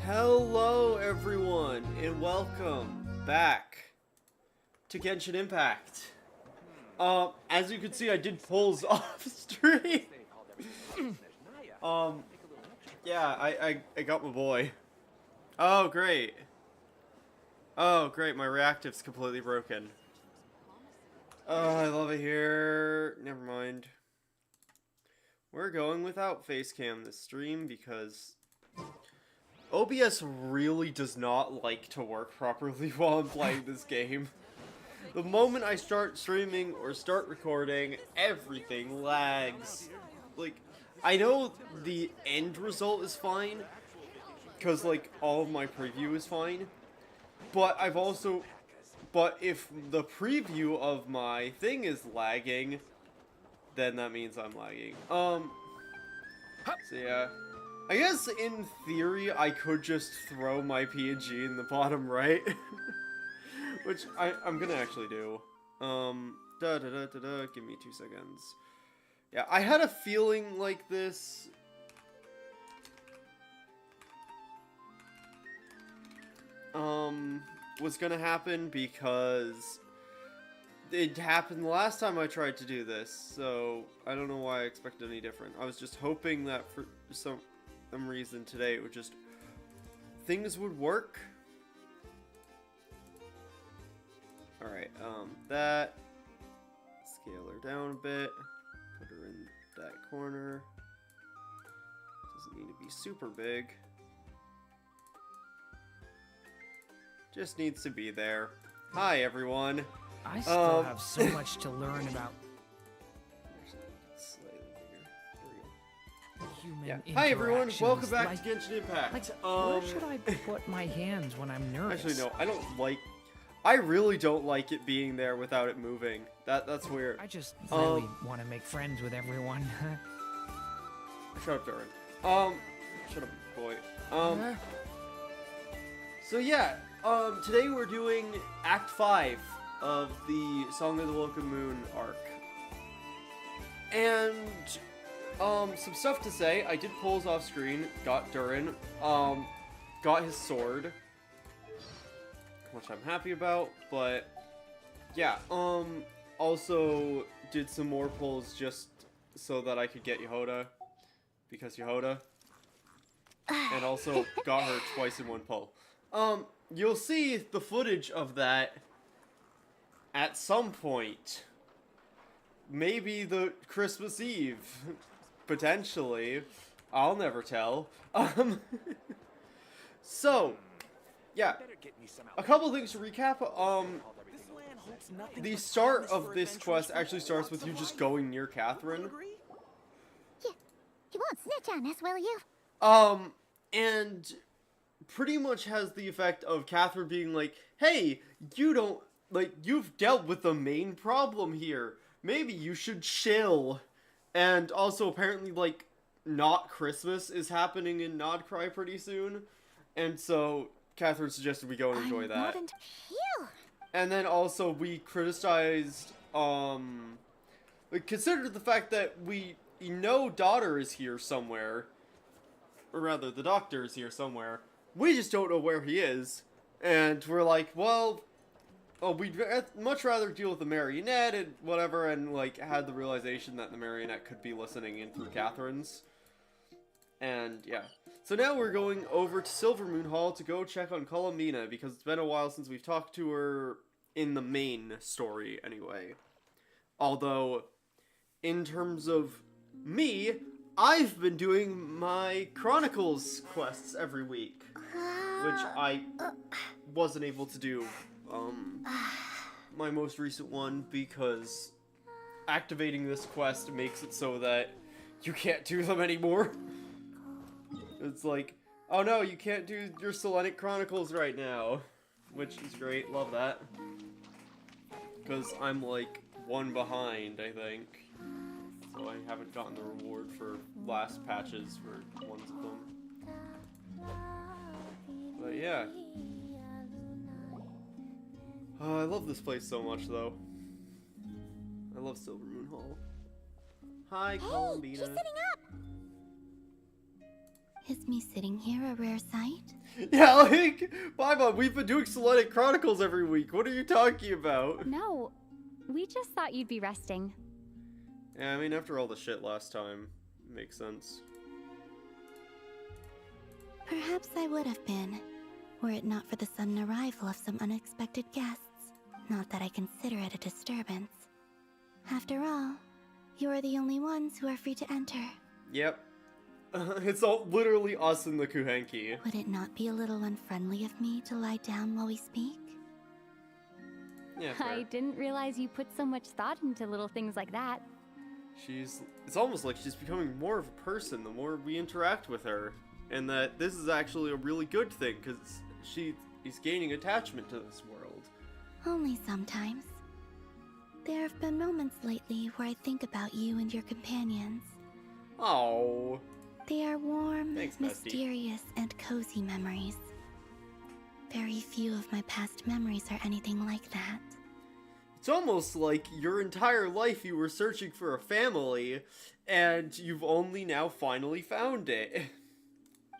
Hello everyone, and welcome back to Genshin Impact. As you can see, I did pulls off stream. Yeah, I got my boy. Oh, great. Oh, great, my reactive's completely broken. Oh, I love it here. Never mind. We're going without facecam this stream because OBS really does not like to work properly while I'm playing this game. The moment I start streaming or start recording, everything lags. Like, I know the end result is fine, because, like, all of my preview is fine, but but if the preview of my thing is lagging, then that means I'm lagging. So yeah. I guess, in theory, I could just throw my PNG in the bottom right. Which I'm gonna actually do. Give me 2 seconds. Yeah, I had a feeling like this. Was gonna happen because it happened the last time I tried to do this, so I don't know why I expected any different. I was just hoping that for some reason today it would just things would work. Alright, that scale her down a bit, put her in that corner. Doesn't need to be super big, just needs to be there. Hi everyone. I still have so much to learn about human Hi everyone, welcome back like, to Genshin Impact. Where should I put my hands when I'm nervous? Actually, no, I really don't like it being there without it moving. That's weird. I just really want to make friends with everyone. Shut up, Darren. Shut up, boy. So yeah, today we're doing Act 5 of the Song of the Welcome Moon arc. And, some stuff to say. I did pulls off screen, got Durin, got his sword, which I'm happy about, but, yeah, also did some more pulls just so that I could get Yehoda, because Yehoda, and also got her twice in one pull. You'll see the footage of that at some point. Maybe the Christmas Eve. Potentially. I'll never tell. So, yeah. A couple things to recap. The start of this quest actually starts with you just going near Catherine. Yeah, you won't snitch on us, will you? And pretty much has the effect of Catherine being like, hey, you've dealt with the main problem here. Maybe you should chill. And also, apparently, like, Not Christmas is happening in Nodcry pretty soon. And so, Catherine suggested we go and enjoy that. And then also, we criticized, we considered the fact that we know Daughter is here somewhere. Or rather, the Doctor is here somewhere. We just don't know where he is. And we're like, well, we'd much rather deal with the marionette and whatever, and, like, had the realization that the marionette could be listening in through Catherine's. And, yeah. So now we're going over to Silvermoon Hall to go check on Colomina, because it's been a while since we've talked to her in the main story, anyway. Although, in terms of me, I've been doing my Chronicles quests every week, which I wasn't able to do my most recent one because activating this quest makes it so that you can't do them anymore. It's like, oh no, you can't do your Selenic Chronicles right now, which is great, love that. Because I'm like one behind, I think. So I haven't gotten the reward for last patches for ones of them. But yeah. I love this place so much, though. I love Silvermoon Hall. Hi, Hey, Columbina. she's sitting up. Is me sitting here a rare sight? Yeah, like, Paimon, we've been doing Selenic Chronicles every week. What are you talking about? No, we just thought you'd be resting. Yeah, I mean, after all the shit last time, makes sense. Perhaps I would have been, were it not for the sudden arrival of some unexpected guests. Not that I consider it a disturbance. After all, you are the only ones who are free to enter. Yep. It's all literally us and the Kuhenki. Would it not be a little unfriendly of me to lie down while we speak? Yeah, fair. I didn't realize you put so much thought into little things like that. It's almost like she's becoming more of a person the more we interact with her. And that this is actually a really good thing, because she's gaining attachment to this world. Only sometimes. There have been moments lately where I think about you and your companions. Oh. They are warm, Thanks, bestie. mysterious, and cozy memories. Very few of my past memories are anything like that. It's almost like your entire life you were searching for a family, and you've only now finally found it.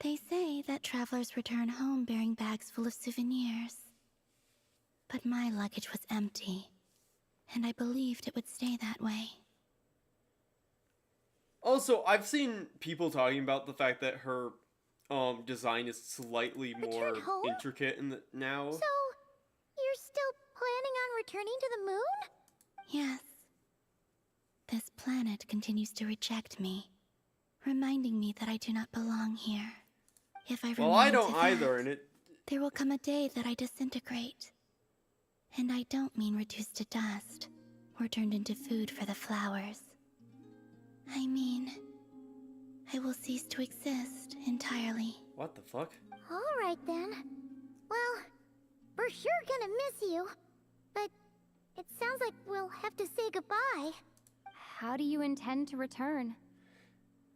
They say that travelers return home bearing bags full of souvenirs. But my luggage was empty, and I believed it would stay that way. Also, I've seen people talking about the fact that her design is slightly more Return home? intricate now. So, you're still planning on returning to the moon? Yes. This planet continues to reject me, reminding me that I do not belong here. If I Well, I remain don't to either, that, and it... there will come a day that I disintegrate. And I don't mean reduced to dust, or turned into food for the flowers. I mean, I will cease to exist entirely. What the fuck? Alright then. Well, we're sure gonna miss you. But it sounds like we'll have to say goodbye. How do you intend to return?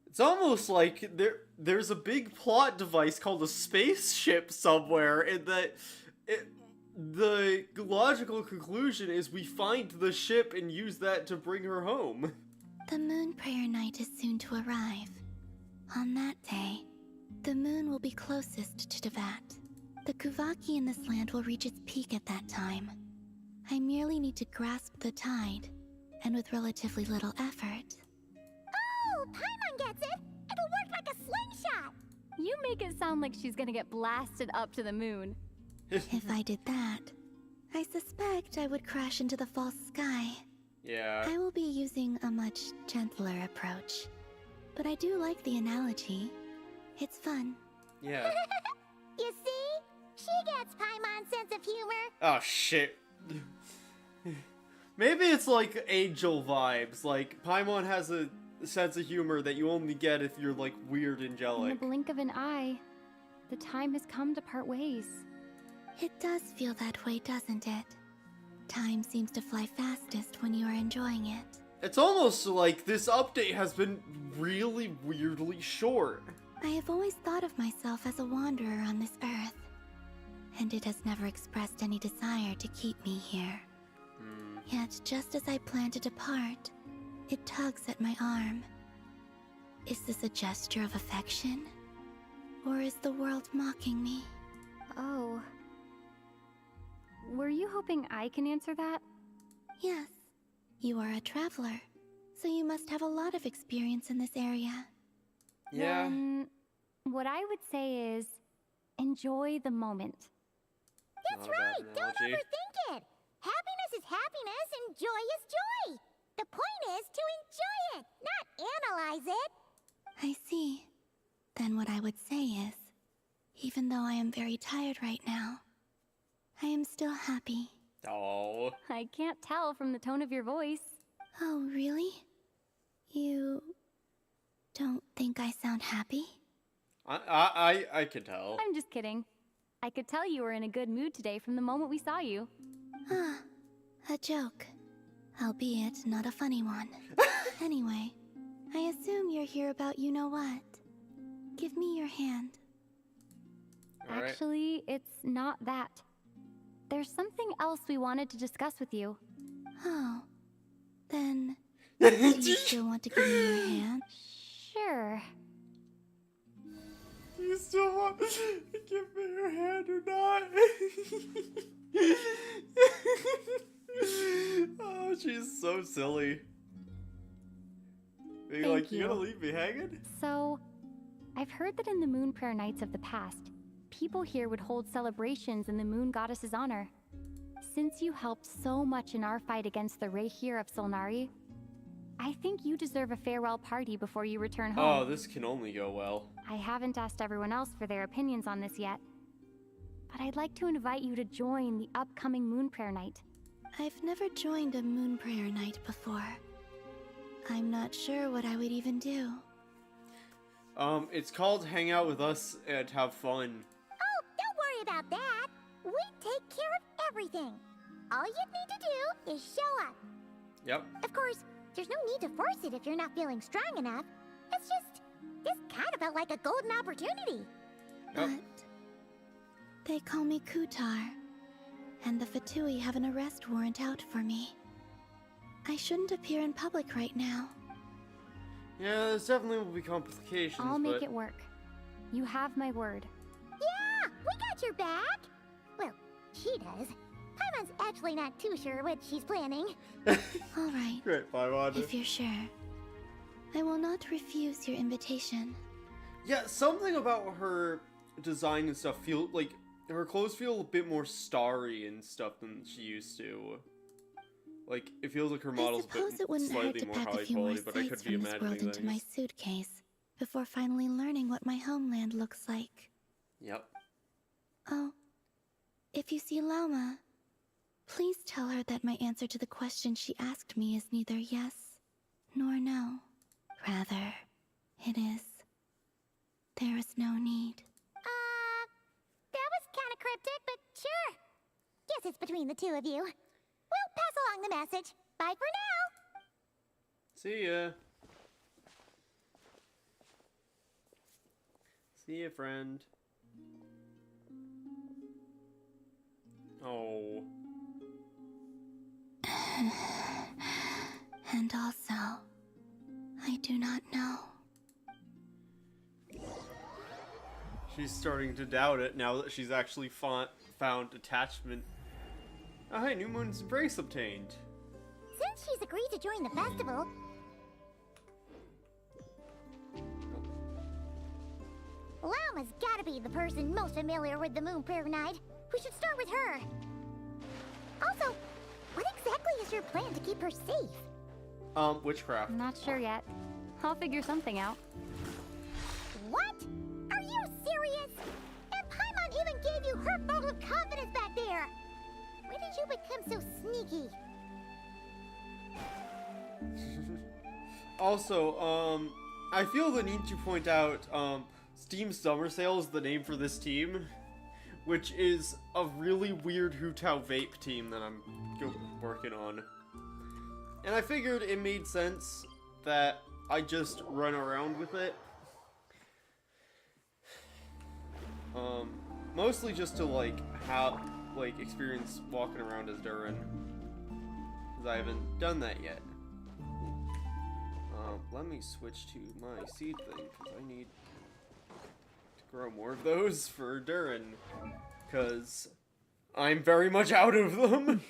It's almost like there's a big plot device called a spaceship somewhere, and that the logical conclusion is we find the ship and use that to bring her home. The moon prayer night is soon to arrive. On that day, the moon will be closest to Devat. The Kuvaki in this land will reach its peak at that time. I merely need to grasp the tide, and with relatively little effort. Oh, Paimon gets it! It'll work like a slingshot! You make it sound like she's gonna get blasted up to the moon. If I did that, I suspect I would crash into the false sky. Yeah. I will be using a much gentler approach. But I do like the analogy. It's fun. Yeah. You see? She gets Paimon's sense of humor. Oh, shit. Maybe it's like angel vibes. Like, Paimon has a sense of humor that you only get if you're, like, weird In angelic. the blink of an eye, the time has come to part ways. It does feel that way, doesn't it? Time seems to fly fastest when you are enjoying it. It's almost like this update has been really weirdly short. I have always thought of myself as a wanderer on this earth, and it has never expressed any desire to keep me here. Yet, just as I plan to depart, it tugs at my arm. Is this a gesture of affection? Or is the world mocking me? Oh. Were you hoping I can answer that? Yes. You are a traveler, so you must have a lot of experience in this area. Yeah. Then, what I would say is, enjoy the moment. That's Not a bad right! Don't analogy. overthink it! Happiness is happiness and joy is joy! The point is to enjoy it, not analyze it! I see. Then what I would say is, even though I am very tired right now, I am still happy. Oh. I can't tell from the tone of your voice. Oh, really? You don't think I sound happy? I can tell. I'm just kidding. I could tell you were in a good mood today from the moment we saw you. Ah, a joke. Albeit not a funny one. Anyway, I assume you're here about you-know-what. Give me your hand. All right. Actually, it's not that. There's something else we wanted to discuss with you. Oh, then do you still want to give me your hand? Sure. you still want to give me your hand or not? Oh, she's so silly. Being Thank like, you you. gonna leave me hanging? So, I've heard that in the Moon Prayer Nights of the past, people here would hold celebrations in the Moon Goddess's honor. Since you helped so much in our fight against the Rehir of Solnari, I think you deserve a farewell party before you return home. Oh, this can only go well. I haven't asked everyone else for their opinions on this yet, but I'd like to invite you to join the upcoming Moon Prayer Night. I've never joined a moon prayer night before. I'm not sure what I would even do. It's called Hang Out With Us and Have Fun. Oh, don't worry about that. We take care of everything. All you need to do is show up. Yep. Of course, there's no need to force it if you're not feeling strong enough. It's just, this kind of felt like a golden opportunity. Yep. But they call me Kutar, and the Fatui have an arrest warrant out for me. I shouldn't appear in public right now. Yeah, there's definitely will be complications, I'll but... make it work. You have my word. Yeah, we got your back. Well, she does. Paimon's actually not too sure what she's planning. All right, Great, Paimon. if you're sure. I will not refuse your invitation. Yeah, something about her design and stuff feel like her clothes feel a bit more starry and stuff than she used to. Like, it feels like her I model's a suppose bit it wouldn't hurt slightly to more pack high a few more quality, but I could sights be from this world imagining into my things. suitcase before finally learning what my homeland looks like. Yep. Oh, if you see Lauma, please tell her that my answer to the question she asked me is neither yes nor no. Rather, it is. There is no need. That was kind of cryptic, but sure. Guess it's between the two of you. We'll pass along the message. Bye for now. See ya. See ya, friend. Oh. And also, I do not know. She's starting to doubt it now that she's actually found attachment. Oh, hey, New Moon's Embrace obtained. Since she's agreed to join the festival, Lauma's gotta be the person most familiar with the Moon Prayer Night. We should start with her. Also, what exactly is your plan to keep her safe? Witchcraft. I'm not sure yet. I'll figure something out. What? Are you serious? And Paimon even gave you her vote of confidence back there. When did you become so sneaky? Also, I feel the need to point out, Steam Summer Sale is the name for this team, which is a really weird Hu Tao vape team that I'm working on. And I figured it made sense that I just run around with it. Mostly just to, like, experience walking around as Durin. Because I haven't done that yet. Let me switch to my seed thing, because I need to grow more of those for Durin. Because I'm very much out of them.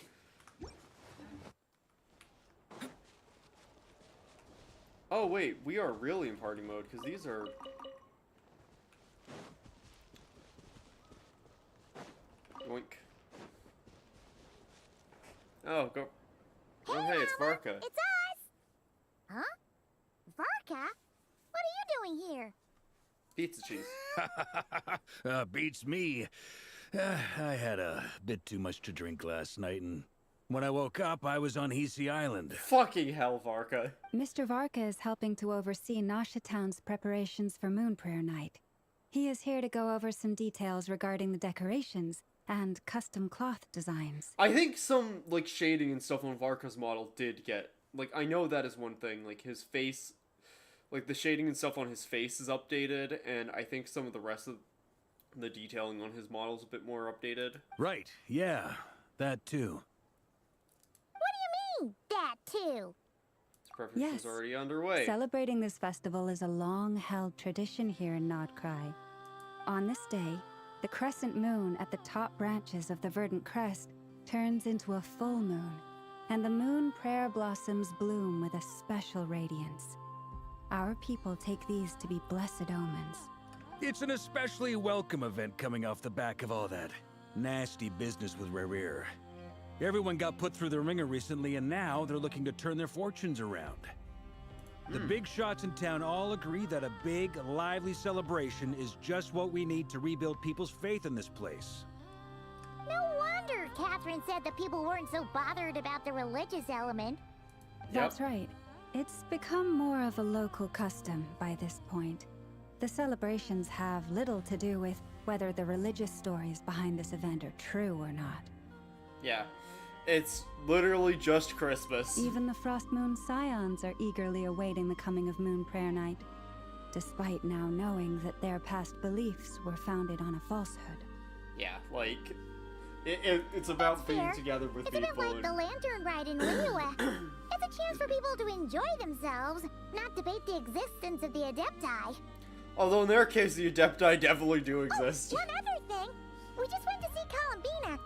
Oh wait, we are really in party mode, because these are... Yoink. Oh, go... Oh hey, it's Lauma, Varka. It's us! Huh? Varka? What are you doing here? Pizza cheese. Beats me. I had a bit too much to drink last night, and when I woke up, I was on Hisi Island. Fucking hell, Varka. Mr. Varka is helping to oversee Nasha Town's preparations for Moon Prayer Night. He is here to go over some details regarding the decorations and custom cloth designs. I think some, like, shading and stuff on Varka's model did get... Like, I know that is one thing. Like, his face... Like, the shading and stuff on his face is updated, and I think some of the rest of the detailing on his model is a bit more updated. Right, yeah, that too. What do you mean, that too? His preference Yes. is already underway. Celebrating this festival is a long-held tradition here in Nodcry. On this day, the crescent moon at the top branches of the verdant crest turns into a full moon, and the moon prayer blossoms bloom with a special radiance. Our people take these to be blessed omens. It's an especially welcome event coming off the back of all that nasty business with SkylaWuzHere. Everyone got put through the ringer recently, and now they're looking to turn their fortunes around. The big shots in town all agree that a big, lively celebration is just what we need to rebuild people's faith in this place. No wonder Catherine said that people weren't so bothered about the religious element. That's right. It's become more of a local custom by this point. The celebrations have little to do with whether the religious stories behind this event are true or not. Yeah. It's literally just Christmas. Even the Frost Moon Scions are eagerly awaiting the coming of Moon Prayer Night, despite now knowing that their past beliefs were founded on a falsehood. Yeah, like, it's about being together with It's people. a bit like the lantern ride in Liyue. It's a chance for people to enjoy themselves, not debate the existence of the Adepti. Although in their case, the Adepti definitely do exist. Oh, one other thing. We just went to see Columbina.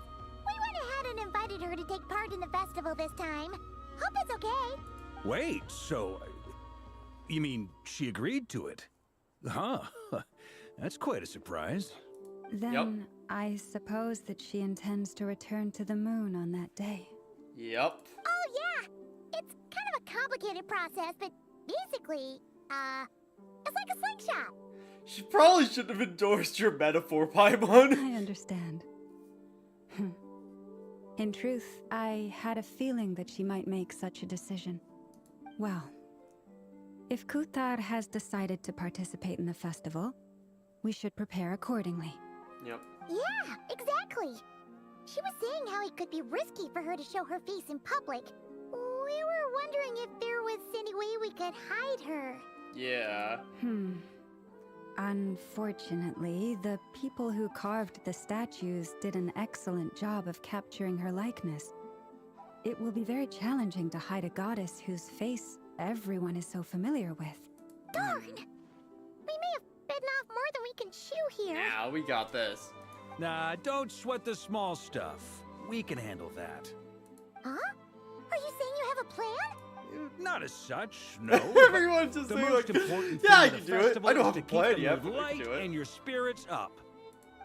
We went ahead and invited her to take part in the festival this time. Hope it's okay. Wait, so... you mean she agreed to it? Huh. That's quite a surprise. Then I suppose that she intends to return to the moon on that day. Yep. Oh, yeah. It's kind of a complicated process, but basically, it's like a slingshot. She probably shouldn't have endorsed your metaphor, Paimon. I understand. In truth, I had a feeling that she might make such a decision. Well, if Kuthar has decided to participate in the festival, we should prepare accordingly. Yep. Yeah, exactly. She was saying how it could be risky for her to show her face in public. We were wondering if there was any way we could hide her. Yeah. Unfortunately, the people who carved the statues did an excellent job of capturing her likeness. It will be very challenging to hide a goddess whose face everyone is so familiar with. Darn! We may have bitten off more than we can chew here. Now we got this. Nah, don't sweat the small stuff. We can handle that. Huh? Are you saying you have a plan? Not as such, no. Everyone's just The saying most like, important yeah, I thing can of the do it. festival I don't is have to a keep plan the yet, mood but I can light do it. and your spirits up.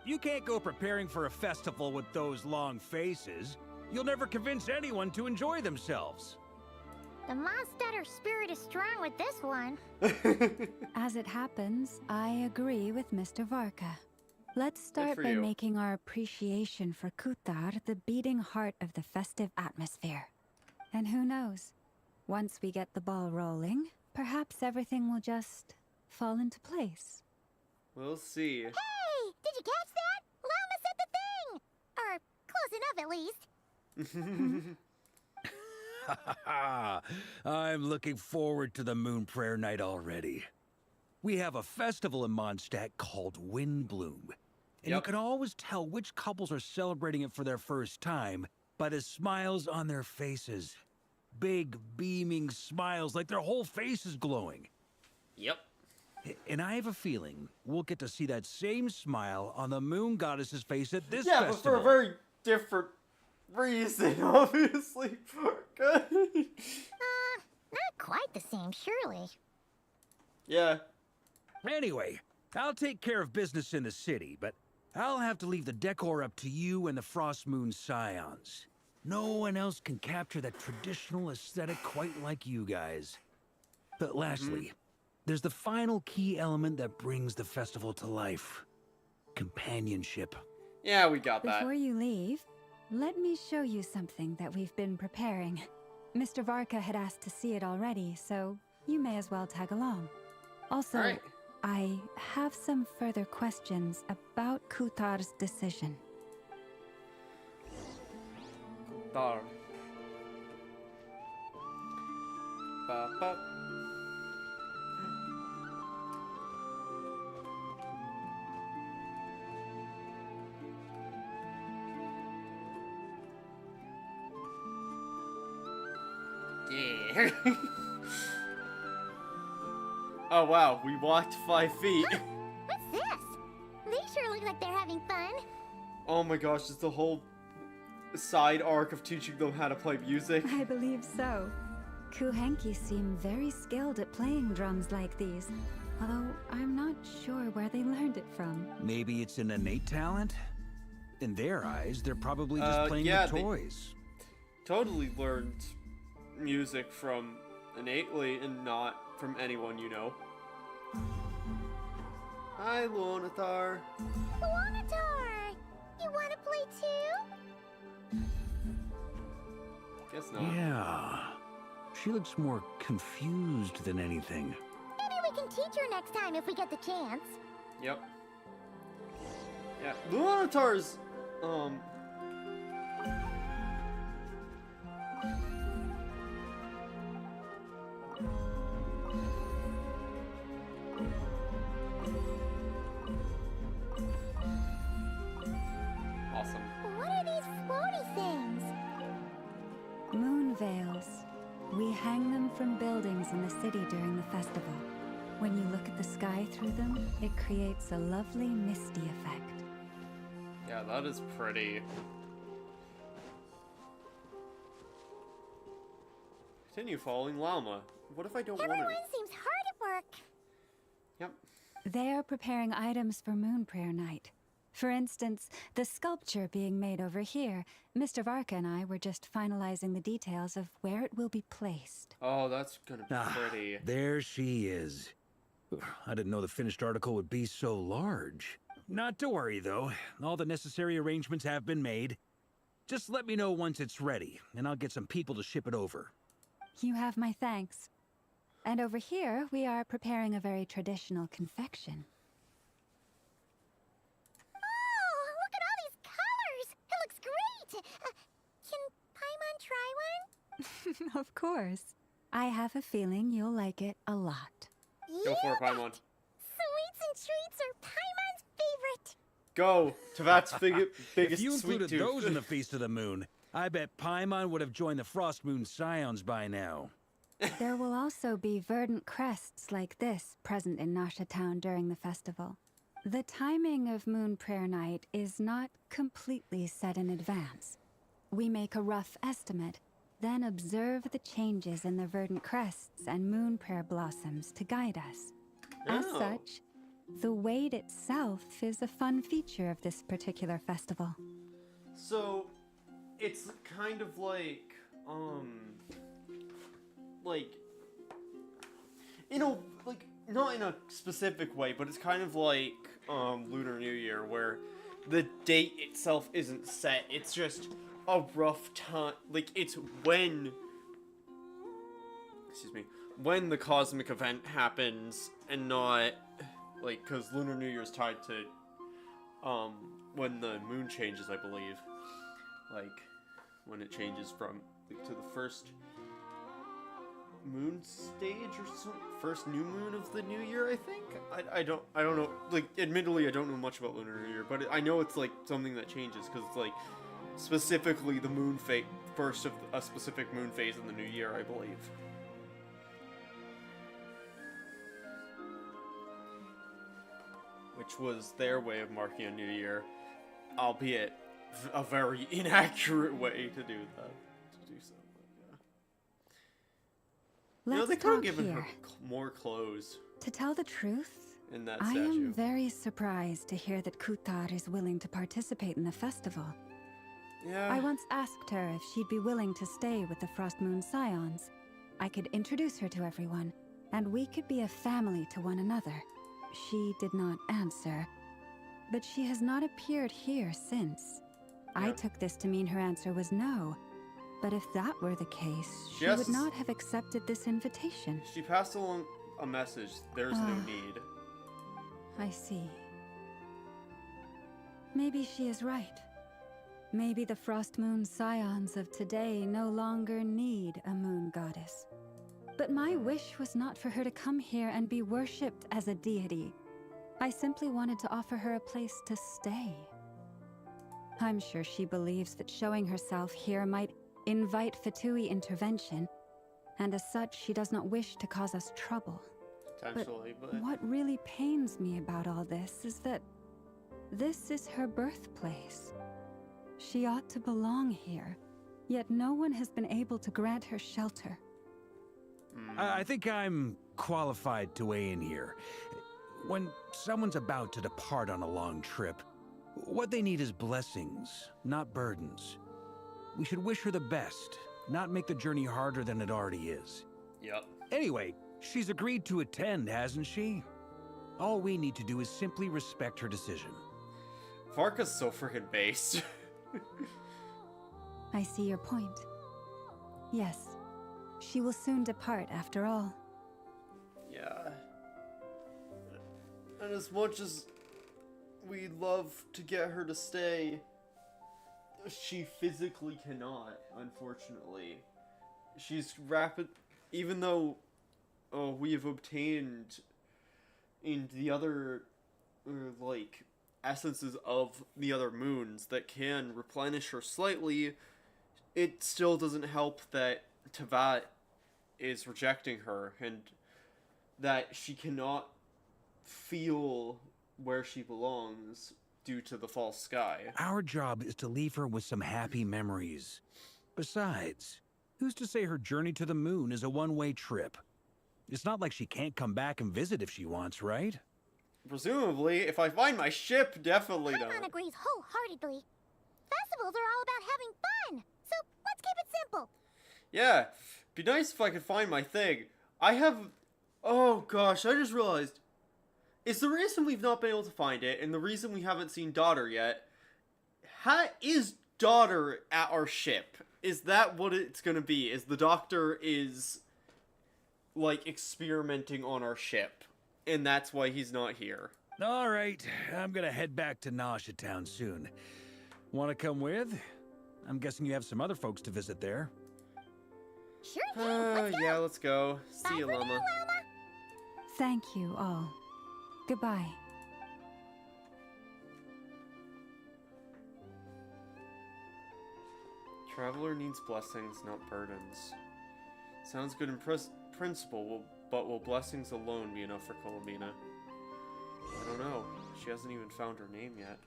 You can't go preparing for a festival with those long faces. You'll never convince anyone to enjoy themselves. The Mondstatter spirit is strong with this one. As it happens, I agree with Mr. Varka. Let's start for by you. making our appreciation for Kuthar the beating heart of the festive atmosphere. And who knows? Once we get the ball rolling, perhaps everything will just fall into place. We'll see. Hey! Did you catch that? Llama said the thing! Or close enough, at least. I'm looking forward to the Moon Prayer Night already. We have a festival in Mondstadt called Windbloom. And you can always tell which couples are celebrating it for their first time by the smiles on their faces. Big, beaming smiles like their whole face is glowing. Yep. And I have a feeling we'll get to see that same smile on the Moon Goddess's face at this Yeah, festival. but for a very different reason, obviously. Not quite the same, surely. Yeah. Anyway, I'll take care of business in the city, but I'll have to leave the decor up to you and the Frost Moon Scions. No one else can capture that traditional aesthetic quite like you guys. But lastly, there's the final key element that brings the festival to life. Companionship. Yeah, we got that. Before you leave, let me show you something that we've been preparing. Mr. Varka had asked to see it already, so you may as well tag along. Also, Alright. I have some further questions about Kuthar's decision. Dar. Ba, ba. Yeah. Oh wow, we walked 5 feet. What's this? These Looks like they're having fun. Oh my gosh, it's the whole side arc of teaching them how to play music. I believe so. Kuhenki seem very skilled at playing drums like these, although I'm not sure where they learned it from. Maybe it's an innate talent? In their eyes, they're probably just playing yeah, with toys. Totally learned music from innately and not from anyone you know. Hi, Luonathar. Luonathar! You wanna play too? Guess not. Yeah. She looks more confused than anything. Maybe we can teach her next time if we get the chance. Yep. Yeah, Luonatar's, awesome. What are these floaty things? Moon veils. We hang them from buildings in the city during the festival. When you look at the sky through them, it creates a lovely misty effect. Yeah, that is pretty. Continue following Llama. What if I don't want Everyone to? seems hard at work. Yep. They are preparing items for Moon Prayer Night. For instance, the sculpture being made over here. Mr. Varka and I were just finalizing the details of where it will be placed. Oh, that's gonna be pretty. There she is. I didn't know the finished article would be so large. Not to worry, though. All the necessary arrangements have been made. Just let me know once it's ready, and I'll get some people to ship it over. You have my thanks. And over here, we are preparing a very traditional confection. Oh, look at all these colors! It looks great! Can Paimon try one? Of course. I have a feeling you'll like it a lot. Go for it, Paimon. Sweets and treats are Paimon's favorite. Go! Tavat's biggest If you sweet included tooth. those in the Feast of the Moon, I bet Paimon would have joined the Frost Moon Scions by now. There will also be verdant crests like this present in Nasha Town during the festival. The timing of Moon Prayer Night is not completely set in advance. We make a rough estimate, then observe the changes in the verdant crests and moon prayer blossoms to guide us. As Oh. such, the wait itself is a fun feature of this particular festival. So, it's kind of like, you know, like, not in a specific way, but it's kind of like, Lunar New Year, where the date itself isn't set, it's just a rough time, like, it's when the cosmic event happens, and not, like, because Lunar New Year is tied to, when the moon changes, I believe. Like, when it changes from, like, to the first moon stage or first new moon of the new year, I think. I don't know. Like, admittedly, I don't know much about Lunar New Year, but I know it's like something that changes because it's like specifically the moon phase, first of a specific moon phase in the new year, I believe. Which was their way of marking a new year, albeit a very inaccurate way to do that. You know, Let's they could have talk given here. her more clothes To tell the truth, in that I statue. am very surprised to hear that Kutar is willing to participate in the festival. Yeah. I once asked her if she'd be willing to stay with the Frost Moon Scions. I could introduce her to everyone, and we could be a family to one another. She did not answer, but she has not appeared here since. I Yeah. took this to mean her answer was no. But if that were the case, she Yes. would not have accepted this invitation. She passed along a message. There's no need. I see. Maybe she is right. Maybe the Frost Moon Scions of today no longer need a moon goddess. But my wish was not for her to come here and be worshipped as a deity. I simply wanted to offer her a place to stay. I'm sure she believes that showing herself here might invite Fatui intervention, and as such, she does not wish to cause us trouble. Potentially, but What really pains me about all this is that This is her birthplace. She ought to belong here, yet no one has been able to grant her shelter. I think I'm qualified to weigh in here. When someone's about to depart on a long trip, what they need is blessings, not burdens. We should wish her the best, not make the journey harder than it already is. Yep. Anyway, she's agreed to attend, hasn't she? All we need to do is simply respect her decision. Varka's so freaking based. I see your point. Yes, she will soon depart after all. Yeah. And as much as we'd love to get her to stay, she physically cannot, unfortunately. She's even though we have obtained in the other, like, essences of the other moons that can replenish her slightly, it still doesn't help that Teyvat is rejecting her and that she cannot feel where she belongs due to the false sky. Our job is to leave her with some happy memories. Besides, who's to say her journey to the moon is a one-way trip? It's not like she can't come back and visit if she wants, right? Presumably, if I find my ship, definitely Paimon not. agrees wholeheartedly. Festivals are all about having fun, so let's keep it simple. Yeah, be nice if I could find my thing. Oh gosh, I just realized. Is the reason we've not been able to find it, and the reason we haven't seen Daughter yet, is Daughter at our ship? Is that what it's gonna be? Is the Doctor like, experimenting on our ship, and that's why he's not here? All right, I'm gonna head back to Nausea Town soon. Want to come with? I'm guessing you have some other folks to visit there. Sure thing, let's go. Yeah, let's go. See Bye you, for now, Llama. Llama. Thank you all. Goodbye. Traveler needs blessings, not burdens. Sounds good in principle, but will blessings alone be enough for Columbina? I don't know. She hasn't even found her name yet.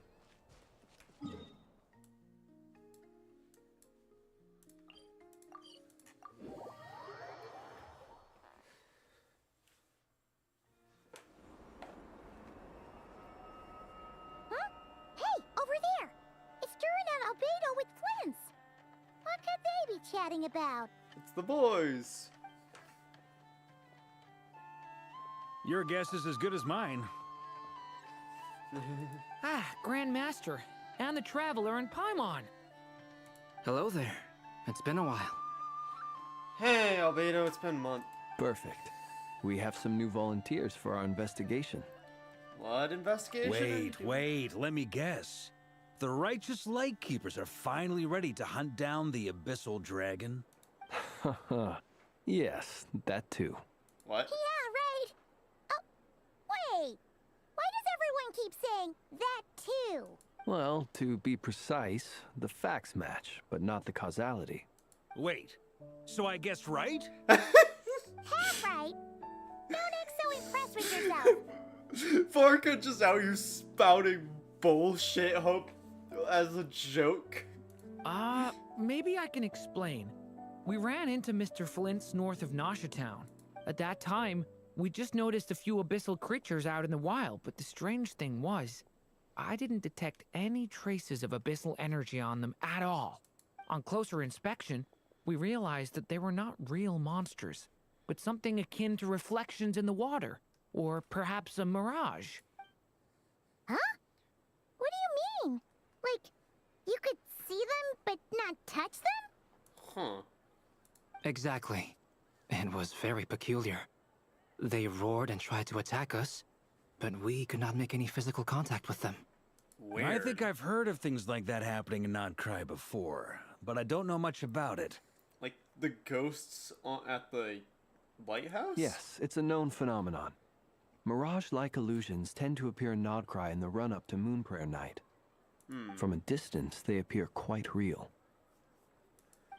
Huh? Hey, over there! It's Durin and Albedo with Flints! What could they be chatting about? It's the boys! Your guess is as good as mine. Ah, Grand Master, and the Traveler and Paimon. Hello there. It's been a while. Hey, Albedo, it's been a month. Perfect. We have some new volunteers for our investigation. What investigation? Wait, let me guess. The righteous Lightkeepers are finally ready to hunt down the Abyssal Dragon? Haha. Yes, that too. What? Yeah, right! Oh, wait! Why does everyone keep saying that too? Well, to be precise, the facts match, but not the causality. Wait, so I guessed right? Half right! Don't act so impressed with yourself! Varka just out here spouting bullshit hope as a joke. Maybe I can explain. We ran into Mr. Flint's north of Nausea Town. At that time, we just noticed a few abyssal creatures out in the wild, but the strange thing was, I didn't detect any traces of abyssal energy on them at all. On closer inspection, we realized that they were not real monsters, but something akin to reflections in the water, or perhaps a mirage. Huh? What do you mean? Like, you could see them, but not touch them? Huh. Exactly. It was very peculiar. They roared and tried to attack us, but we could not make any physical contact with them. Weird. I think I've heard of things like that happening in Not Cry before, but I don't know much about it. Like the ghosts at the lighthouse? Yes, it's a known phenomenon. Mirage-like illusions tend to appear in Nodcry in the run-up to Moon Prayer Night. From a distance, they appear quite real.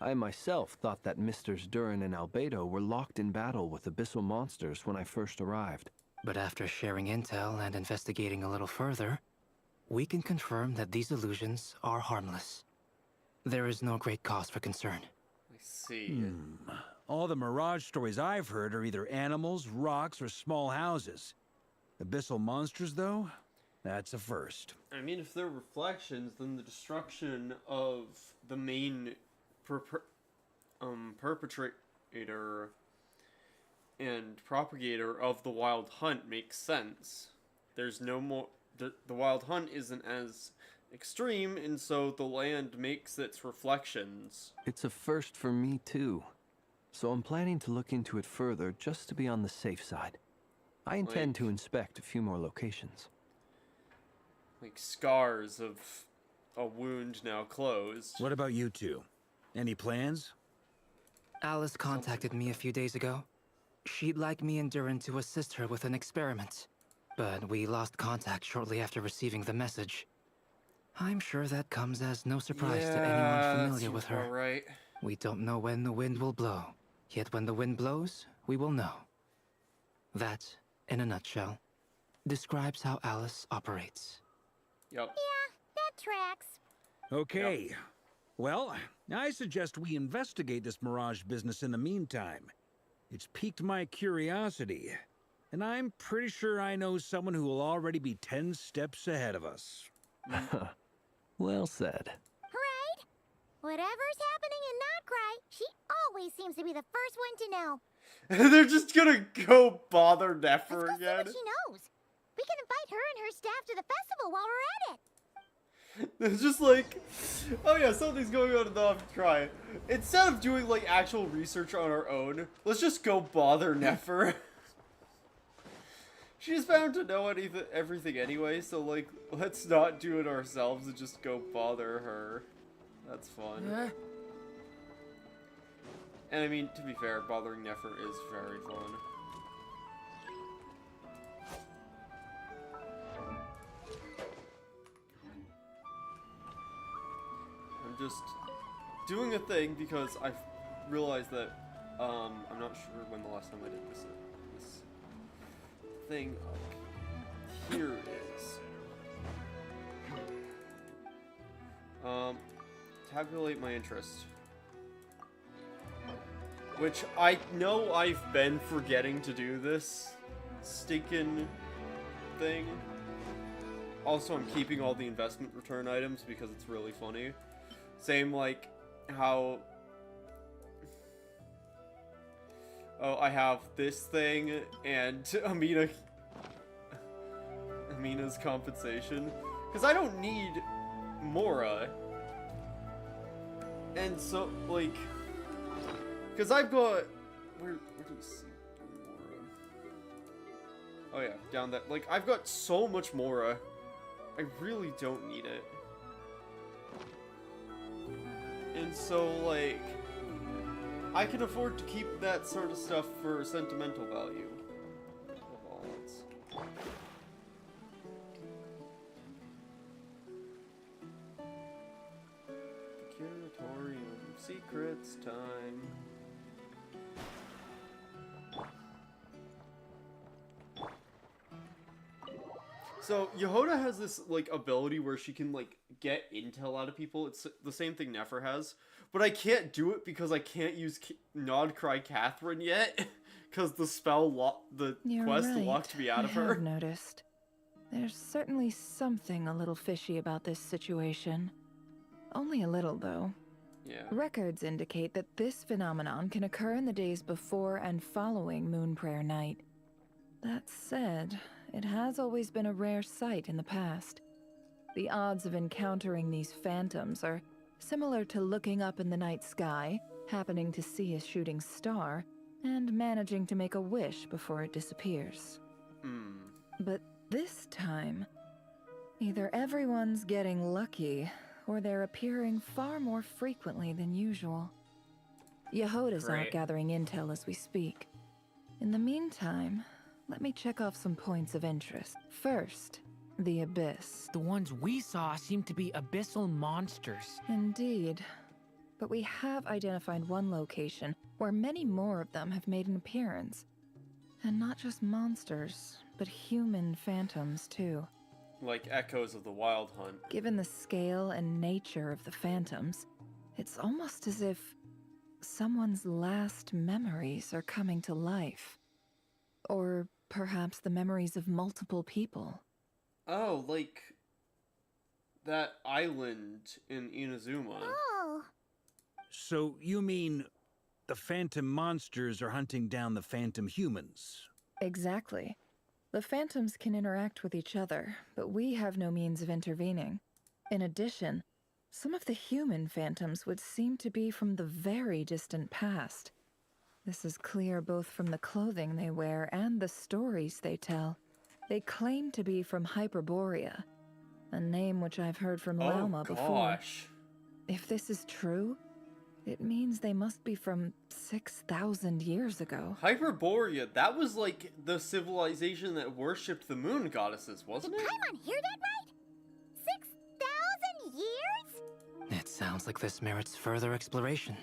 I myself thought that Misters Durin and Albedo were locked in battle with abyssal monsters when I first arrived. But after sharing intel and investigating a little further, we can confirm that these illusions are harmless. There is no great cause for concern. I see. All the Mirage stories I've heard are either animals, rocks, or small houses. Abyssal monsters, though? That's a first. I mean, if they're reflections, then the destruction of the main perpetrator and propagator of the Wild Hunt makes sense. There's no more... The Wild Hunt isn't as extreme, and so the land makes its reflections. It's a first for me, too. So I'm planning to look into it further just to be on the safe side. I intend to inspect a few more locations. Like scars of a wound now closed. What about you two? Any plans? Alice contacted me a few days ago. She'd like me and Duran to assist her with an experiment. But we lost contact shortly after receiving the message. I'm sure that comes as no surprise to anyone familiar with her. Right. We don't know when the wind will blow. Yet when the wind blows, we will know. That, in a nutshell, describes how Alice operates. Yep. Yeah, that tracks. Okay. Yep. Well, I suggest we investigate this Mirage business in the meantime. It's piqued my curiosity, and I'm pretty sure I know someone who will already be 10 steps ahead of us. Well said. Right? Whatever's happening in Notcry, she always seems to be the first one to know. They're just gonna go bother Nefer Let's go see again. what she knows. We can invite her and her staff to the festival while we're at it. It's just like, oh yeah, something's going on in the try. Instead of doing like actual research on our own, let's just go bother Nefer. She's bound to know everything anyway, so like, let's not do it ourselves and just go bother her. That's fun. And I mean, to be fair, bothering Nefer is very fun. I'm just doing a thing because I've realized that I'm not sure when the last time I did this thing up here is. Tabulate my interest. Which I know I've been forgetting to do this stinking thing. Also, I'm keeping all the investment return items because it's really funny. Same like how... Oh, I have this thing and Amina's compensation. Because I don't need Mora. And so, like... Because I've got... Where do you see Mora? Oh yeah, down that... Like, I've got so much Mora. I really don't need it. And so, like... I can afford to keep that sort of stuff for sentimental value. Curatorium secrets time. So Yehoda has this like ability where she can like get intel out of people. It's the same thing Nefer has, but I can't do it because I can't use Nodcry Catherine yet, because the spell You're quest right. locked me out of her. I've noticed. There's certainly something a little fishy about this situation. Only a little, though. Yeah. Records indicate that this phenomenon can occur in the days before and following Moon Prayer Night. That said, it has always been a rare sight in the past. The odds of encountering these phantoms are similar to looking up in the night sky, happening to see a shooting star, and managing to make a wish before it disappears. But this time, either everyone's getting lucky, or they're appearing far more frequently than usual. Yehoda's out gathering intel as we speak. In the meantime, let me check off some points of interest. First, the Abyss. The ones we saw seem to be abyssal monsters. Indeed. But we have identified one location where many more of them have made an appearance. And not just monsters, but human phantoms too. like echoes of the Wild Hunt. Given the scale and nature of the phantoms, it's almost as if someone's last memories are coming to life. Or perhaps the memories of multiple people. Oh, like that island in Inazuma. Oh. So you mean the phantom monsters are hunting down the phantom humans? Exactly. The phantoms can interact with each other, but we have no means of intervening. In addition, some of the human phantoms would seem to be from the very distant past. This is clear both from the clothing they wear and the stories they tell. They claim to be from Hyperborea, a name which I've heard from Lauma before. Gosh. If this is true, it means they must be from 6,000 years ago. Hyperborea, that was like the civilization that worshipped the moon goddesses, Did wasn't it? Paimon hear that right? 6,000 years? It sounds like this merits further exploration.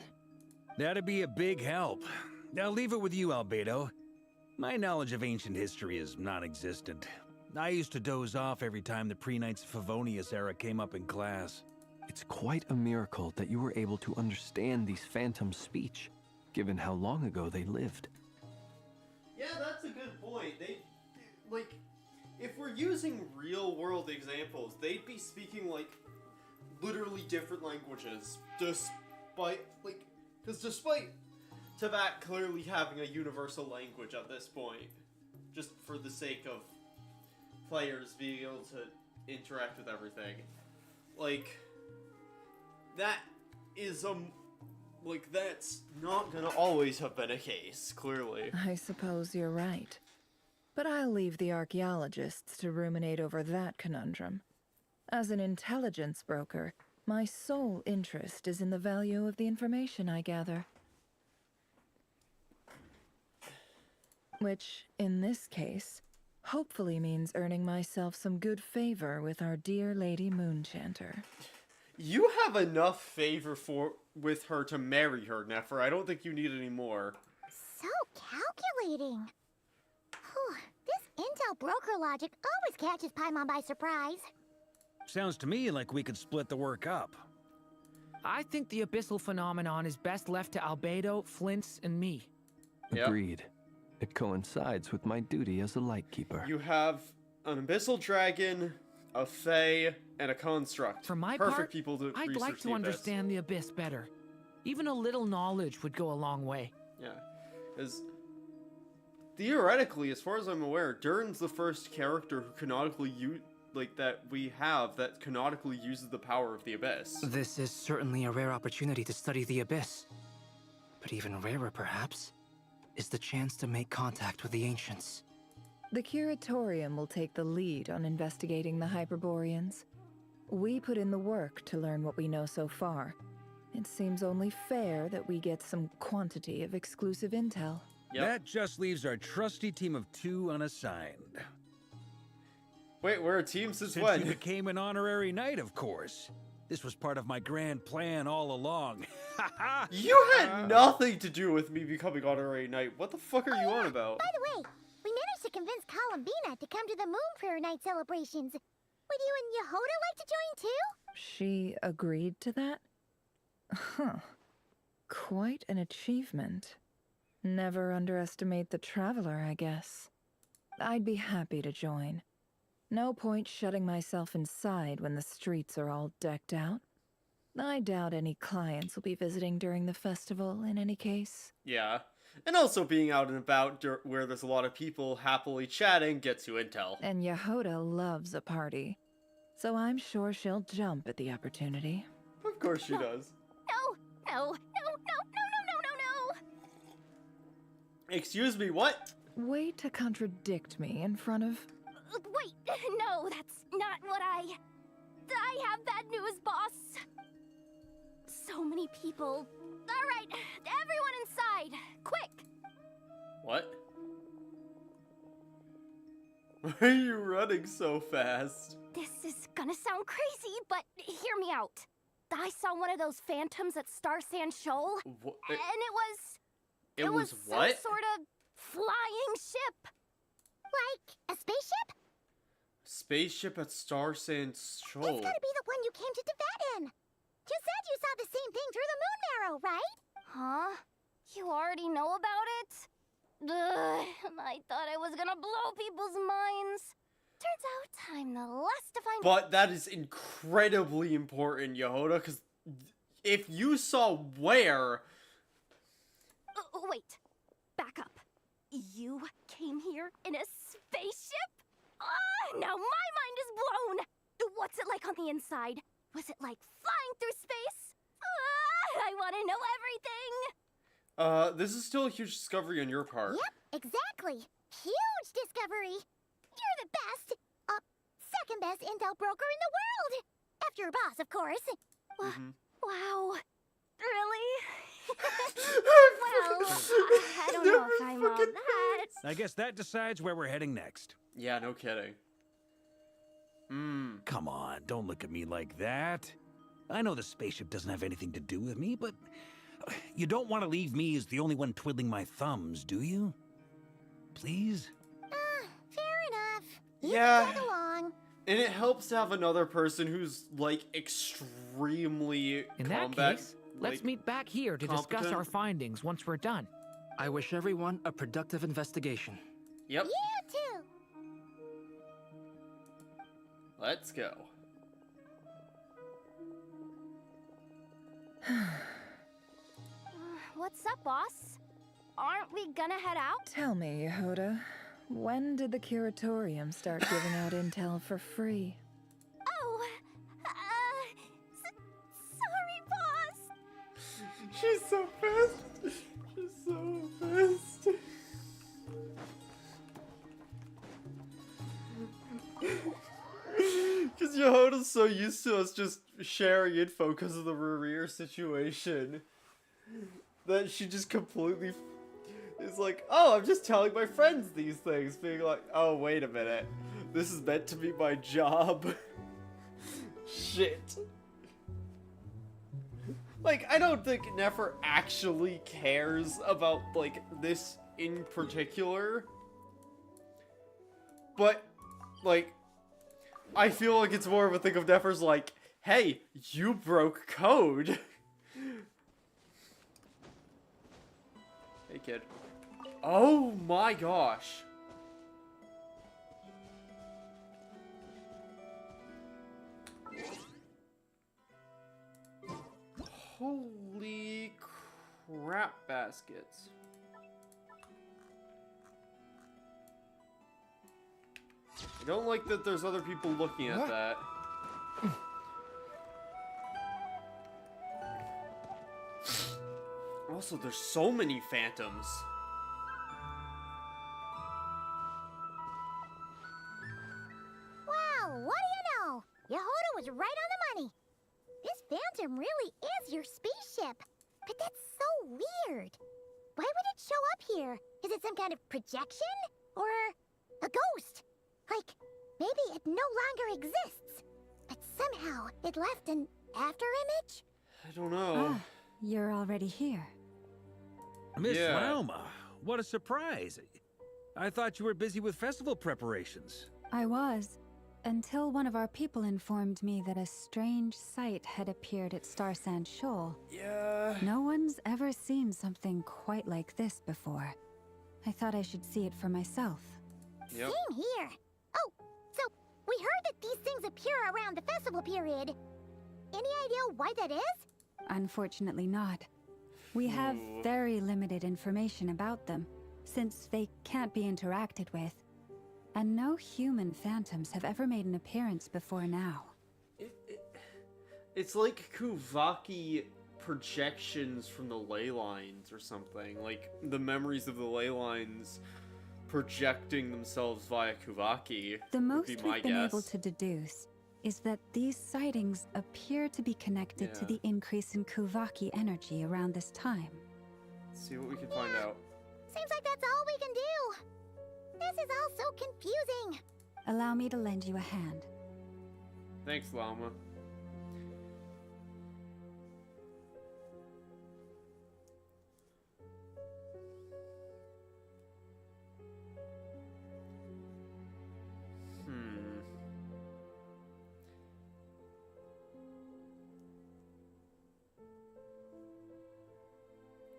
That'd be a big help. I'll leave it with you, Albedo. My knowledge of ancient history is non-existent. I used to doze off every time the pre-Knights of Favonius era came up in class. It's quite a miracle that you were able to understand these phantoms' speech, given how long ago they lived. Yeah, that's a good point. Like, if we're using real-world examples, they'd be speaking, like, literally different languages, despite Teyvat clearly having a universal language at this point, just for the sake of players being able to interact with everything. Like, that is, that's not gonna always have been a case, clearly. I suppose you're right. But I'll leave the archaeologists to ruminate over that conundrum. As an intelligence broker, my sole interest is in the value of the information I gather. Which, in this case, hopefully means earning myself some good favor with our dear Lady Moonchanter. You have enough favor with her to marry her, Nefer. I don't think you need any more. So calculating. Whew, this intel broker logic always catches Paimon by surprise. Sounds to me like we could split the work up. I think the abyssal phenomenon is best left to Albedo, Flints, and me. Yep. Agreed. It coincides with my duty as a lightkeeper. You have an abyssal dragon, a fae, and a construct. For my Perfect part, people to I'd research like to the abyss. understand the abyss better. Even a little knowledge would go a long way. Yeah, as theoretically, as far as I'm aware, Durin's the first character who canonically that canonically uses the power of the abyss. This is certainly a rare opportunity to study the abyss. But even rarer, perhaps, is the chance to make contact with the ancients. The Curatorium will take the lead on investigating the Hyperboreans. We put in the work to learn what we know so far. It seems only fair that we get some quantity of exclusive intel. Yep. That just leaves our trusty team of 2 unassigned. Wait, we're a team since Since when? you became an honorary knight, of course. This was part of my grand plan all along. You had nothing to do with me becoming honorary knight. What the fuck are you on about? By the way, we managed to convince Columbina to come to the Moon Prayer Night celebrations. Would you and Yehoda like to join too? She agreed to that? Huh. Quite an achievement. Never underestimate the traveler, I guess. I'd be happy to join. No point shutting myself inside when the streets are all decked out. I doubt any clients will be visiting during the festival in any case. Yeah. And also being out and about where there's a lot of people happily chatting gets you intel. And Yehoda loves a party. So I'm sure she'll jump at the opportunity. Of course she does. No. Excuse me, what? Way to contradict me in front of... Wait, no, that's not what I have bad news, boss. So many people. All right, everyone inside, quick. What? Why are you running so fast? This is gonna sound crazy, but hear me out. I saw one of those phantoms at Star Sand Shoal, What? and It was some what? sort of flying ship. Like a spaceship? Spaceship at Star Sand Shoal. It's gotta be the one you came to Tibet in. You said you saw the same thing through the moon marrow, right? Huh? You already know about it? Ugh, I thought I was gonna blow people's minds. Turns out I'm the last to find. But that is incredibly important, Yehoda, because if you saw where... Wait. Back up. You came here in a spaceship? Ah, now my mind is blown! What's it like on the inside? Was it like flying through space? Ah, I want to know everything! This is still a huge discovery on your part. Yep, exactly. Huge discovery. You're the best, second best intel broker in the world. After your boss, of course. Wow. Really? Well, I don't know if I'm all that. I guess that decides where we're heading next. Yeah, no kidding. Come on, don't look at me like that. I know the spaceship doesn't have anything to do with me, but you don't want to leave me as the only one twiddling my thumbs, do you? Please? Fair enough. You Yeah. can tag along. And it helps to have another person who's, like, extremely In that combat... case, let's like, meet back here to discuss competent. our findings once we're done. I wish everyone a productive investigation. Yep. You too. Let's go. What's up, boss? Aren't we gonna head out? Tell me, Yehoda, when did the curatorium start giving out intel for free? Oh, sorry, boss. She's so pissed. She's so pissed. Because Yehoda's so used to us just sharing info because of the Rear situation that she just completely is like, oh, I'm just telling my friends these things, being like, oh, wait a minute, this is meant to be my job. Shit. Like, I don't think Nefer actually cares about, like, this in particular. But, like, I feel like it's more of a thing of Nefer's like, hey, you broke code. Hey, kid. Oh my gosh. Holy crap baskets. I don't like that there's other people looking at that. Also, there's so many phantoms. Wow, what do you know? Yehoda was right on the money. This phantom really is your spaceship. But that's so weird. Why would it show up here? Is it some kind of projection? Or a ghost? Like, maybe it no longer exists. But somehow it left an afterimage? I don't know. Ah, you're already here. Miss Yeah. Lauma, what a surprise. I thought you were busy with festival preparations. I was, until one of our people informed me that a strange sight had appeared at Star Sand Shoal. Yeah. No one's ever seen something quite like this before. I thought I should see it for myself. Yep. Same here. Oh, so we heard that these things appear around the festival period. Any idea why that is? Unfortunately not. We have Ooh. very limited information about them, since they can't be interacted with. And no human phantoms have ever made an appearance before now. It's like Kuvaki projections from the ley lines or something. Like the memories of the ley lines projecting themselves via Kuvaki. The would most be we've my been guess. able to deduce is that these sightings appear to be connected to Yeah. the increase in Kuvaki energy around this time. Let's see what we can find out. Seems like that's all we can do. This is all so confusing. Allow me to lend you a hand. Thanks, Llama.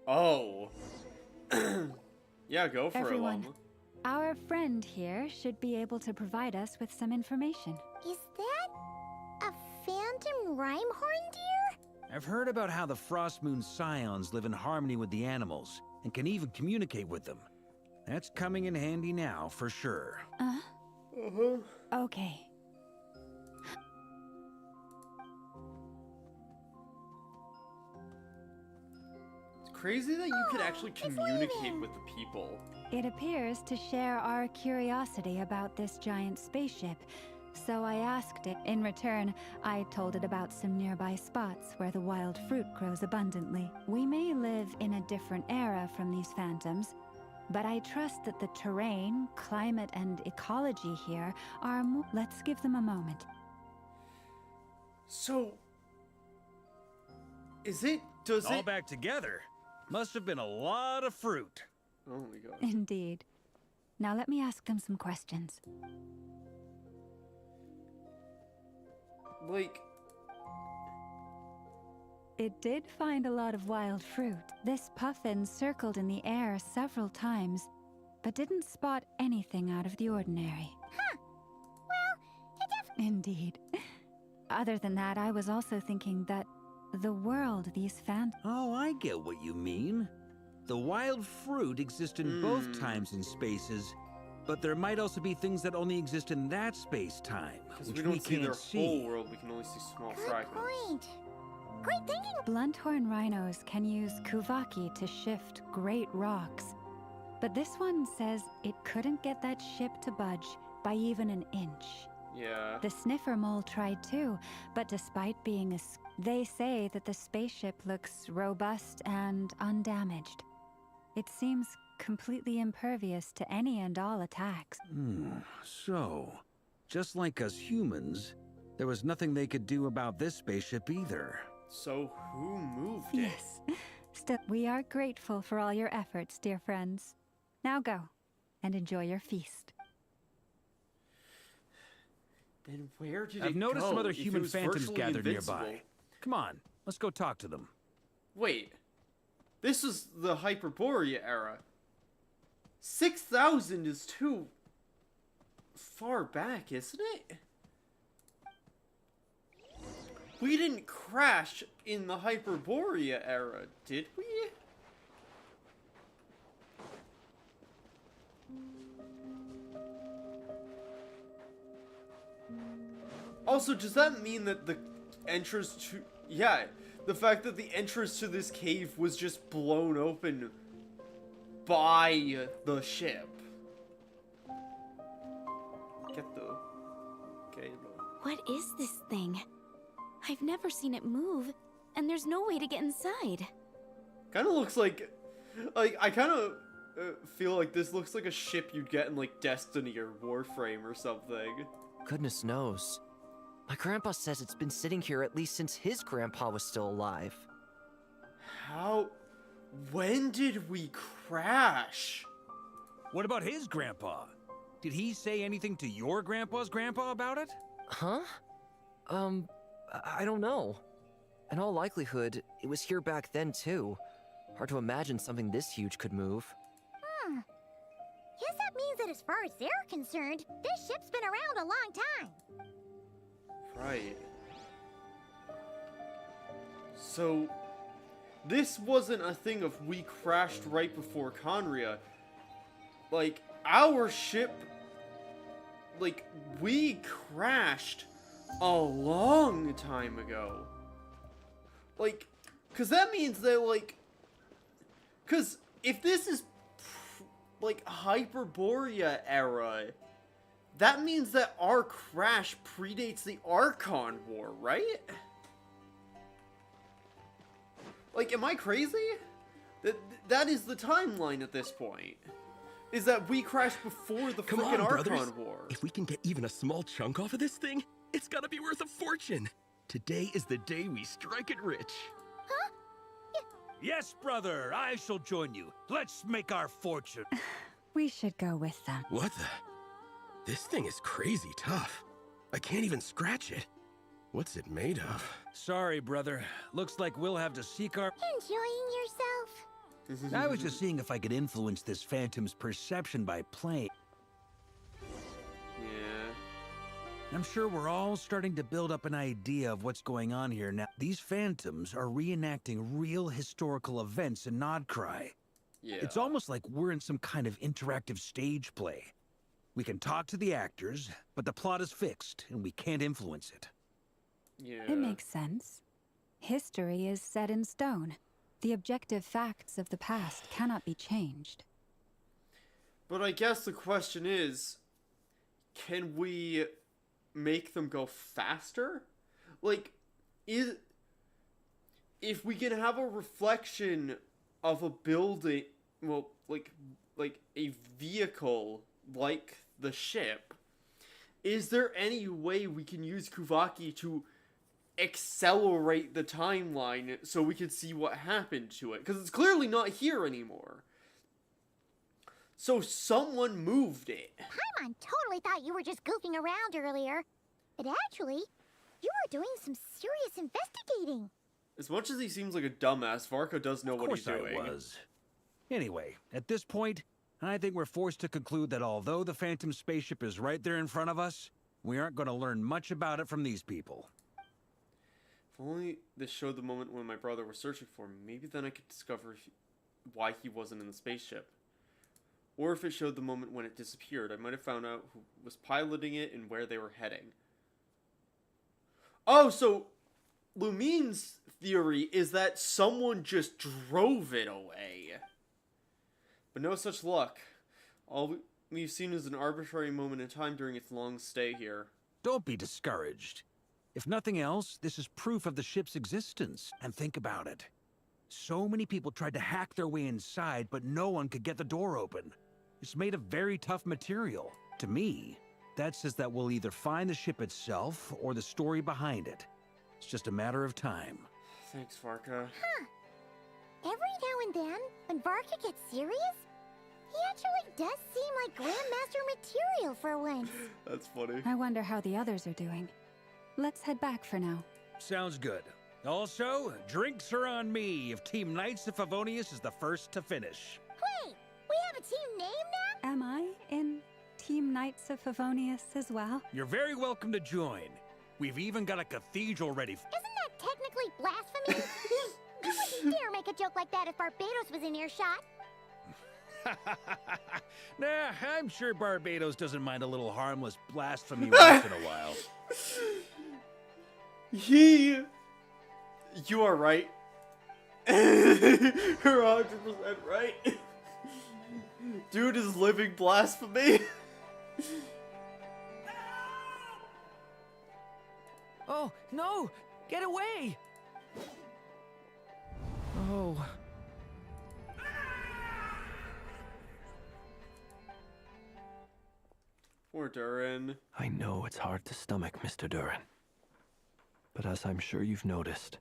Oh. Yeah, go for Everyone, it, Llama. our friend here should be able to provide us with some information. Is that a phantom Rhymehorn deer? I've heard about how the Frost Moon Scions live in harmony with the animals and can even communicate with them. That's coming in handy now, for sure. Okay. It's crazy that you could actually communicate with the people. It appears to share our curiosity about this giant spaceship, so I asked it. In return, I told it about some nearby spots where the wild fruit grows abundantly. We may live in a different era from these phantoms, but I trust that the terrain, climate, and ecology here are more. Let's give them a moment. So, does All it? back together. Must have been a lot of fruit. Oh my god. Indeed. Now let me ask them some questions. Like, It did find a lot of wild fruit. This puffin circled in the air several times, but didn't spot anything out of the ordinary. Huh. Well, it definitely... Indeed. Other than that, I was also thinking that the world these Oh, I get what you mean. The wild fruit exist in both times and spaces, but there might also be things that only exist in that space-time, because which we don't see can't their see. whole world, we can only see small Good fragments. point. Great thinking. Blunthorn rhinos can use kuvaki to shift great rocks, but this one says it couldn't get that ship to budge by even an inch. Yeah. The sniffer mole tried too, but despite being they say that the spaceship looks robust and undamaged. It seems completely impervious to any and all attacks. So, just like us humans, there was nothing they could do about this spaceship either. So who moved it? Yes. Still, we are grateful for all your efforts, dear friends. Now go and enjoy your feast. Then where did it I've noticed go some other if it human was phantoms virtually gathered invincible? nearby. Come on, let's go talk to them. Wait. This is the Hyperborea era. 6,000 is too far back, isn't it? We didn't crash in the Hyperborea era, did we? Also, does that mean that the entrance to... Yeah, the fact that the entrance to this cave was just blown open by the ship. Get the... Okay, What is this thing? I've never seen it move, and there's no way to get inside. kind of looks like I kind of feel like this looks like a ship you'd get in like Destiny or Warframe or something. Goodness knows. My grandpa says it's been sitting here at least since his grandpa was still alive. How... When did we crash? What about his grandpa? Did he say anything to your grandpa's grandpa about it? Huh? I don't know. In all likelihood, it was here back then too. Hard to imagine something this huge could move. Guess that means that as far as they're concerned, this ship's been around a long time. Right. So, this wasn't a thing of we crashed right before Conria. Like, our ship... Like, we crashed a long time ago. Like, because that means that, like... Because if this is, like, Hyperborea era... That means that our crash predates the Archon War, right? Like, am I crazy? That is the timeline at this point. Is that we crashed before the freaking Archon War. If we can get even a small chunk off of this thing, it's gotta be worth a fortune. Today is the day we strike it rich. Yes, brother, I shall join you. Let's make our fortune. We should go with them. What the? This thing is crazy tough. I can't even scratch it. What's it made of? Sorry, brother. Looks like we'll have to seek our... Enjoying yourself? I was just seeing if I could influence this phantom's perception by playing. Yeah. I'm sure we're all starting to build up an idea of what's going on here now. These phantoms are reenacting real historical events in Nodcry. Yeah. It's almost like we're in some kind of interactive stage play. We can talk to the actors, but the plot is fixed, and we can't influence it. Yeah. It makes sense. History is set in stone. The objective facts of the past cannot be changed. But I guess the question is, can we make them go faster? Like, if we can have a reflection of a building, well, like a vehicle like the ship, is there any way we can use Kuvaki to accelerate the timeline so we can see what happened to it? Because it's clearly not here anymore. So someone moved it. Paimon totally thought you were just goofing around earlier. But actually, you were doing some serious investigating. As much as he seems like a dumbass, Varka does know what he's doing. Of course I was. Anyway, at this point, I think we're forced to conclude that although the Phantom spaceship is right there in front of us, we aren't going to learn much about it from these people. If only this showed the moment when my brother was searching for me, maybe then I could discover why he wasn't in the spaceship. Or if it showed the moment when it disappeared, I might have found out who was piloting it and where they were heading. Oh, so Lumine's theory is that someone just drove it away. But no such luck. All we've seen is an arbitrary moment in time during its long stay here. Don't be discouraged. If nothing else, this is proof of the ship's existence. And think about it. So many people tried to hack their way inside, but no one could get the door open. It's made of very tough material. To me, that says that we'll either find the ship itself or the story behind it. It's just a matter of time. Thanks, Varka. Huh. Every now and then, when Varka gets serious, he actually does seem like Grandmaster material for once. That's funny. I wonder how the others are doing. Let's head back for now. Sounds good. Also, drinks are on me if Team Knights of Favonius is the first to finish. Wait, we have a team name now? Am I in Team Knights of Favonius as well? You're very welcome to join. We've even got a cathedral ready. Isn't that technically blasphemy? You wouldn't dare make a joke like that if Barbados was in earshot. Nah, I'm sure Barbados doesn't mind a little harmless blasphemy once in a while. You are right. You're 100% right. Dude is living blasphemy. Oh, no! Get away! Oh. Poor Durin. I know it's hard to stomach, Mr. Durin. But as I'm sure you've noticed,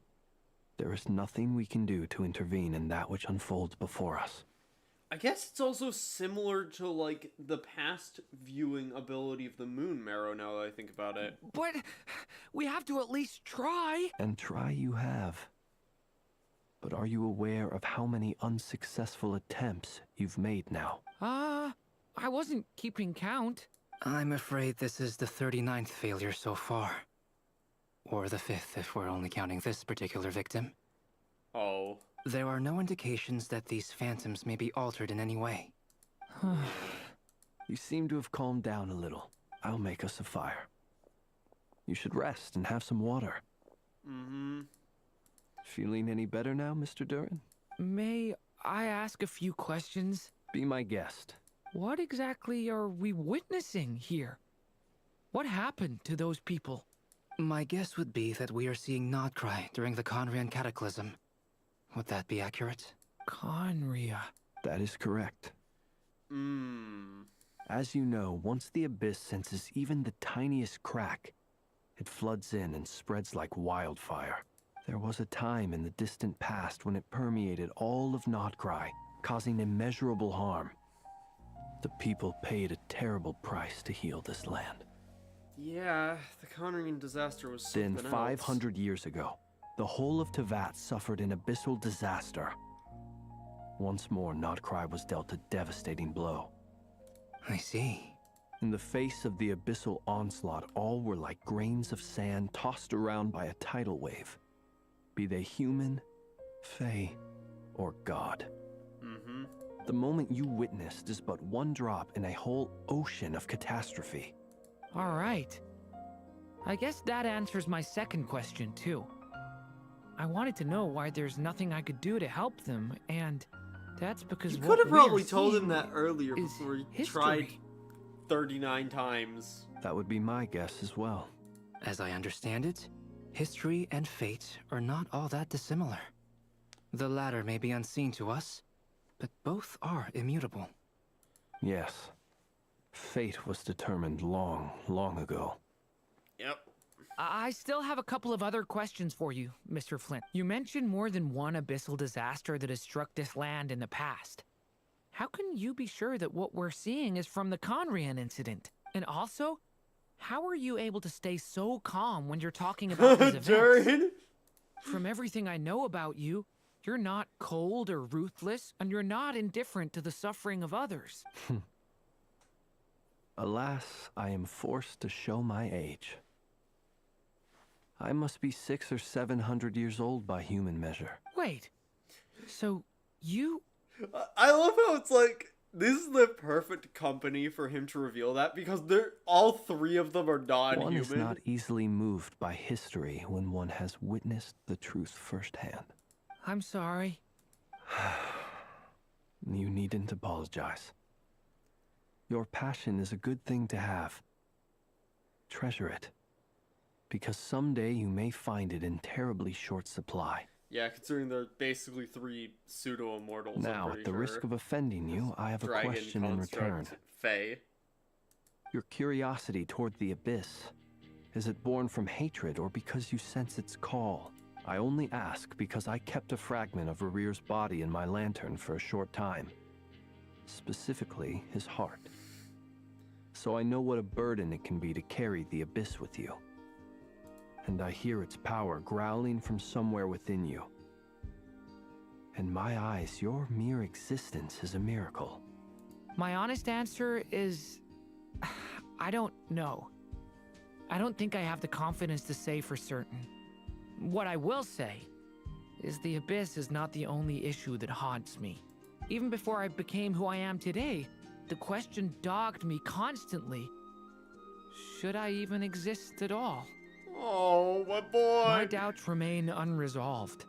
there is nothing we can do to intervene in that which unfolds before us. I guess it's also similar to, like, the past viewing ability of the Moon Marrow, now that I think about it. But we have to at least try. And try you have. But are you aware of how many unsuccessful attempts you've made now? I wasn't keeping count. I'm afraid this is the 39th failure so far. Or the 5th if we're only counting this particular victim. Oh. There are no indications that these phantoms may be altered in any way. You seem to have calmed down a little. I'll make us a fire. You should rest and have some water. Mm-hmm. Feeling any better now, Mr. Durin? May I ask a few questions? Be my guest. What exactly are we witnessing here? What happened to those people? My guess would be that we are seeing Nodcry during the Conrian Cataclysm. Would that be accurate? Conria. That is correct. As you know, once the Abyss senses even the tiniest crack, it floods in and spreads like wildfire. There was a time in the distant past when it permeated all of Nodcry, causing immeasurable harm. The people paid a terrible price to heal this land. Yeah, the Conrian disaster was something Then else. 500 years ago, the whole of Teyvat suffered an abyssal disaster. once more Nodcry was dealt a devastating blow. I see. In the face of the abyssal onslaught, all were like grains of sand tossed around by a tidal wave. Be they human, fae, or god. The moment you witnessed is but one drop in a whole ocean of catastrophe. All right. I guess that answers my second question, too. I wanted to know why there's nothing I could do to help them, and that's because You what could have we are probably told him seeing that earlier is before he history. tried 39 times. That would be my guess as well. As I understand it, history and fate are not all that dissimilar. The latter may be unseen to us, but both are immutable. Yes. Fate was determined long, long ago. Yep. I still have a couple of other questions for you, Mr. Flint. You mentioned more than one abyssal disaster that has struck this land in the past. How can you be sure that what we're seeing is from the Conrian incident? And also, how are you able to stay so calm when you're talking about these events? Durin? From everything I know about you, you're not cold or ruthless, and you're not indifferent to the suffering of others. Alas, I am forced to show my age. I must be 600 or 700 years old by human measure. Wait, so you... I love how it's like, this is the perfect company for him to reveal that, because they're all three of them are non-human. One is not easily moved by history when one has witnessed the truth firsthand. I'm sorry. You needn't apologize. Your passion is a good thing to have. Treasure it, because someday you may find it in terribly short supply. Yeah, considering they're basically three pseudo-immortals. Now, at the risk of offending you, I have a Dragon question in return. construct, Fae. Your curiosity toward the abyss, is it born from hatred or because you sense its call? I only ask because I kept a fragment of Rarir's body in my lantern for a short time. Specifically, his heart. So I know what a burden it can be to carry the abyss with you. And I hear its power growling from somewhere within you. In my eyes, your mere existence is a miracle. My honest answer is... I don't know. I don't think I have the confidence to say for certain. What I will say is the abyss is not the only issue that haunts me. Even before I became who I am today, the question dogged me constantly. Should I even exist at all? Oh, my boy! My doubts remain unresolved.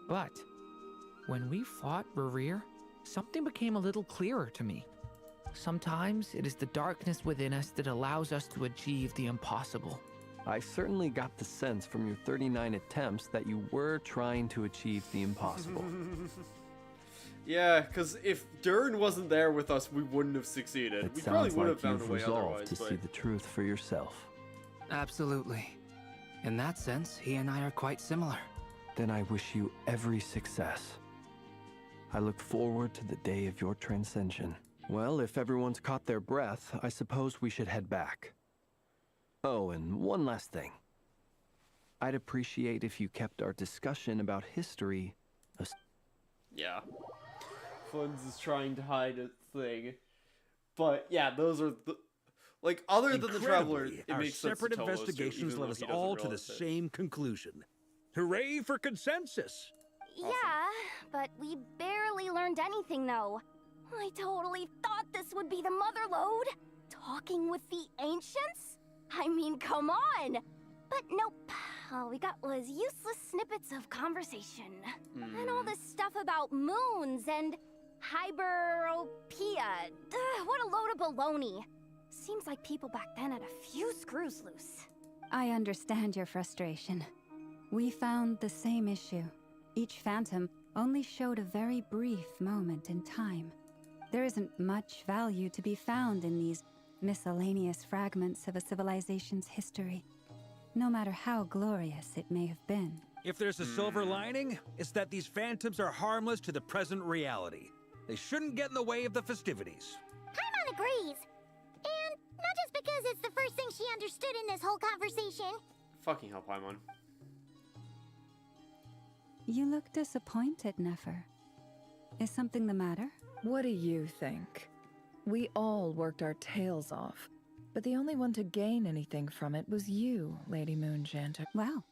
But when we fought Rarir, something became a little clearer to me. Sometimes it is the darkness within us that allows us to achieve the impossible. I certainly got the sense from your 39 attempts that you were trying to achieve the impossible. Yeah, because if Durin wasn't there with us, we wouldn't have succeeded. It We probably sounds would like have found a you've way resolved otherwise, to but... see the truth for yourself. Absolutely. In that sense, he and I are quite similar. Then I wish you every success. I look forward to the day of your transcension. Well, if everyone's caught their breath, I suppose we should head back. Oh, and one last thing. I'd appreciate if you kept our discussion about history Yeah. Funds is trying to hide a thing. But yeah, those are the... Like, other than the Traveler, Incredibly, it our makes sense to separate Tolos, too, investigations even led though us he doesn't all to the realize it. same conclusion. Hooray for consensus! Yeah, but we barely learned anything, though. I totally thought this would be the mother lode. Talking with the ancients? I mean, come on! But nope. All we got was useless snippets of conversation. And all this stuff about moons and hyperopia. What a load of baloney. Seems like people back then had a few screws loose. I understand your frustration. We found the same issue. Each phantom only showed a very brief moment in time. There isn't much value to be found in these miscellaneous fragments of a civilization's history, no matter how glorious it may have been. If there's a silver lining, it's that these phantoms are harmless to the present reality. They shouldn't get in the way of the festivities. Paimon agrees. And not just because it's the first thing she understood in this whole conversation. Fucking hell, Paimon. You look disappointed, Nefer. Is something the matter? What do you think? We all worked our tails off, but the only one to gain anything from it was you, Lady Moonjanter. Well,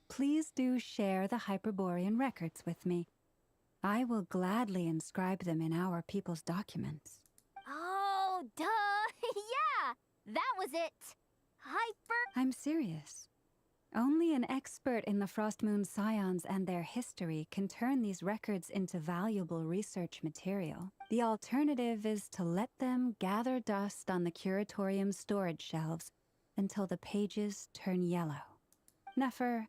please do share the Hyperborean records with me. I will gladly inscribe them in our people's documents. Oh, duh! Yeah! That was it! I'm serious. Only an expert in the Frostmoon Scions and their history can turn these records into valuable research material. The alternative is to let them gather dust on the Curatorium's storage shelves until the pages turn yellow. Nefer,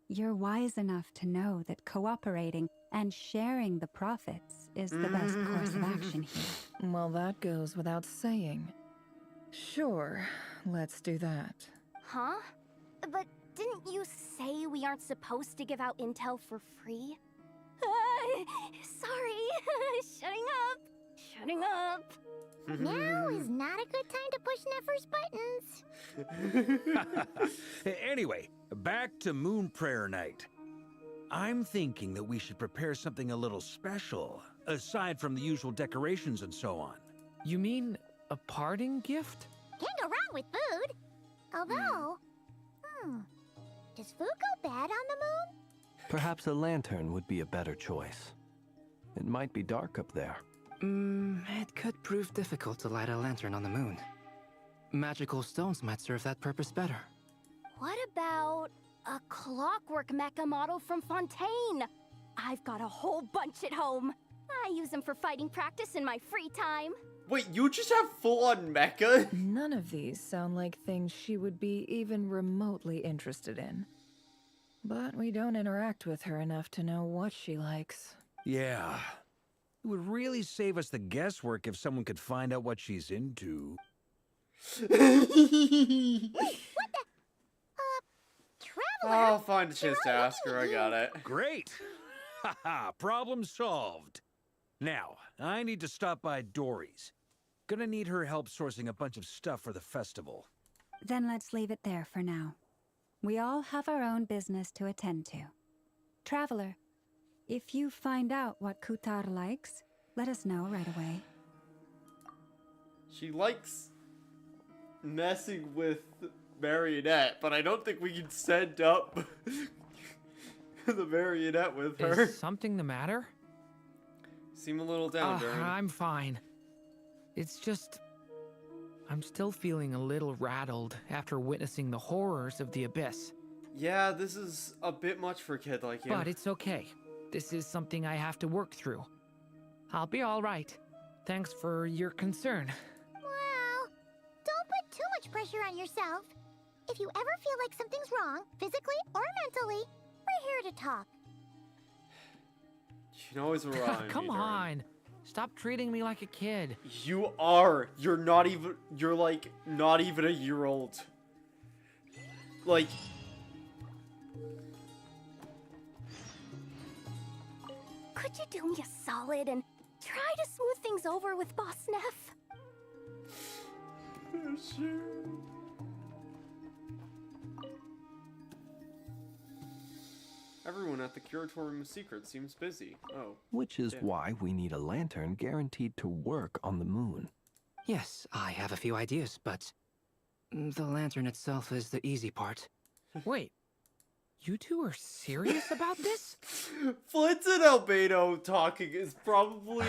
you're wise enough to know that cooperating and sharing the profits is the best course of action here. Well, that goes without saying. Sure, let's do that. Huh? But didn't you say we aren't supposed to give out intel for free? Sorry. Shutting up. Now is not a good time to push Nefer's buttons. Anyway, back to Moon Prayer Night. I'm thinking that we should prepare something a little special, aside from the usual decorations and so on. You mean a parting gift? Can't go wrong with food. Although, does food go bad on the moon? Perhaps a lantern would be a better choice. It might be dark up there. It could prove difficult to light a lantern on the moon. Magical stones might serve that purpose better. What about a clockwork mecha model from Fontaine? I've got a whole bunch at home. I use them for fighting practice in my free time. Wait, you just have full-on mecha? None of these sound like things she would be even remotely interested in. But we don't interact with her enough to know what she likes. Yeah. It would really save us the guesswork if someone could find out what she's into. Traveler? I'll find a chance to ask her, I got it. Great! Haha, problem solved. Now, I need to stop by Dory's. Gonna need her help sourcing a bunch of stuff for the festival. Then let's leave it there for now. We all have our own business to attend to. Traveler, if you find out what Kutar likes, let us know right away. She likes messing with Marionette, but I don't think we can send up the Marionette with her. Is something the matter? Seem a little down, Darren. I'm fine. It's just... I'm still feeling a little rattled after witnessing the horrors of the Abyss. Yeah, this is a bit much for a kid like you. But it's okay. This is something I have to work through. I'll be all right. Thanks for your concern. Well, don't put too much pressure on yourself. If you ever feel like something's wrong, physically or mentally, we're here to talk. You can always rely on me, Come Darren. on. Stop treating me like a kid. You are. You're not even. You're like not even a year old. Like. Could you do me a solid and try to smooth things over with Boss Neff? Sure. Everyone at the Curatorium of Secrets seems busy. Oh. Which is yeah. why we need a lantern guaranteed to work on the moon. Yes, I have a few ideas, but the lantern itself is the easy part. Wait. You two are serious about this? Flint and Albedo talking is probably...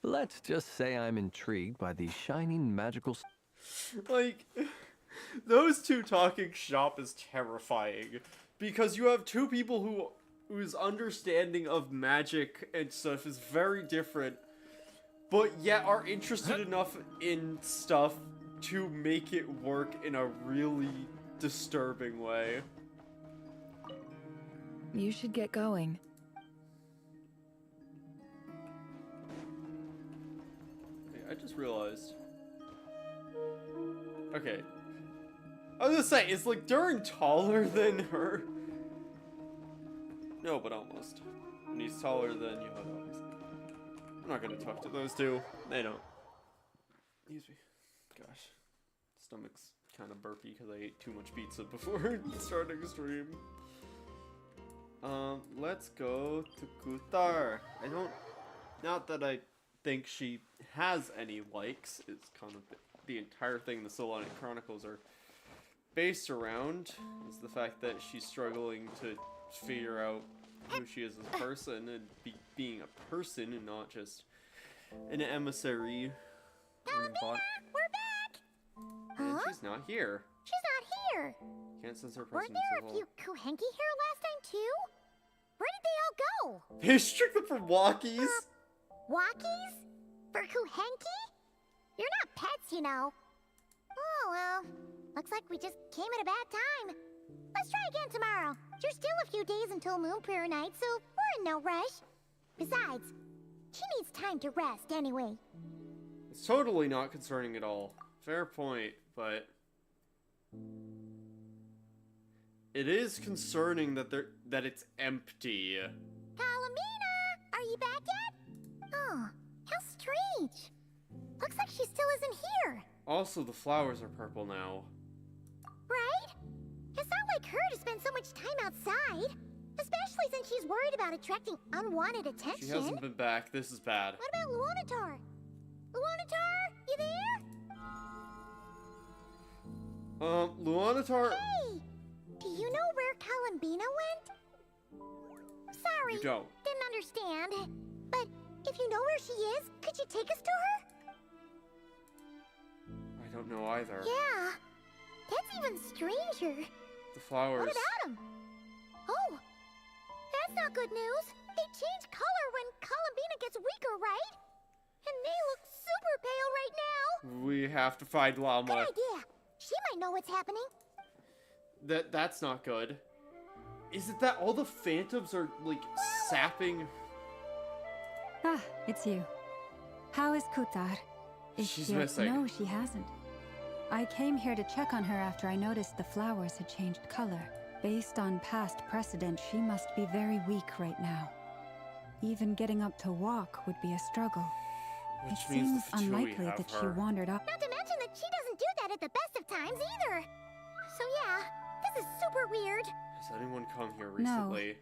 Let's just say I'm intrigued by these shining magical... Like, those two talking shop is terrifying. Because you have two people whose understanding of magic and stuff is very different, but yet are interested enough in stuff to make it work in a really disturbing way. You should get going. Hey, I just realized. Okay. I was gonna say, is like Durin taller than her? No, but almost. And he's taller than Yoda, obviously. I'm not gonna talk to those two. They don't. Excuse me. Gosh. Stomach's kind of burpy because I ate too much pizza before starting stream. Let's go to Kutar. I don't Not that I think she has any likes. It's kind of the entire thing the Solonic Chronicles are based around, is the fact that she's struggling to figure out who she is as a person and being a person and not just an emissary. We're back! And Huh? she's not here. She's not here! Can't sense her Weren't presence there at a all. few Kuhenki here last time too? Where did they all go? They strict them from walkies. Walkies? For Kuhenki? You're not pets, you know. Oh, well. Looks like we just came at a bad time. Let's try again tomorrow. There's still a few days until Moon Prayer Night, so we're in no rush. Besides, she needs time to rest anyway. It's totally not concerning at all. Fair point, but it is concerning that it's empty. Kalamina! Are you back yet? Oh, how strange. Looks like she still isn't here. Also, the flowers are purple now. Right? It's not like her to spend so much time outside. Especially since she's worried about attracting unwanted attention. She hasn't been back. This is bad. What about Luonatar? Luonatar, you there? Luonatar... Hey! Do you know where Kalambina went? Sorry, You don't. didn't understand. But if you know where she is, could you take us to her? I don't know either. Yeah, that's even stranger. The flowers... What about him? Oh, that's not good news. They change color when Kalambina gets weaker, right? And they look super pale right now. We have to find Llama. Good idea. She might know what's happening. That's not good. Is it that all the phantoms are, like, sapping... Ah, it's you. How is Kutar? Is She's she missing. No, she hasn't. I came here to check on her after I noticed the flowers had changed color. Based on past precedent, she must be very weak right now. Even getting up to walk would be a struggle. Which It means seems the Fatui unlikely have that she her. wandered up. Not to mention that she doesn't do that at the best of times either. So yeah, this is super weird. Has anyone come here No. recently?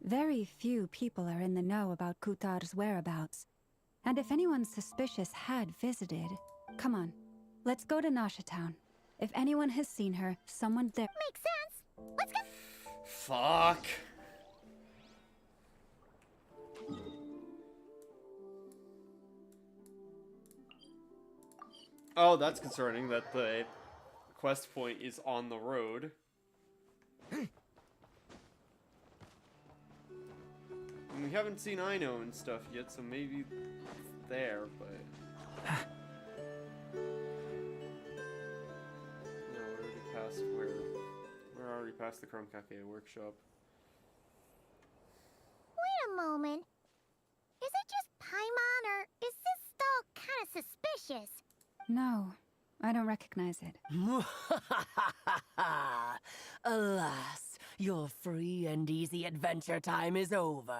Very few people are in the know about Kutar's whereabouts. And if anyone suspicious had visited... Come on, let's go to Nasha Town. If anyone has seen her, someone there... Makes sense. Let's go. Fuck. Oh, that's concerning that the quest point is on the road. And we haven't seen Ino and stuff yet, so maybe it's there, but... No, we're already past where... We're already past the Chrome Cafe workshop. Wait a moment. Is it just Paimon, or is this stall kind of suspicious? No, I don't recognize it. Alas, your free and easy adventure time is over.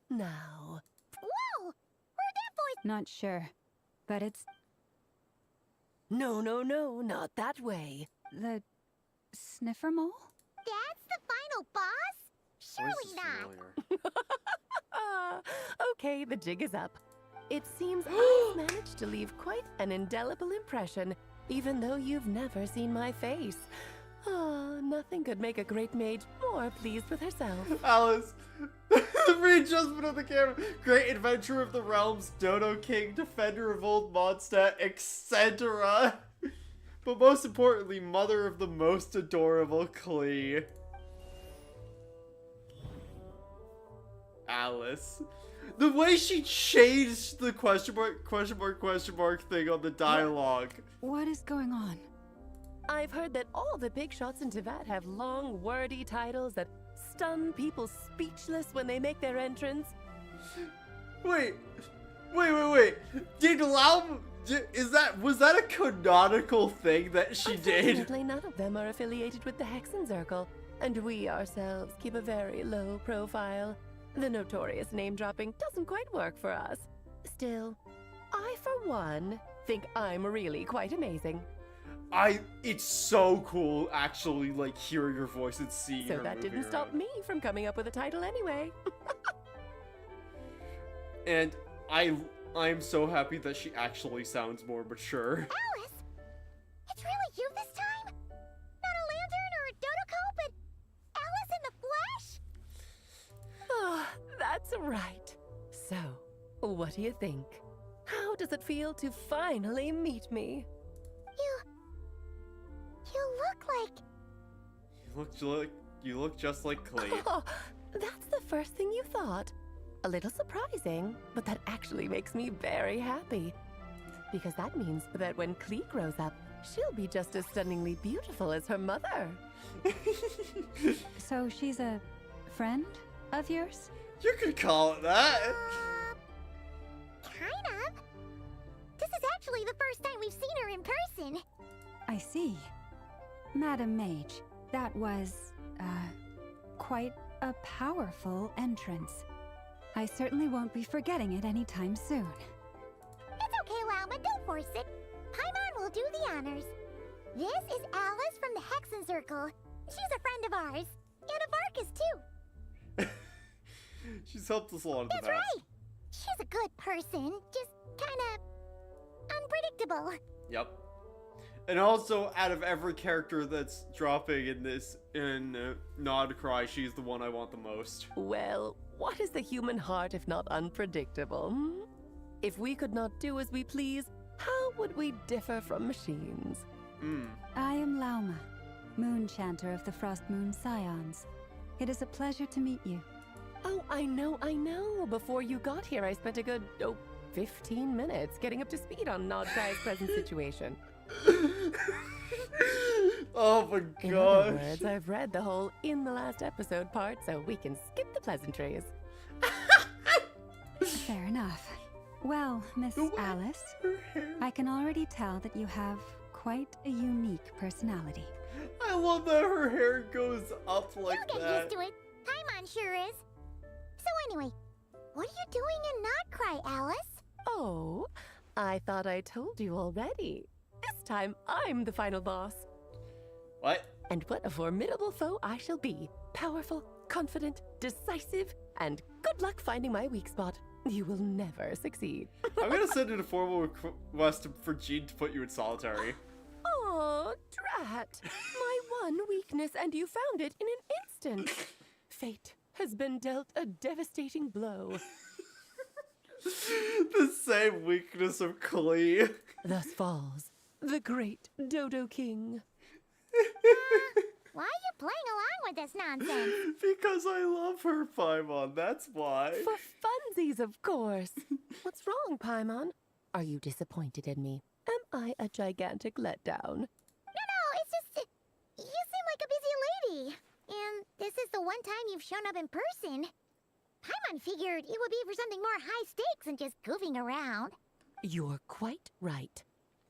Now, Whoa! Where'd that voice... Not sure, but it's no, not that way. the sniffer mole? That's the final boss? Surely not. Okay, the jig is up. It seems I've managed to leave quite an indelible impression, even though you've never seen my face. Ah, nothing could make a great mage more pleased with herself. Alice, the readjustment of the camera. Great adventure of the realms, Dodo King, defender of old Mondstadt, etc. But most importantly, mother of the most adorable Klee. Alice. The way she changed the question mark thing on the dialogue. What is going on? I've heard that all the big shots in Teyvat have long, wordy titles that stun people speechless when they make their entrance. Wait. Did Lau... Was that a canonical thing that she did? Unfortunately, none of them are affiliated with the Hexen Circle, and we ourselves keep a very low profile. The notorious name-dropping doesn't quite work for us. Still, I, for one, think I'm really quite amazing. It's so cool, actually, like, hearing her voice and seeing her So that moving didn't stop around. me from coming up with a title anyway. And I'm so happy that she actually sounds more mature. Alice? It's really you this time? Not a lantern or a dodo, but Alice in the flesh? Oh, that's right. So, what do you think? How does it feel to finally meet me? You look just like Klee. Oh, that's the first thing you thought. A little surprising, but that actually makes me very happy. Because that means that when Klee grows up, she'll be just as stunningly beautiful as her mother. So she's a friend of yours? You could call it that. Kind of. This is actually the first time we've seen her in person. I see. Madam Mage, that was, quite a powerful entrance. I certainly won't be forgetting it anytime soon. It's okay, Lauma, don't force it. Paimon will do the honors. This is Alice from the Hexen Circle. She's a friend of ours. And of Arcus, too. She's helped us a lot in the past. That's right. She's a good person, just kinda unpredictable. Yep. And also, out of every character that's dropping in this, Nod Cry, she's the one I want the most. Well, what is the human heart if not unpredictable? Hmm? If we could not do as we please, how would we differ from machines? I am Lauma, Moon Chanter of the Frost Moon Scions. It is a pleasure to meet you. Oh, I know. Before you got here, I spent a good, 15 minutes getting up to speed on Nod Cry's present situation. Oh my gosh. In other words, I've read the whole in the last episode part, so we can skip the pleasantries. Fair enough. Well, Miss Alice, I can already tell that you have quite a unique personality. I love that her hair goes up like You'll that. get used to it. Paimon sure is. So anyway, what are you doing in Nod Cry, Alice? Oh, I thought I told you already. This time, I'm the final boss. What? And what a formidable foe I shall be. Powerful, confident, decisive, and good luck finding my weak spot. You will never succeed. I'm gonna send in a formal request for Jean to put you in solitary. Oh, drat. My one weakness, and you found it in an instant. Fate has been dealt a devastating blow. The same weakness of Klee. Thus falls the great Dodo King. Why are you playing along with this nonsense? Because I love her, Paimon, that's why. For funsies, of course. What's wrong, Paimon? Are you disappointed in me? Am I a gigantic letdown? No, it's just... you seem like a busy lady. And this is the one time you've shown up in person. Paimon figured it would be for something more high stakes than just goofing around. You're quite right.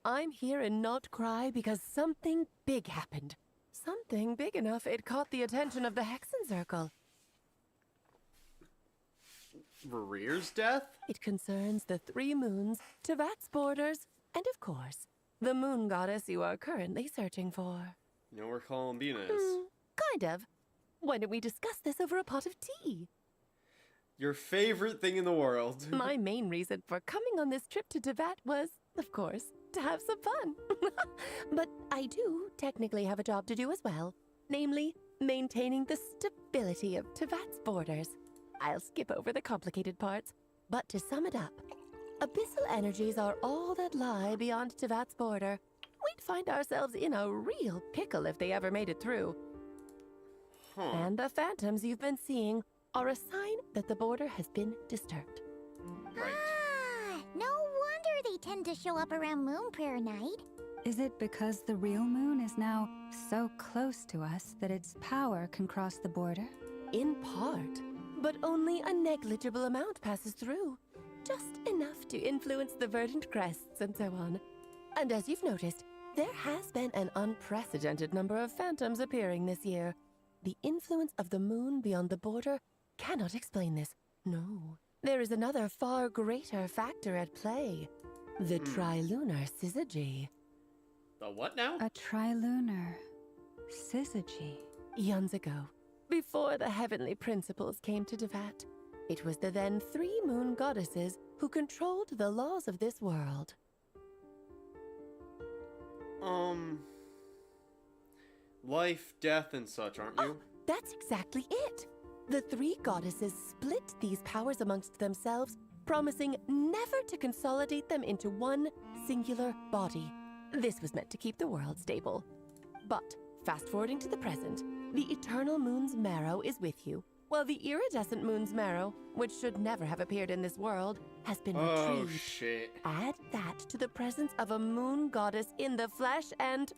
I'm here in Nod Cry because something big happened. Something big enough it caught the attention of the Hexen Circle. Varir's death? It concerns the 3 moons, Tevat's borders, and of course, the moon goddess you are currently searching for. You know where Columbina is. Kind of. Why don't we discuss this over a pot of tea? Your favorite thing in the world. My main reason for coming on this trip to Tevat was, of course, to have some fun. But I do technically have a job to do as well. Namely, maintaining the stability of Tevat's borders. I'll skip over the complicated parts, but to sum it up, abyssal energies are all that lie beyond Tevat's border. We'd find ourselves in a real pickle if they ever made it through. And the phantoms you've been seeing are a sign that the border has been disturbed. Right. Ah, no wonder they tend to show up around Moon Prayer Night. Is it because the real moon is now so close to us that its power can cross the border? In part, but only a negligible amount passes through. Just enough to influence the verdant crests and so on. And as you've noticed, there has been an unprecedented number of phantoms appearing this year. The influence of the moon beyond the border cannot explain this. No. There is another far greater factor at play. The trilunar syzygy. The what now? A trilunar syzygy. Eons ago, before the heavenly principles came to Tevat, It was the then 3 moon goddesses who controlled the laws of this world. Life, death, and such, aren't you? That's exactly it. The 3 goddesses split these powers amongst themselves, promising never to consolidate them into one singular body. This was meant to keep the world stable. But, fast forwarding to the present, the eternal moon's marrow is with you, while the iridescent moon's marrow, which should never have appeared in this world, has been retrieved. Oh, shit. Add that to the presence of a moon goddess in the flesh, and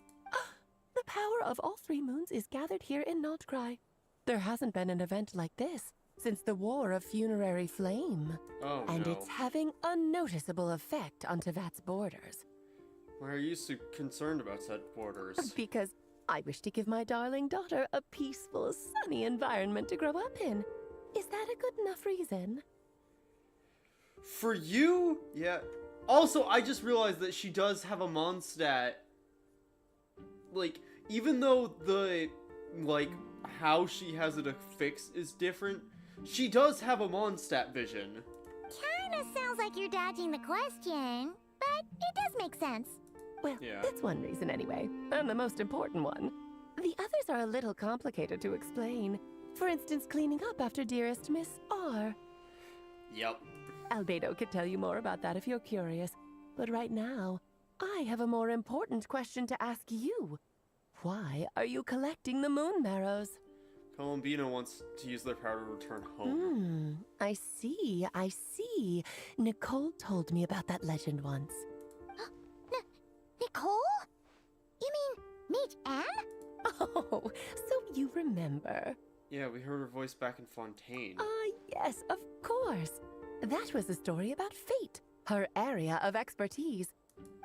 the power of all 3 moons is gathered here in Notcry. There hasn't been an event like this since the War of Funerary Flame. Oh, and no. it's having a noticeable effect on Tevat's borders. Why are you so concerned about such borders? Because I wish to give my darling daughter a peaceful, sunny environment to grow up in. Is that a good enough reason? For you? Yeah. Also, I just realized that she does have a Mondstadt. Like, even though the, like, how she has it fixed is different, she does have a Mondstadt vision. Kinda sounds like you're dodging the question, but it does make sense. Well, Yeah. that's one reason anyway, and the most important one. The others are a little complicated to explain. For instance, cleaning up after dearest Miss R. Yep. Albedo could tell you more about that if you're curious. But right now, I have a more important question to ask you. Why are you collecting the moon marrows? Columbina wants to use their power to return home. I see, I see. Nicole told me about that legend once. Nicole? You mean Mage Anne? Oh, so you remember. Yeah, we heard her voice back in Fontaine. Yes, of course. That was a story about fate, her area of expertise.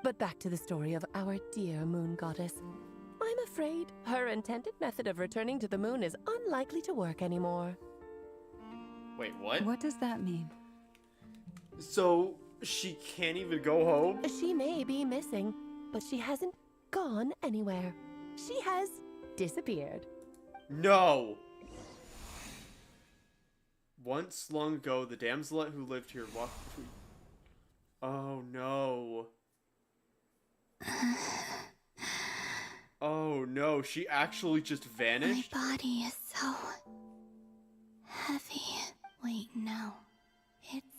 But back to the story of our dear moon goddess. I'm afraid her intended method of returning to the moon is unlikely to work anymore. Wait, what? What does that mean? So, she can't even go home? She may be missing, but she hasn't gone anywhere. She has disappeared. No! Once long ago, the damselet who lived here walked between... Oh no. Oh no, she actually just vanished? My body is so heavy. Wait, no. It's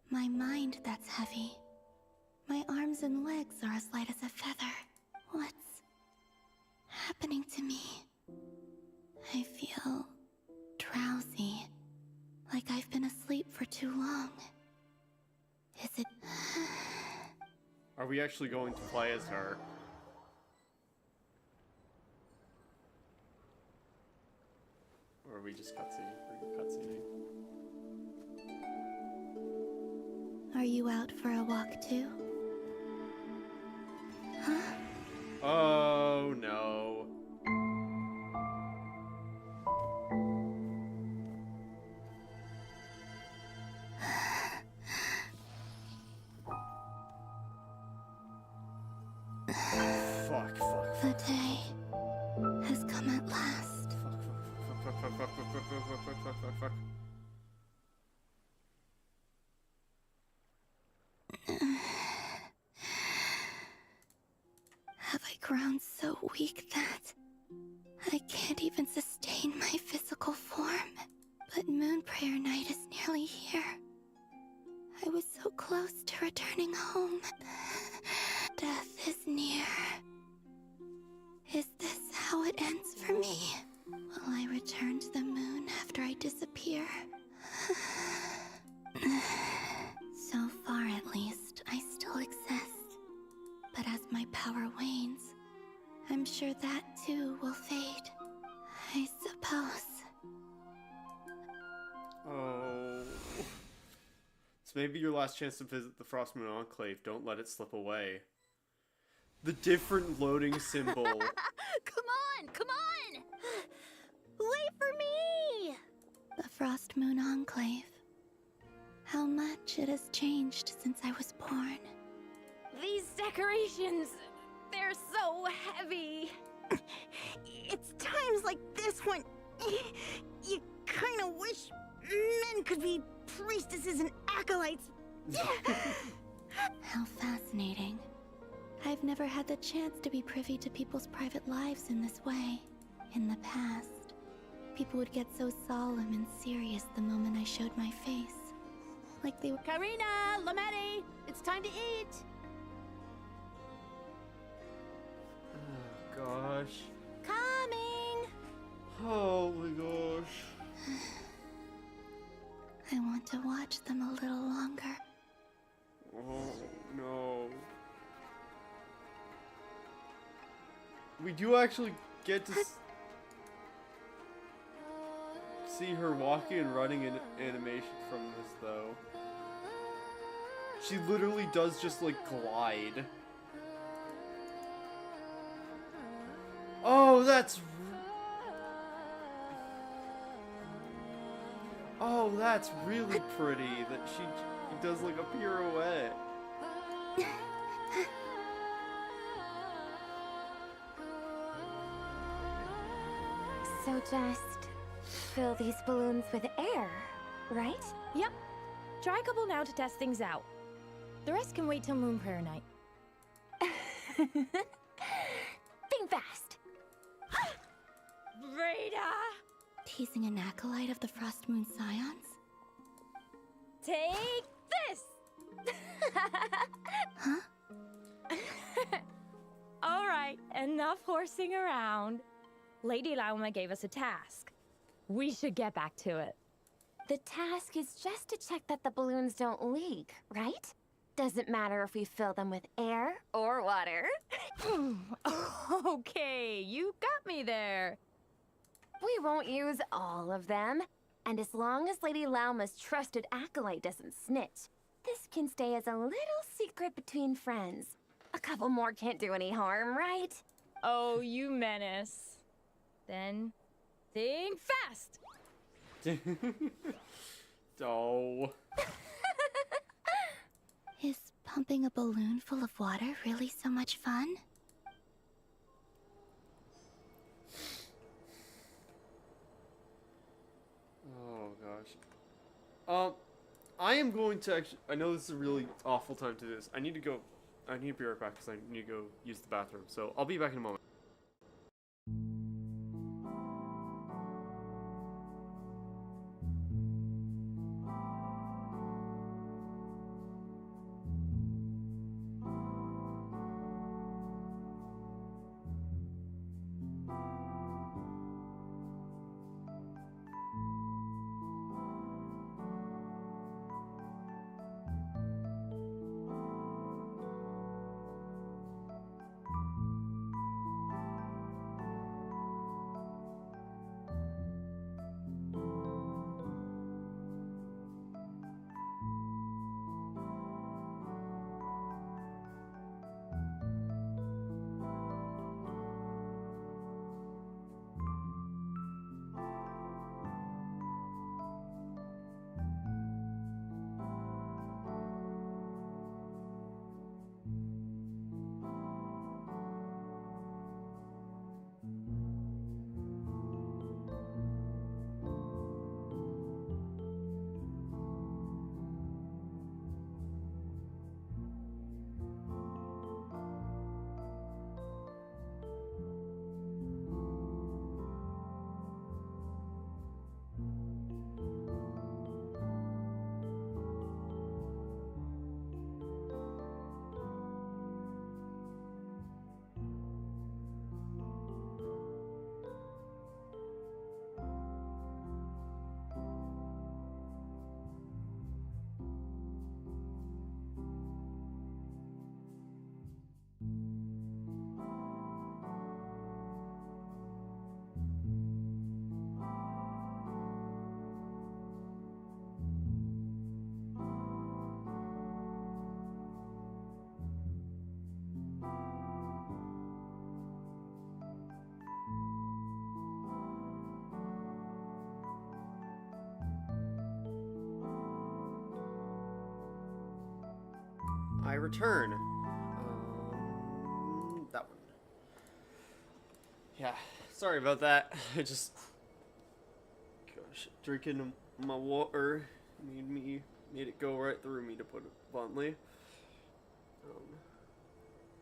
my mind that's heavy. My arms and legs are as light as a feather. What's happening to me? I feel drowsy, like I've been asleep for too long. Is it... Are we actually going to play as her? Or are we just cutscening? Are you out for a walk too? Huh? Oh no. Fuck. The day has come at last. Fuck. Have I grown so weak that I can't even sustain my physical form? But Moon Prayer Night is nearly here. I was so close to returning home. Death is near. Is this how it ends for me? Will I return to the moon after I disappear? So far, at least, I still exist. But as my power wanes, I'm sure that too will fade. I suppose. Oh. This may be your last chance to visit the Frost Moon Enclave. Don't let it slip away. The different loading symbol. Come on! Wait for me! The Frost Moon Enclave. How much it has changed since I was born. These decorations, they're so heavy. It's times like this when you kind of wish men could be priestesses and acolytes. How fascinating. I've never had the chance to be privy to people's private lives in this way. In the past, people would get so solemn and serious the moment I showed my face. Like they were— Karina, Lametti, it's time to eat. Oh, gosh. Coming. Oh my gosh. I want to watch them a little longer. Oh no. We do actually get to see her walking and running in animation from this, though. She literally does just, like, glide. Oh, that's... Oh, that's really pretty that she does, like, a pirouette. So just fill these balloons with air, right? Yep. Try a couple now to test things out. The rest can wait till Moon Prayer night. Think fast. Rita! Teasing an acolyte of the Frost Moon Scions? Take this! Huh? All right, enough horsing around. Lady Lauma gave us a task. We should get back to it. The task is just to check that the balloons don't leak, right? Doesn't matter if we fill them with air or water. Okay, you got me there. We won't use all of them. And as long as Lady Lauma's trusted acolyte doesn't snitch, this can stay as a little secret between friends. A couple more can't do any harm, right? Oh, you menace. Then, think fast! Oh. Is pumping a balloon full of water really so much fun? Oh gosh. I am going to actually. I know this is a really awful time to do this. I need to go. I need to be right back because I need to go use the bathroom. So I'll be back in a moment. I return. That one. Yeah, sorry about that. I just, gosh, drinking my water made it go right through me, to put it bluntly.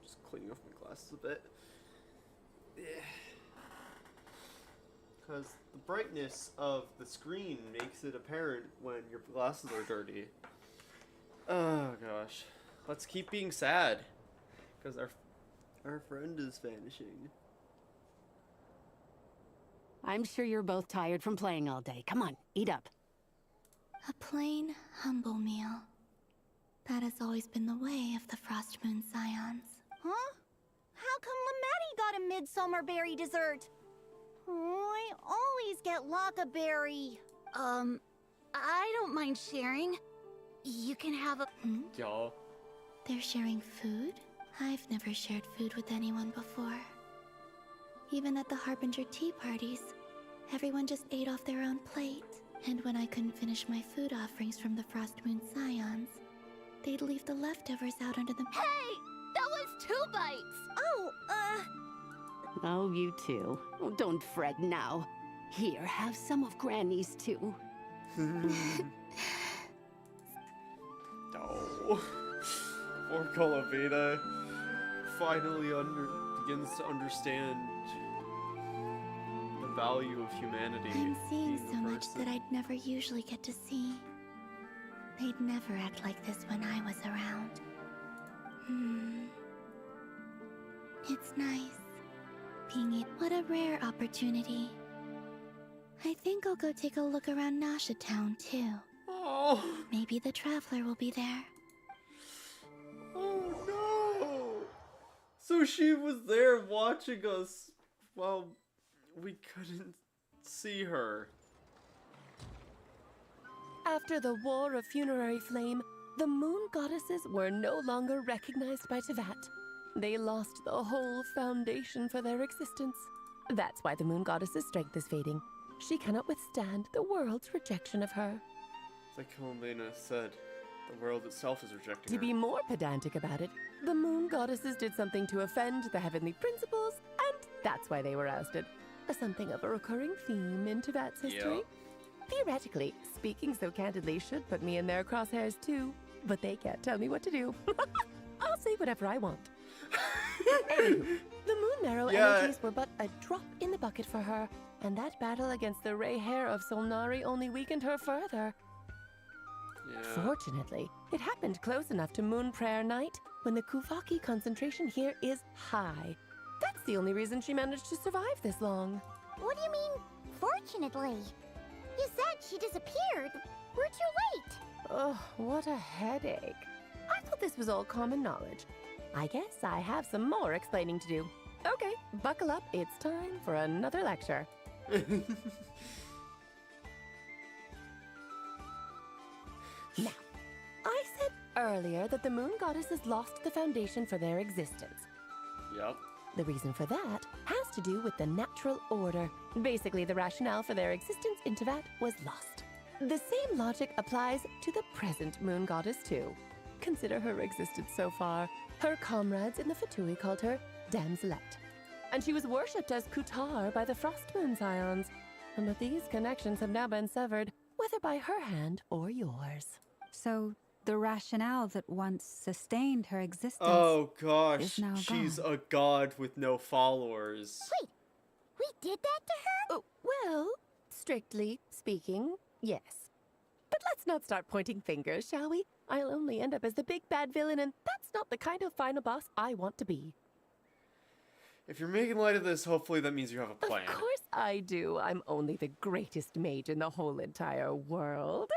Just cleaning off my glasses a bit. Because the brightness of the screen makes it apparent when your glasses are dirty. Oh gosh. Let's keep being sad. Because our friend is vanishing. I'm sure you're both tired from playing all day. Come on, eat up. A plain, humble meal. That has always been the way of the Frost Moon Scions. Huh? How come Lamatti got a midsummer berry dessert? Oh, I always get Lockaberry. I don't mind sharing. You can have a... Y'all. They're sharing food? I've never shared food with anyone before. Even at the Harbinger tea parties, everyone just ate off their own plate. And when I couldn't finish my food offerings from the Frost Moon Scions, they'd leave the leftovers out under the... Hey! That was 2 bites! Oh, you too. Oh, don't fret now. Here, have some of Granny's too. Oh. Poor Colavita finally begins to understand the value of humanity. I'm seeing so being a much that person. I'd never usually get to see. They'd never act like this when I was around. It's nice. Being it, what a rare opportunity. I think I'll go take a look around Nasha Town too. Oh. Maybe the Traveler will be there. Oh no! So she was there watching us while we couldn't see her. After the War of Funerary Flame, the moon goddesses were no longer recognized by Tevat. They lost the whole foundation for their existence. That's why the moon goddess's strength is fading. She cannot withstand the world's rejection of her. Like Helena said, the world itself is rejecting To her. be more pedantic about it, the moon goddesses did something to offend the heavenly principles, and that's why they were ousted. Something of a recurring theme in Tevat's history. Yep. Theoretically, speaking so candidly should put me in their crosshairs too, but they can't tell me what to do. I'll say whatever I want. Anywho, the Moon Marrow energies were but a drop in the bucket for her, and that battle against the SkylaWuzHere of Solnari only weakened her further. Yeah. Fortunately, it happened close enough to Moon Prayer Night when the Kuvaki concentration here is high. That's the only reason she managed to survive this long. What do you mean, fortunately? You said she disappeared. We're too late. Oh, what a headache. I thought this was all common knowledge. I guess I have some more explaining to do. Okay, buckle up. It's time for another lecture. Now, I said earlier that the moon goddesses lost the foundation for their existence. Yep. The reason for that has to do with the natural order. Basically, the rationale for their existence in Tevat was lost. The same logic applies to the present moon goddess too. Consider her existence so far. Her comrades in the Fatui called her Damselette. And she was worshipped as Kutar by the Frost Moon Scions. But these connections have now been severed, whether by her hand or yours. So, the rationale that once sustained her existence Oh gosh, is now she's gone. a god with no followers. Wait, we did that to her? Oh, well, strictly speaking, yes. But let's not start pointing fingers, shall we? I'll only end up as the big bad villain, and that's not the kind of final boss I want to be. If you're making light of this, hopefully that means you have a plan. Of course I do. I'm only the greatest mage in the whole entire world.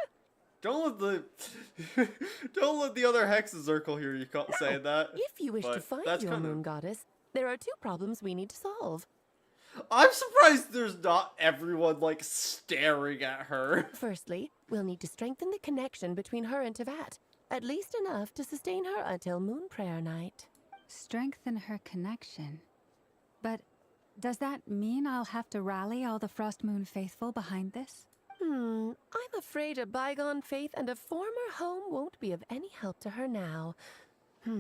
Don't let the other hexes circle here. You can't say that. If you wish to But find that's your kind of- moon goddess, there are 2 problems we need to solve. I'm surprised there's not everyone like staring at her. Firstly, we'll need to strengthen the connection between her and Tevat, at least enough to sustain her until Moon Prayer Night. Strengthen her connection. But does that mean I'll have to rally all the Frost Moon faithful behind this? I'm afraid a bygone faith and a former home won't be of any help to her now. Do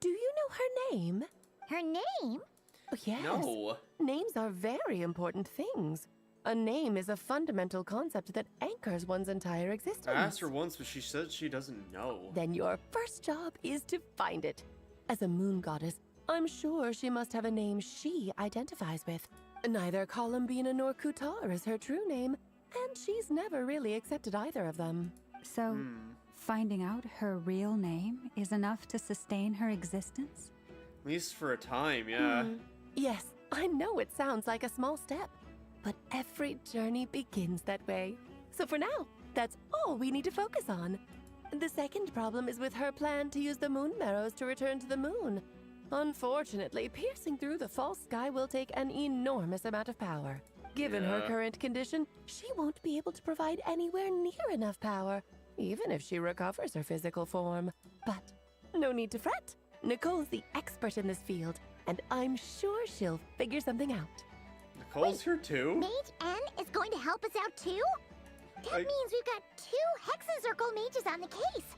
you know her name? Her name? Oh, yes. No. Names are very important things. a name is a fundamental concept that anchors one's entire existence. I asked her once, but she said she doesn't know. Then your first job is to find it. As a moon goddess, I'm sure she must have a name she identifies with. Neither Columbina nor Kutar is her true name, and she's never really accepted either of them. So, finding out her real name is enough to sustain her existence? At least for a time, yeah. Yes, I know it sounds like a small step, but every journey begins that way. So for now, that's all we need to focus on. The second problem is with her plan to use the moon marrows to return to the moon. Unfortunately, piercing through the false sky will take an enormous amount of power. Given her current condition, she won't be able to provide anywhere near enough power, even if she recovers her physical form. But no need to fret. Nicole's the expert in this field, and I'm sure she'll figure something out. Nicole's here too? Mage N is going to help us out too? That means we've got 2 Hexen Circle mages on the case.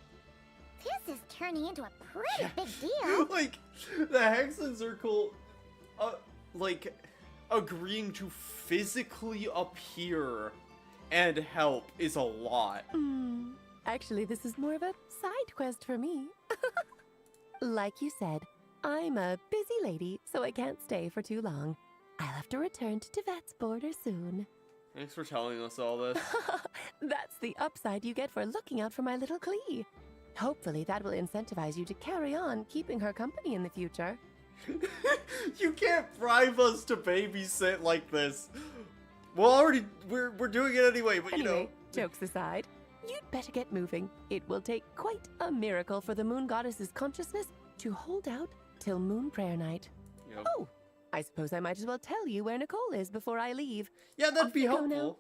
This is turning into a pretty big deal. Like, the Hexen Circle, like, agreeing to physically appear and help is a lot. Actually, this is more of a side quest for me. Like you said, I'm a busy lady, so I can't stay for too long. I'll have to return to Tibet's border soon. Thanks for telling us all this. That's the upside you get for looking out for my little Klee. Hopefully that will incentivize you to carry on keeping her company in the future. You can't bribe us to babysit like this. Well, we're doing it anyway, but anyway, you know. Jokes aside, you'd better get moving. It will take quite a miracle for the moon goddess's consciousness to hold out till moon prayer night. Yep. Oh, I suppose I might as well tell you where Nicole is before I leave. Yeah, that'd Off be you go helpful. now.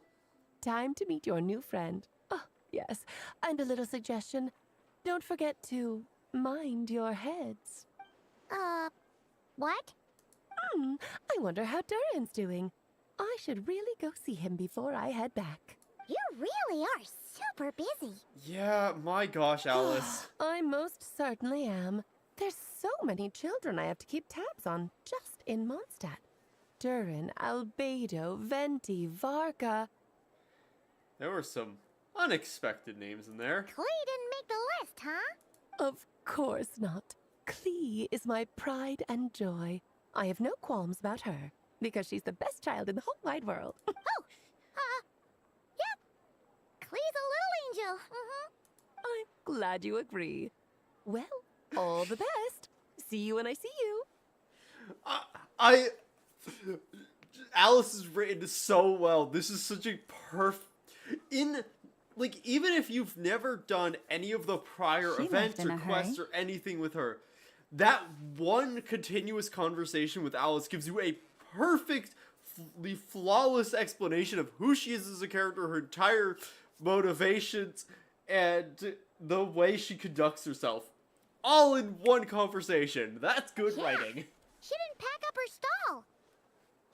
Time to meet your new friend. Oh, yes. And a little suggestion. Don't forget to mind your heads. What? I wonder how Durin's doing. I should really go see him before I head back. You really are super busy. Yeah, my gosh, Alice. I most certainly am. There's so many children I have to keep tabs on just in Mondstadt. Durin, Albedo, Venti, Varka. There were some unexpected names in there. Klee didn't make the list, huh? Of course not. Klee is my pride and joy. I have no qualms about her, because she's the best child in the whole wide world. Yep. Klee's a little angel. I'm glad you agree. Well, all the best. See you when I see you. Alice is written so well. This is such a even if you've never done any of the prior events or quests or anything with her, that one continuous conversation with Alice gives you a perfectly flawless explanation of who she is as a character, her entire motivations, and the way she conducts herself. All in one conversation. That's good writing. She didn't pack up her stall.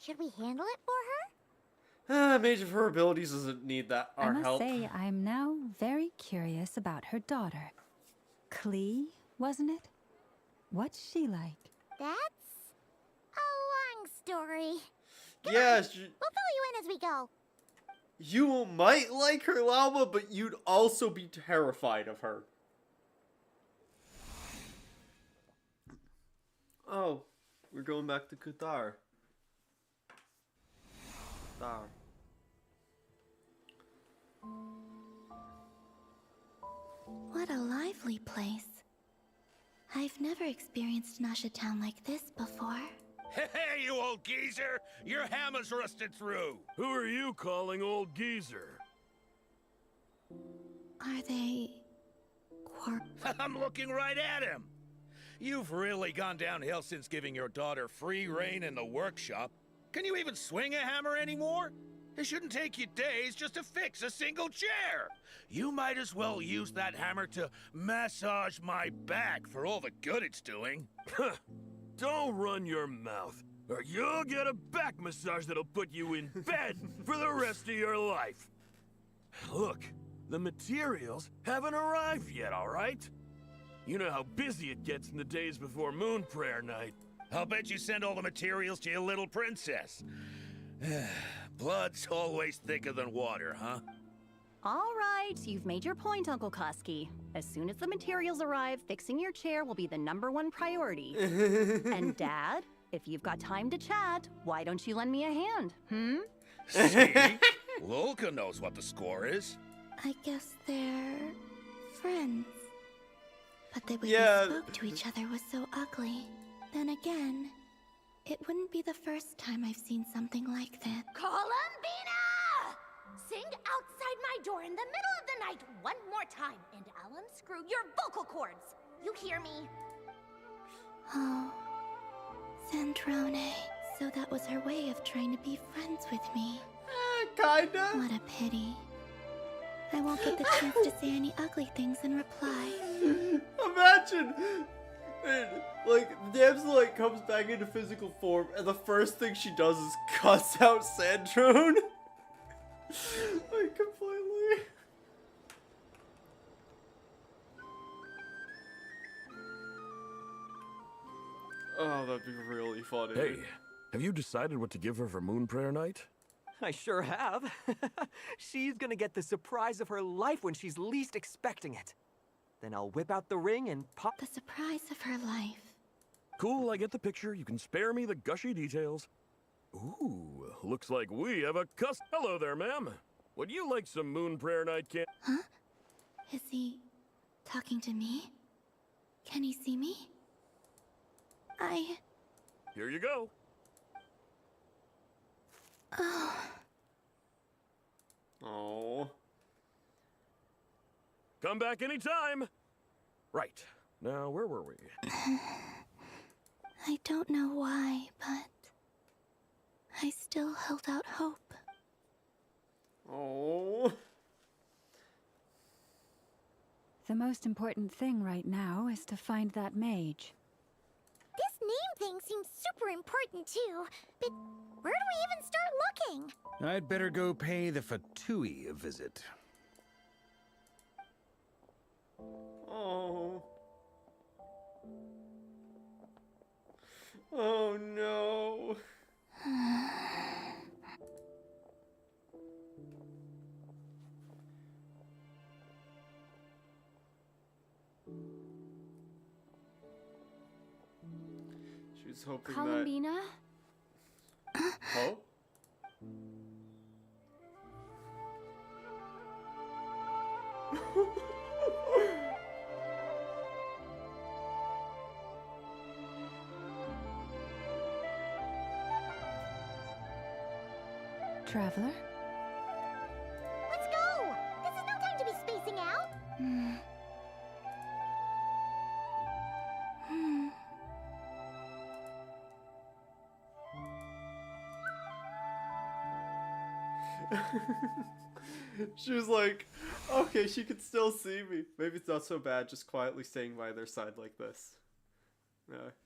Should we handle it for her? Mage of her abilities doesn't need our help. I must say, I'm now very curious about her daughter. Klee, wasn't it? What's she like? That's a long story. Yeah, We'll fill you in as we go. You might like her, Llama, but you'd also be terrified of her. Oh, we're going back to Qatar. What a lively place. I've never experienced Nasha Town like this before. Hey, you old geezer! Your hammer's rusted through! Who are you calling old geezer? Are they... I'm looking right at him! You've really gone downhill since giving your daughter free reign in the workshop. Can you even swing a hammer anymore? It shouldn't take you days just to fix a single chair. You might as well use that hammer to massage my back for all the good it's doing. Don't run your mouth, or you'll get a back massage that'll put you in bed for the rest of your life. Look, the materials haven't arrived yet, all right? You know how busy it gets in the days before Moon Prayer Night. I'll bet you send all the materials to your little princess. Blood's always thicker than water, huh? All right, you've made your point, Uncle Kusky. As soon as the materials arrive, fixing your chair will be the #1 priority. And Dad, if you've got time to chat, why don't you lend me a hand, See? Lolka knows what the score is. I guess they're friends. But the way Yeah. they spoke to each other was so ugly. Then again, it wouldn't be the first time I've seen something like that. Columbina! Sing outside my door in the middle of the night one more time, and I'll unscrew your vocal cords. You hear me? Oh, Sandrone. So that was her way of trying to be friends with me. Kinda. What a pity. I won't get the chance to say any ugly things in reply. Imagine! And, like, the damsel, like, comes back into physical form, and the first thing she does is cuss out Sandrone. Like, completely. Oh, that'd be really funny. Hey, have you decided what to give her for Moon Prayer Night? I sure have. She's gonna get the surprise of her life when she's least expecting it. Then I'll whip out the ring and pop. The surprise of her life. Cool, I get the picture. You can spare me the gushy details. Ooh, looks like we have a Hello there, ma'am. Would you like some Moon Prayer Night candy? Huh? Is he talking to me? Can he see me? Here you go. Oh. Oh. Come back anytime. Right. Now, where were we? I don't know why, but I still held out hope. Oh. The most important thing right now is to find that mage. This name thing seems super important too, but where do we even start looking? I'd better go pay the Fatui a visit. Oh. Oh no. She was hoping Columbina? that. Oh? Traveler? Let's go! This is no time to be spacing out! She was like, okay, she can still see me. Maybe it's not so bad just quietly staying by their side like this.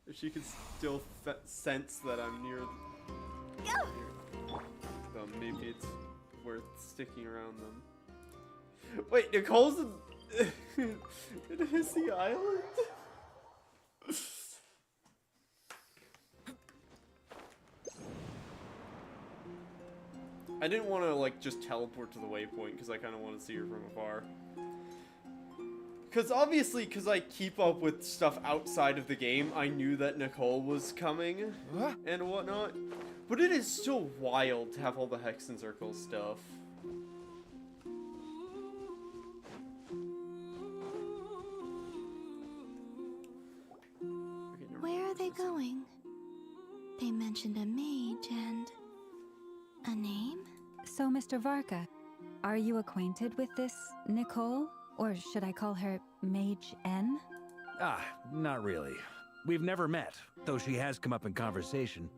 If she can still sense that I'm near them, maybe it's worth sticking around them. Wait, Nicole's in Hissy Island? I didn't want to, like, just teleport to the waypoint because I kind of want to see her from afar. Because obviously, because I keep up with stuff outside of the game, I knew that Nicole was coming and whatnot. But it is still wild to have all the Hexen Circle stuff. Where are they going? They mentioned a mage and a name? So, Mr. Varka, are you acquainted with this Nicole? Or should I call her Mage N? Ah, not really. We've never met, though she has come up in conversation.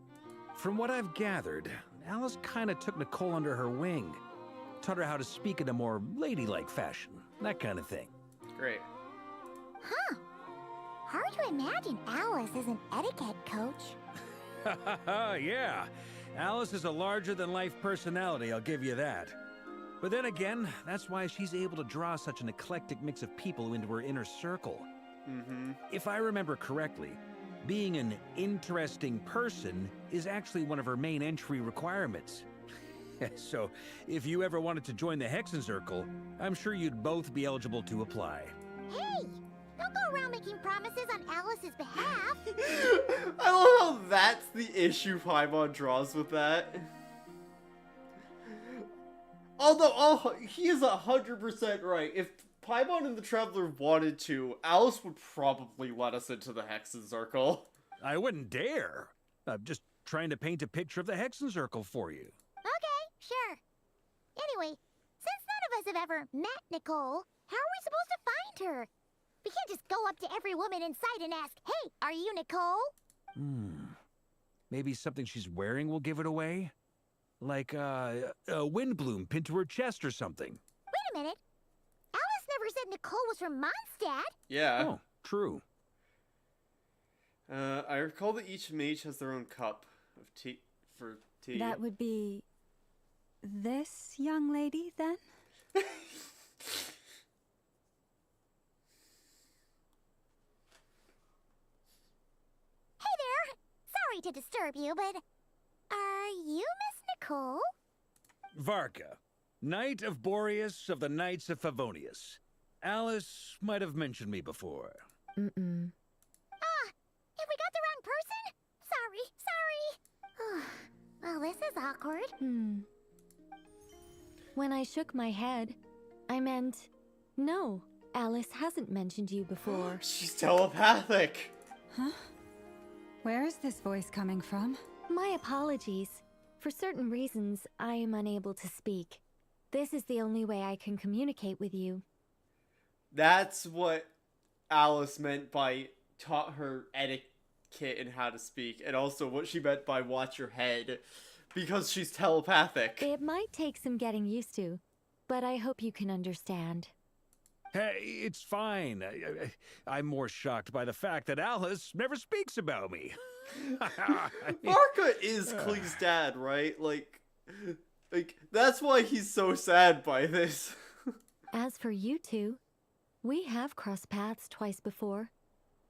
From what I've gathered, Alice kinda took Nicole under her wing. Taught her how to speak in a more ladylike fashion, that kind of thing. Great. Huh. Hard to imagine Alice as an etiquette coach. Yeah, Alice is a larger-than-life personality, I'll give you that. But then again, that's why she's able to draw such an eclectic mix of people into her inner circle. If I remember correctly, being an interesting person is actually one of her main entry requirements. So, if you ever wanted to join the Hexenzirkel, I'm sure you'd both be eligible to apply. Hey! Don't go around making promises on Alice's behalf. I love how that's the issue Paimon draws with that. Although, he is 100% right. If Paimon and the Traveler wanted to, Alice would probably let us into the Hexenzirkel. I wouldn't dare. I'm just trying to paint a picture of the Hexenzirkel for you. Okay, sure. Anyway, since none of us have ever met Nicole, how are we supposed to find her? We can't just go up to every woman in sight and ask, hey, are you Nicole? Maybe something she's wearing will give it away? Like, a windbloom pinned to her chest or something. Wait a minute. Alice never said Nicole was from Mondstadt. Yeah. Oh, true. I recall that each mage has their own cup of tea for tea. That would be this young lady, then? Hey there! Sorry to disturb you, but are you Miss Nicole? Varka, Knight of Boreas of the Knights of Favonius. Alice might have mentioned me before. Have we got the wrong person? Sorry. Well, this is awkward. When I shook my head, I meant, no, Alice hasn't mentioned you before. She's telepathic. Huh? Where is this voice coming from? My apologies. For certain reasons, I am unable to speak. This is the only way I can communicate with you. That's what Alice meant by taught her etiquette and how to speak, and also what she meant by watch your head, because she's telepathic. It might take some getting used to, but I hope you can understand. Hey, it's fine. I'm more shocked by the fact that Alice never speaks about me. Varka is Klee's dad, right? Like, that's why he's so sad by this. As for you two, we have crossed paths twice before,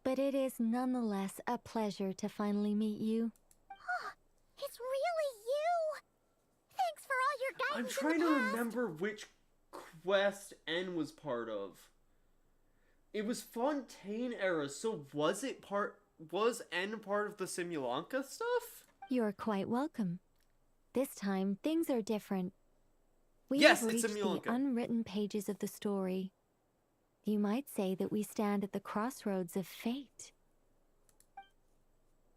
but it is nonetheless a pleasure to finally meet you. It's really you! Thanks for all your I'm guidance. trying to remember which quest N was part of. It was Fontaine era, so was N part of the Simulanka stuff? You're quite welcome. This time, things are different. We Yes, have it's reached the Simulanka. unwritten pages of the story. You might say that we stand at the crossroads of fate.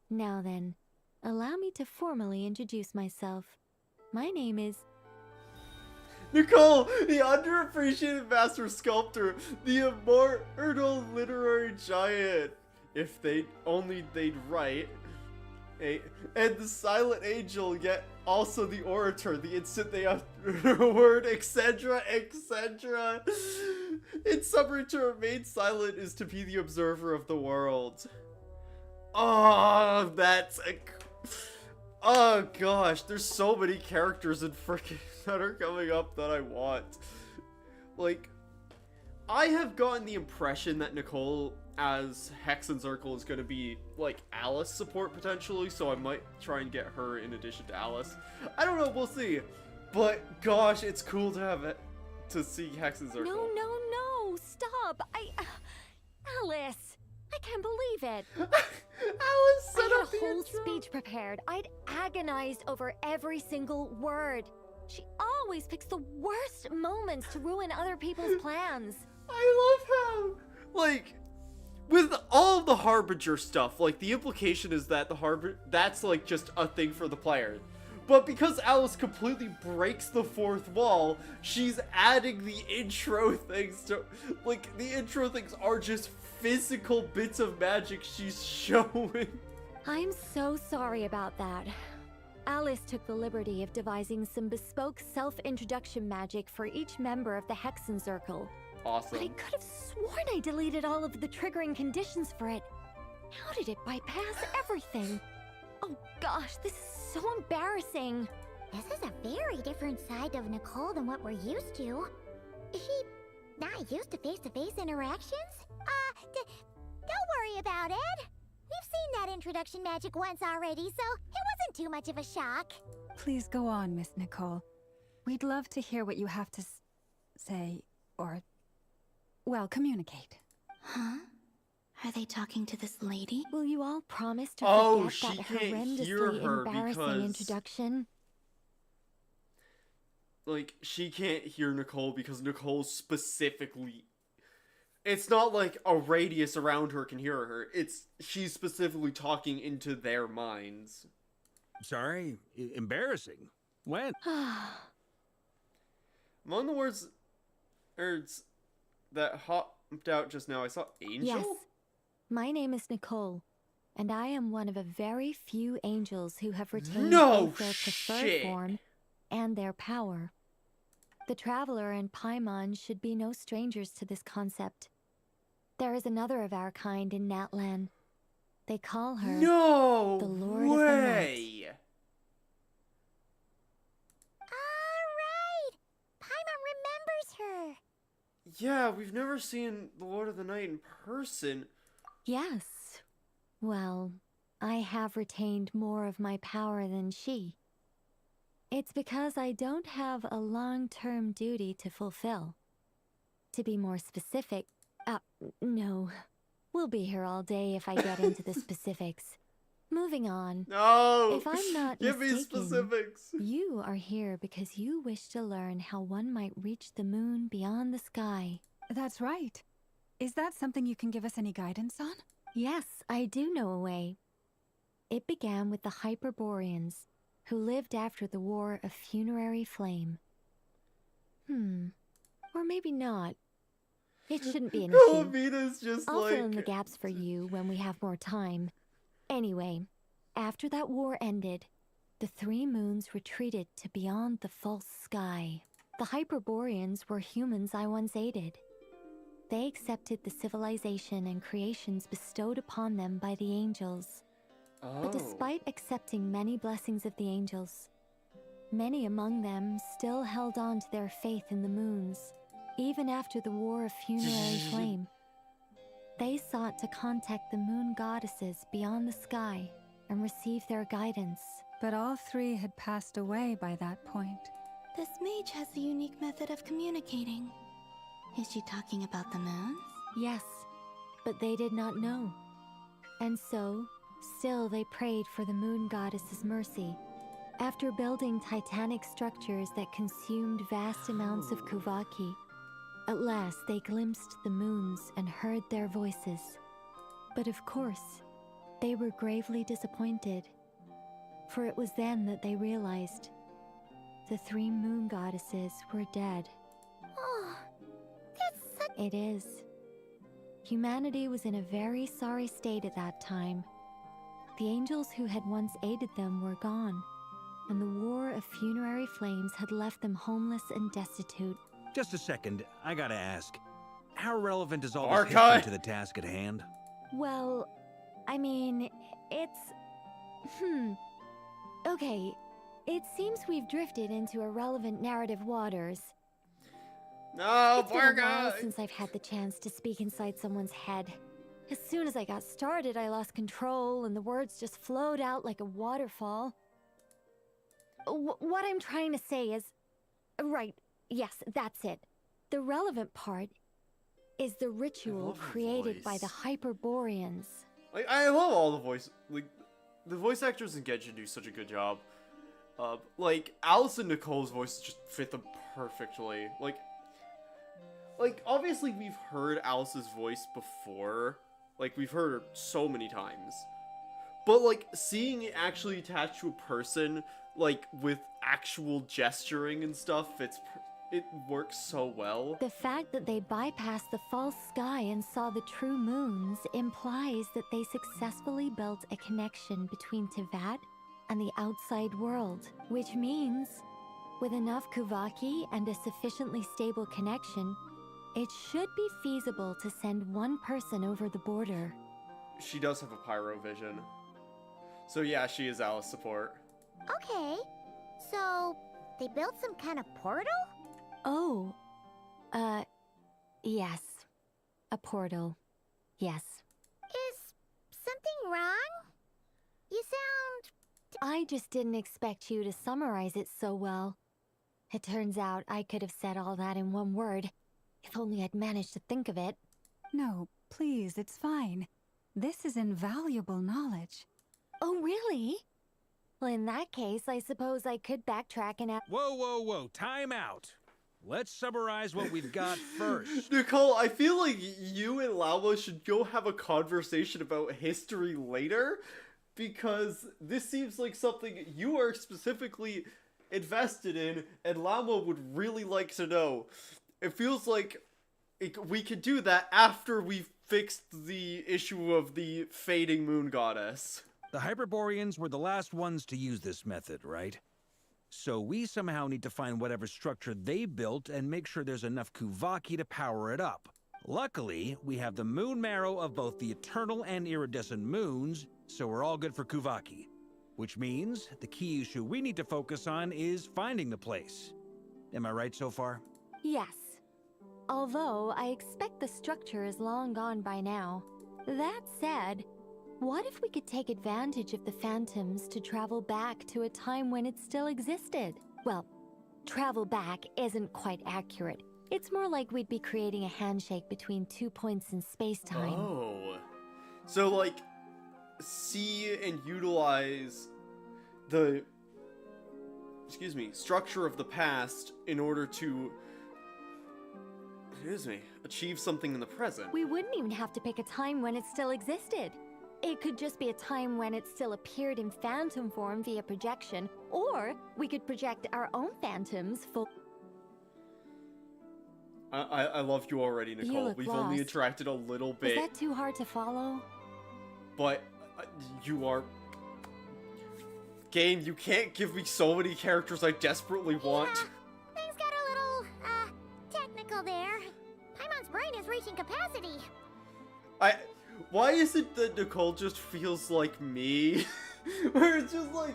Now then, allow me to formally introduce myself. My name is... Nicole, the underappreciated master sculptor, the immortal literary giant. If they'd write. And the silent angel, yet also the orator, the instant they utter a word, etc., etc. In summary, to remain silent is to be the observer of the world. Oh, oh gosh, there's so many characters in frickin' that are coming up that I want. Like, I have gotten the impression that Nicole as Hexenzirkel is going to be, like, Alice support potentially, so I might try and get her in addition to Alice. I don't know, we'll see. But, gosh, it's cool to have it, to see Hexenzirkel. No, stop! Alice! I can't believe it! Alice set I up had the a whole intro. speech prepared. I'd agonized over every single word. She always picks the worst moments to ruin other people's plans. I love how, like, with all of the Harbinger stuff, like, the implication is that that's, like, just a thing for the player. But because Alice completely breaks the fourth wall, she's adding the intro things to, like, the intro things are just physical bits of magic she's showing. I'm so sorry about that. Alice took the liberty of devising some bespoke self-introduction magic for each member of the Hexenzirkel. Awesome. But I could have sworn I deleted all of the triggering conditions for it. How did it bypass everything? Oh gosh, this is so embarrassing. This is a very different side of Nicole than what we're used to. Is she not used to face-to-face interactions? Don't worry about it. We've seen that introduction magic once already, so it wasn't too much of a shock. Please go on, Miss Nicole. We'd love to hear what you have to say, or, well, communicate. Huh? Are they talking to this lady? Will you all promise to Oh, forget she that can't hear horrendously her embarrassing because- introduction? Like, she can't hear Nicole because Nicole specifically... It's not like a radius around her can hear her. She's specifically talking into their minds. Sorry? Embarrassing? When? Among the words that hopped out just now, I saw Angel? Yes. My name is Nicole, and I am one of a very few angels who have retained both their preferred form and their power. The Traveler and Paimon should be no strangers to this concept. There is another of our kind in Natlan. They call her No the Lord of the Night. way! Alright! Paimon remembers her! Yeah, we've never seen the Lord of the Night in person. Yes. Well, I have retained more of my power than she. It's because I don't have a long-term duty to fulfill. To be more specific, no. We'll be here all day if I get into the specifics. Moving on. No! If I'm not Give me mistaken, specifics! you are here because you wish to learn how one might reach the moon beyond the sky. That's right. Is that something you can give us any guidance on? Yes, I do know a way. It began with the Hyperboreans, who lived after the War of Funerary Flame. Or maybe not. It shouldn't be an issue. Vita's just I'll like... fill in the gaps for you when we have more time. Anyway, after that war ended, the three moons retreated to beyond the false sky. The Hyperboreans were humans I once aided. They accepted the civilization and creations bestowed upon them by the angels. But despite accepting many blessings of the angels, many among them still held on to their faith in the moons, even after the War of Funerary Flame. They sought to contact the moon goddesses beyond the sky and receive their guidance. But all three had passed away by that point. This mage has a unique method of communicating. Is she talking about the moons? Yes, but they did not know. And so, still they prayed for the moon goddess's mercy. After building titanic structures that consumed vast amounts of Kuvaki, at last they glimpsed the moons and heard their voices. But of course, they were gravely disappointed. For it was then that they realized the three moon goddesses were dead. Oh, that's such... It is. Humanity was in a very sorry state at that time. The angels who had once aided them were gone, and the War of Funerary Flames had left them homeless and destitute. Just a second, I gotta ask. How relevant is all Archive? this history to the task at hand? Well, I mean, it's... Okay, it seems we've drifted into irrelevant narrative waters. No, It's been a while Parka! since I've had the chance to speak inside someone's head. As soon as I got started, I lost control, and the words just flowed out like a waterfall. What I'm trying to say is... Right, yes, that's it. The relevant part is the ritual love her created by voice. the Hyperboreans. Like, I love all the voice... Like, the voice actors in Genshin do such a good job. Like, Alice and Nicole's voices just fit them perfectly. Like, obviously we've heard Alice's voice before. Like, we've heard her so many times. But, like, seeing it actually attached to a person, like, with actual gesturing and stuff, it works so well. The fact that they bypassed the false sky and saw the true moons implies that they successfully built a connection between Tevat and the outside world, which means, with enough Kuvaki and a sufficiently stable connection, it should be feasible to send one person over the border. She does have a pyro vision. So yeah, she is Alice support. Okay, so they built some kind of portal? Oh, yes. A portal. Yes. Is something wrong? You sound... I just didn't expect you to summarize it so well. It turns out I could have said all that in one word, if only I'd managed to think of it. No, please, it's fine. This is invaluable knowledge. Oh, really? Well, in that case, I suppose I could backtrack and ask. Whoa, whoa, whoa, time out. Let's summarize what we've got first. Nicole, I feel like you and Lama should go have a conversation about history later, because this seems like something you are specifically invested in, and Lama would really like to know. It feels like we could do that after we've fixed the issue of the fading moon goddess. The Hyperboreans were the last ones to use this method, right? So we somehow need to find whatever structure they built and make sure there's enough Kuvaki to power it up. Luckily, we have the moon marrow of both the eternal and iridescent moons, so we're all good for Kuvaki. Which means the key issue we need to focus on is finding the place. Am I right so far? Yes. Although I expect the structure is long gone by now. That said, what if we could take advantage of the phantoms to travel back to a time when it still existed? Well, travel back isn't quite accurate. It's more like we'd be creating a handshake between 2 points in space-time. Oh. So, like, see and utilize the, structure of the past in order to, achieve something in the present. We wouldn't even have to pick a time when it still existed. It could just be a time when it still appeared in phantom form via projection, or we could project our own phantoms for... I love you already, Nicole. We've only lost. interacted a little bit. Is that too hard to follow? But you are... Game, you can't give me so many characters I desperately want. Yeah, things got a little, technical there. Paimon's brain is reaching capacity. Why is it that Nicole just feels like me? Where it's just like,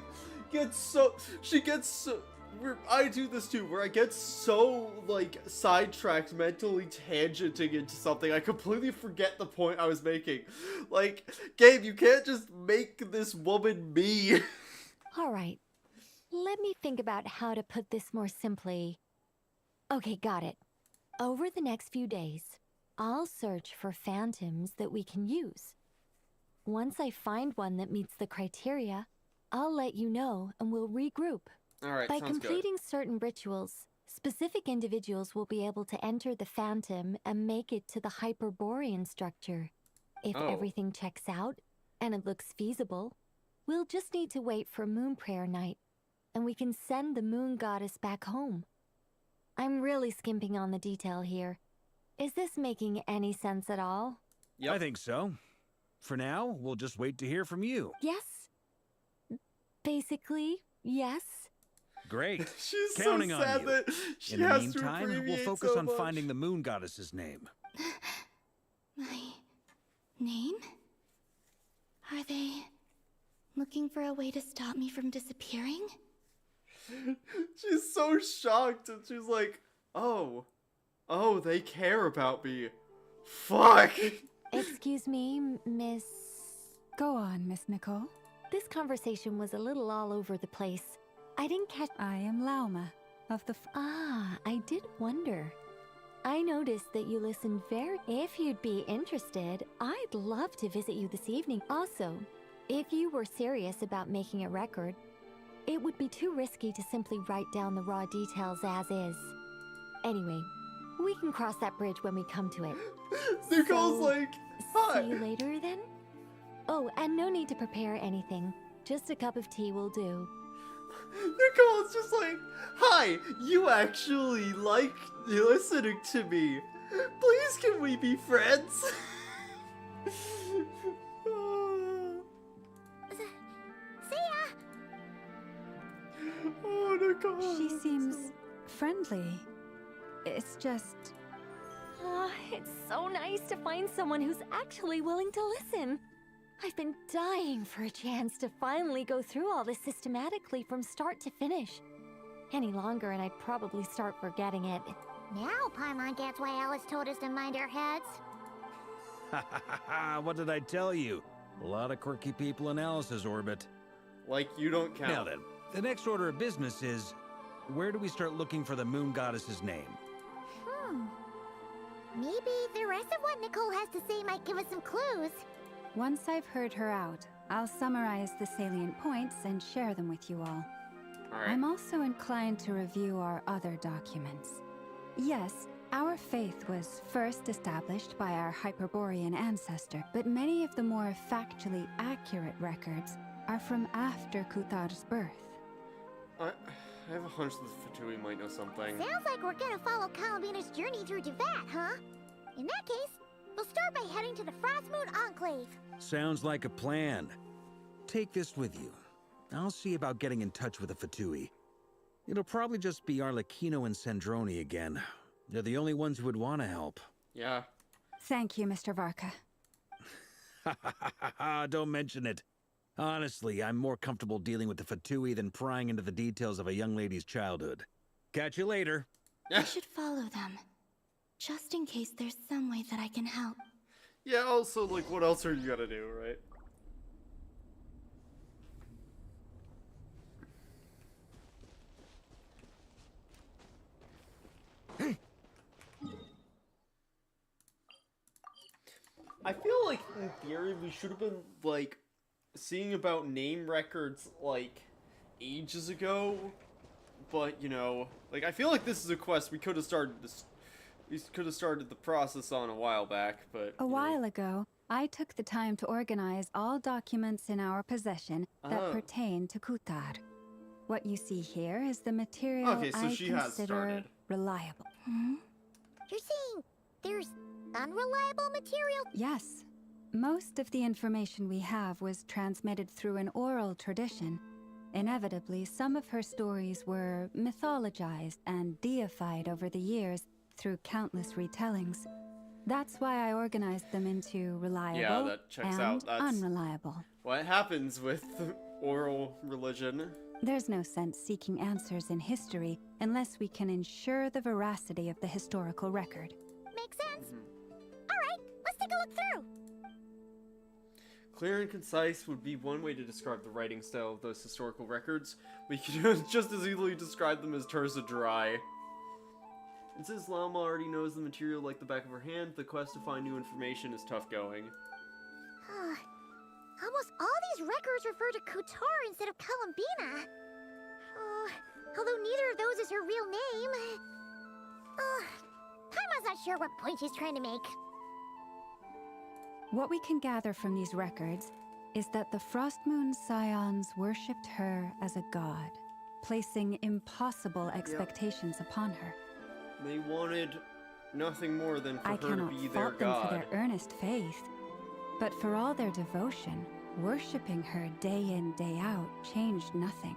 I do this too, where I get so, like, sidetracked, mentally tangenting into something, I completely forget the point I was making. Like, Gabe, you can't just make this woman me. Alright, let me think about how to put this more simply. Okay, got it. Over the next few days, I'll search for phantoms that we can use. Once I find one that meets the criteria, I'll let you know and we'll regroup. Alright, By sounds completing certain rituals, specific individuals will be able to enter the phantom and make it to the Hyperborean structure. If everything checks out, and it looks feasible, we'll just need to wait for Moon Prayer Night, and we can send the moon goddess back home. I'm really skimping on the detail here. Is this making any sense at all? Yeah, I think so. For now, we'll just wait to hear from you. Yes. Basically, yes. Great. She's Counting so sad on you. that she In the has to meantime, we'll abbreviate focus so on much. finding the moon goddess's name. My name? Are they looking for a way to stop me from disappearing? She's so shocked, and she's like, oh, they care about me. Fuck! Excuse me, Miss... Go on, Miss Nicole. This conversation was a little all over the place. I didn't catch... I am Lauma, of the... I did wonder. I noticed that you listened very... If you'd be interested, I'd love to visit you this evening. Also, if you were serious about making a record, it would be too risky to simply write down the raw details as is. Anyway, we can cross that bridge when we come to it. Nicole's like, hi. See you later, then? Oh, and no need to prepare anything. Just a cup of tea will do. Nicole's just like, hi, you actually like listening to me. Please, can we be friends? See ya! Oh, Nicole. She seems friendly. It's just... It's so nice to find someone who's actually willing to listen. I've been dying for a chance to finally go through all this systematically from start to finish. Any longer and I'd probably start forgetting it. Now Paimon gets why Alice told us to mind our heads. Ha ha ha ha! What did I tell you? A lot of quirky people in Alice's orbit. Like, you don't count. Now then, the next order of business is... where do we start looking for the moon goddess's name? Maybe the rest of what Nicole has to say might give us some clues. Once I've heard her out, I'll summarize the salient points and share them with you all. I'm also inclined to review our other documents. Yes, our faith was first established by our Hyperborean ancestor, but many of the more factually accurate records are from after Kuthar's birth. I have a hunch that Fatui might know something. Sounds like we're gonna follow Columbina's journey through Devat, huh? In that case, we'll start by heading to the Frostmoon Enclave. Sounds like a plan. Take this with you. I'll see about getting in touch with the Fatui. It'll probably just be Arlecchino and Sandroni again. They're the only ones who would want to help. Yeah. Thank you, Mr. Varka. Don't mention it. Honestly, I'm more comfortable dealing with the Fatui than prying into the details of a young lady's childhood. Catch you later. I should follow them, just in case there's some way that I can help. Yeah, also, like, what else are you gonna do, right? I feel like, in theory, we should have been, like, seeing about name records, like, ages ago. But, you know, like, I feel like this is a quest we could have started this... We could have started the process on a while back, but... A while ago, I took the time to organize all documents in our possession that pertain to Kuthar. What you see here is the material I consider reliable. You're saying there's unreliable material? Yes. Most of the information we have was transmitted through an oral tradition. Inevitably, some of her stories were mythologized and deified over the years through countless retellings. That's why I organized them into reliable and unreliable. What happens with oral religion? There's no sense seeking answers in history unless we can ensure the veracity of the historical record. Makes sense. Alright, let's take a look through. Clear and concise would be one way to describe the writing style of those historical records. We could just as easily describe them as terse and dry. And since Llama already knows the material like the back of her hand, the quest to find new information is tough going. Almost all these records refer to Kutar instead of Columbina. Although neither of those is her real name. Paimon's not sure what point she's trying to make. What we can gather from these records is that the Frostmoon Scions worshipped her as a god, placing impossible expectations upon her. They wanted nothing more than for her to be their god. I cannot fault them for their earnest faith, but for all their devotion, worshipping her day in, day out changed nothing.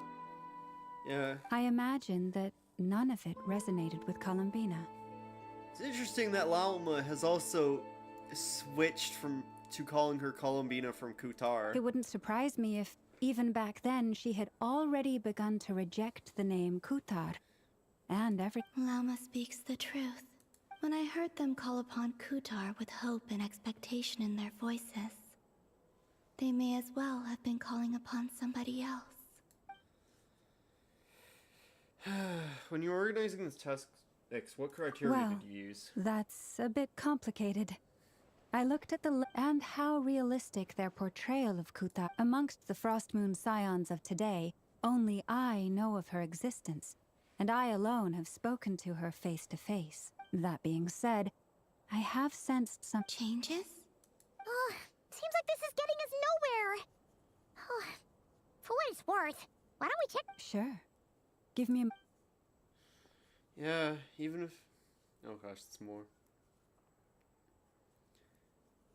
Yeah. I imagine that none of it resonated with Columbina. It's interesting that Llama has also switched to calling her Columbina from Kutar. It wouldn't surprise me if, even back then, she had already begun to reject the name Kutar. And Llama speaks the truth. When I heard them call upon Kutar with hope and expectation in their voices, they may as well have been calling upon somebody else. When you were organizing this task, what criteria did you use? That's a bit complicated. I looked at and how realistic their portrayal of Kutar. Amongst the Frostmoon Scions of today, only I know of her existence, and I alone have spoken to her face to face. That being said, I have sensed some changes? Seems like this is getting us nowhere. For what it's worth, why don't we check? Sure. Give me a... Yeah, even if... Oh gosh, it's more.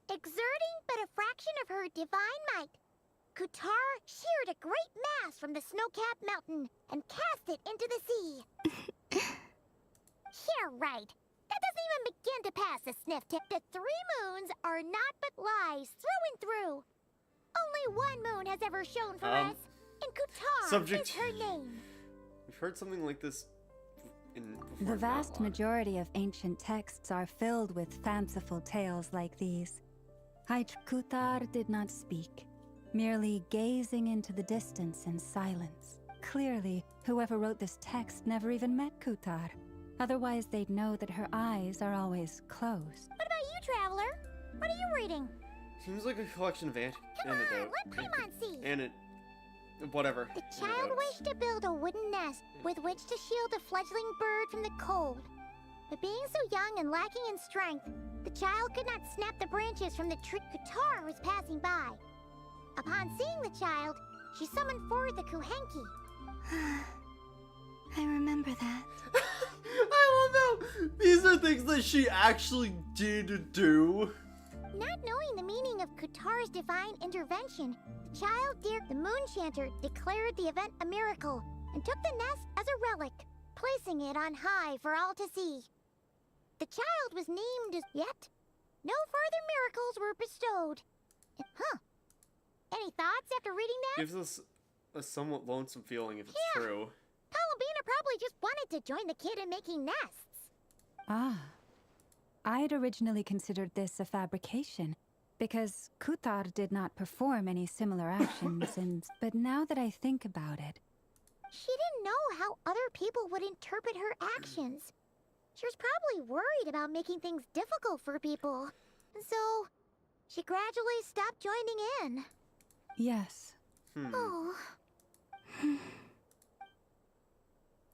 Exerting but a fraction of her divine might, Kutar sheared a great mass from the snow-capped mountain and cast it into the sea. Yeah, right. That doesn't even begin to pass the sniff tip. The 3 moons are not but lies through and through. Only one moon has ever shone for us, and Kutar is her name. We've heard something like this The vast majority of ancient texts are filled with fanciful tales like these. Kutar did not speak, merely gazing into the distance in silence. Clearly, whoever wrote this text never even met Kutar. Otherwise, they'd know that her eyes are always closed. What about you, Traveler? What are you reading? Seems like a collection of Come on, let Paimon see. Whatever. The child wished to build a wooden nest with which to shield a fledgling bird from the cold. But being so young and lacking in strength, the child could not snap the branches from the tree Kutar was passing by. Upon seeing the child, she summoned forward the Kuhenki. I remember that. I love how these are things that she actually did do. Not knowing the meaning of Kutar's divine intervention, the child dear the Moon-Chanter declared the event a miracle and took the nest as a relic, placing it on high for all to see. The child was named as yet. No further miracles were bestowed. Huh. Any thoughts after reading that? Gives us a somewhat lonesome feeling if it's true. Columbina probably just wanted to join the kid in making nests. Ah. I'd originally considered this a fabrication, because Kutar did not perform any similar actions, but now that I think about it... She didn't know how other people would interpret her actions. She was probably worried about making things difficult for people. So, she gradually stopped joining in. Yes. Oh.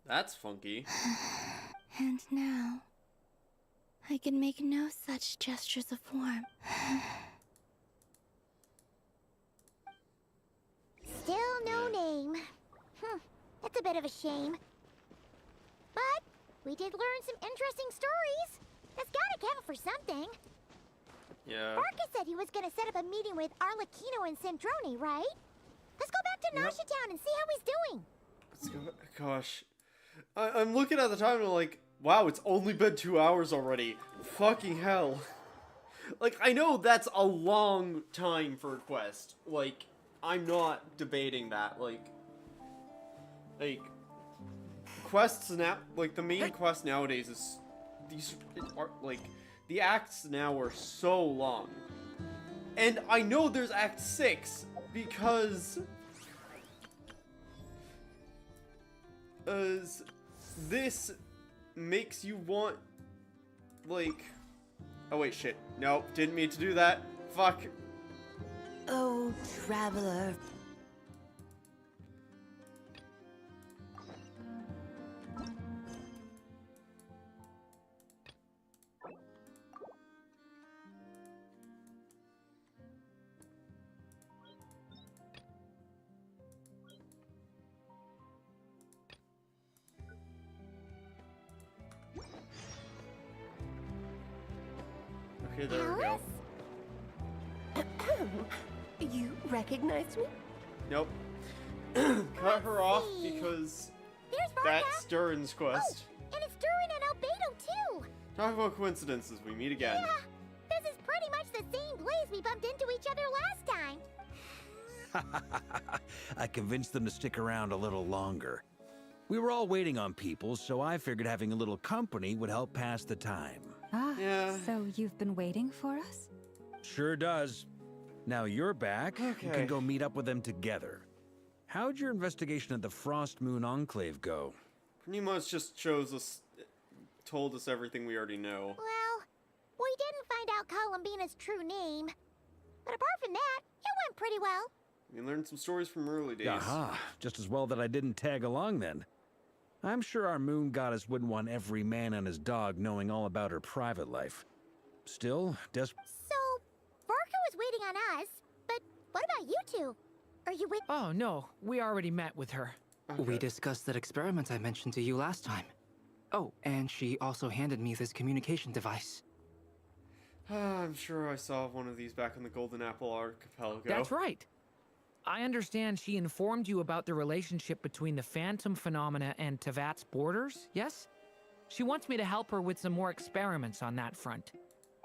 That's funky. And now, I can make no such gestures of warmth. Still no name. That's a bit of a shame. But we did learn some interesting stories. That's gotta count for something. Yeah. Barca said he was gonna set up a meeting with Arlecchino and Sandrone, right? Let's go back to Nasha Town and see how he's doing. Let's go. Gosh. I'm looking at the time and I'm like, wow, it's only been 2 hours already. Fucking hell. Like, I know that's a long time for a quest. Like, I'm not debating that. Like, quests now, like, the main quest nowadays is, these are, like, the acts now are so long. And I know there's Act 6, because this makes you want, like, oh wait, shit, nope, didn't mean to do that, fuck. Oh, Traveler. Okay, there we go. You recognized me? Nope. Cut her off because that's Durin's quest. Oh, and it's Durin and Albedo too. Talk about coincidences, we meet again. Yeah, this is pretty much the same place we bumped into each other last time. I convinced them to stick around a little longer. We were all waiting on people, so I figured having a little company would help pass the time. Ah, so you've been waiting for us? Sure does. Now you're back. We can go meet up with them together. How'd your investigation at the Frost Moon Enclave go? Pretty much just told us everything we already know. Well, we didn't find out Columbina's true name. But apart from that, it went pretty well. We learned some stories from early days. Aha, just as well that I didn't tag along then. I'm sure our moon goddess wouldn't want every man and his dog knowing all about her private life. Still, So, Barca was waiting on us, but what about you two? Are you with— Oh, no, we already met with her. We discussed that experiment I mentioned to you last time. Oh, and she also handed me this communication device. I'm sure I saw one of these back in the Golden Apple Archipelago. That's right. I understand she informed you about the relationship between the Phantom phenomena and Tevat's borders, yes? She wants me to help her with some more experiments on that front.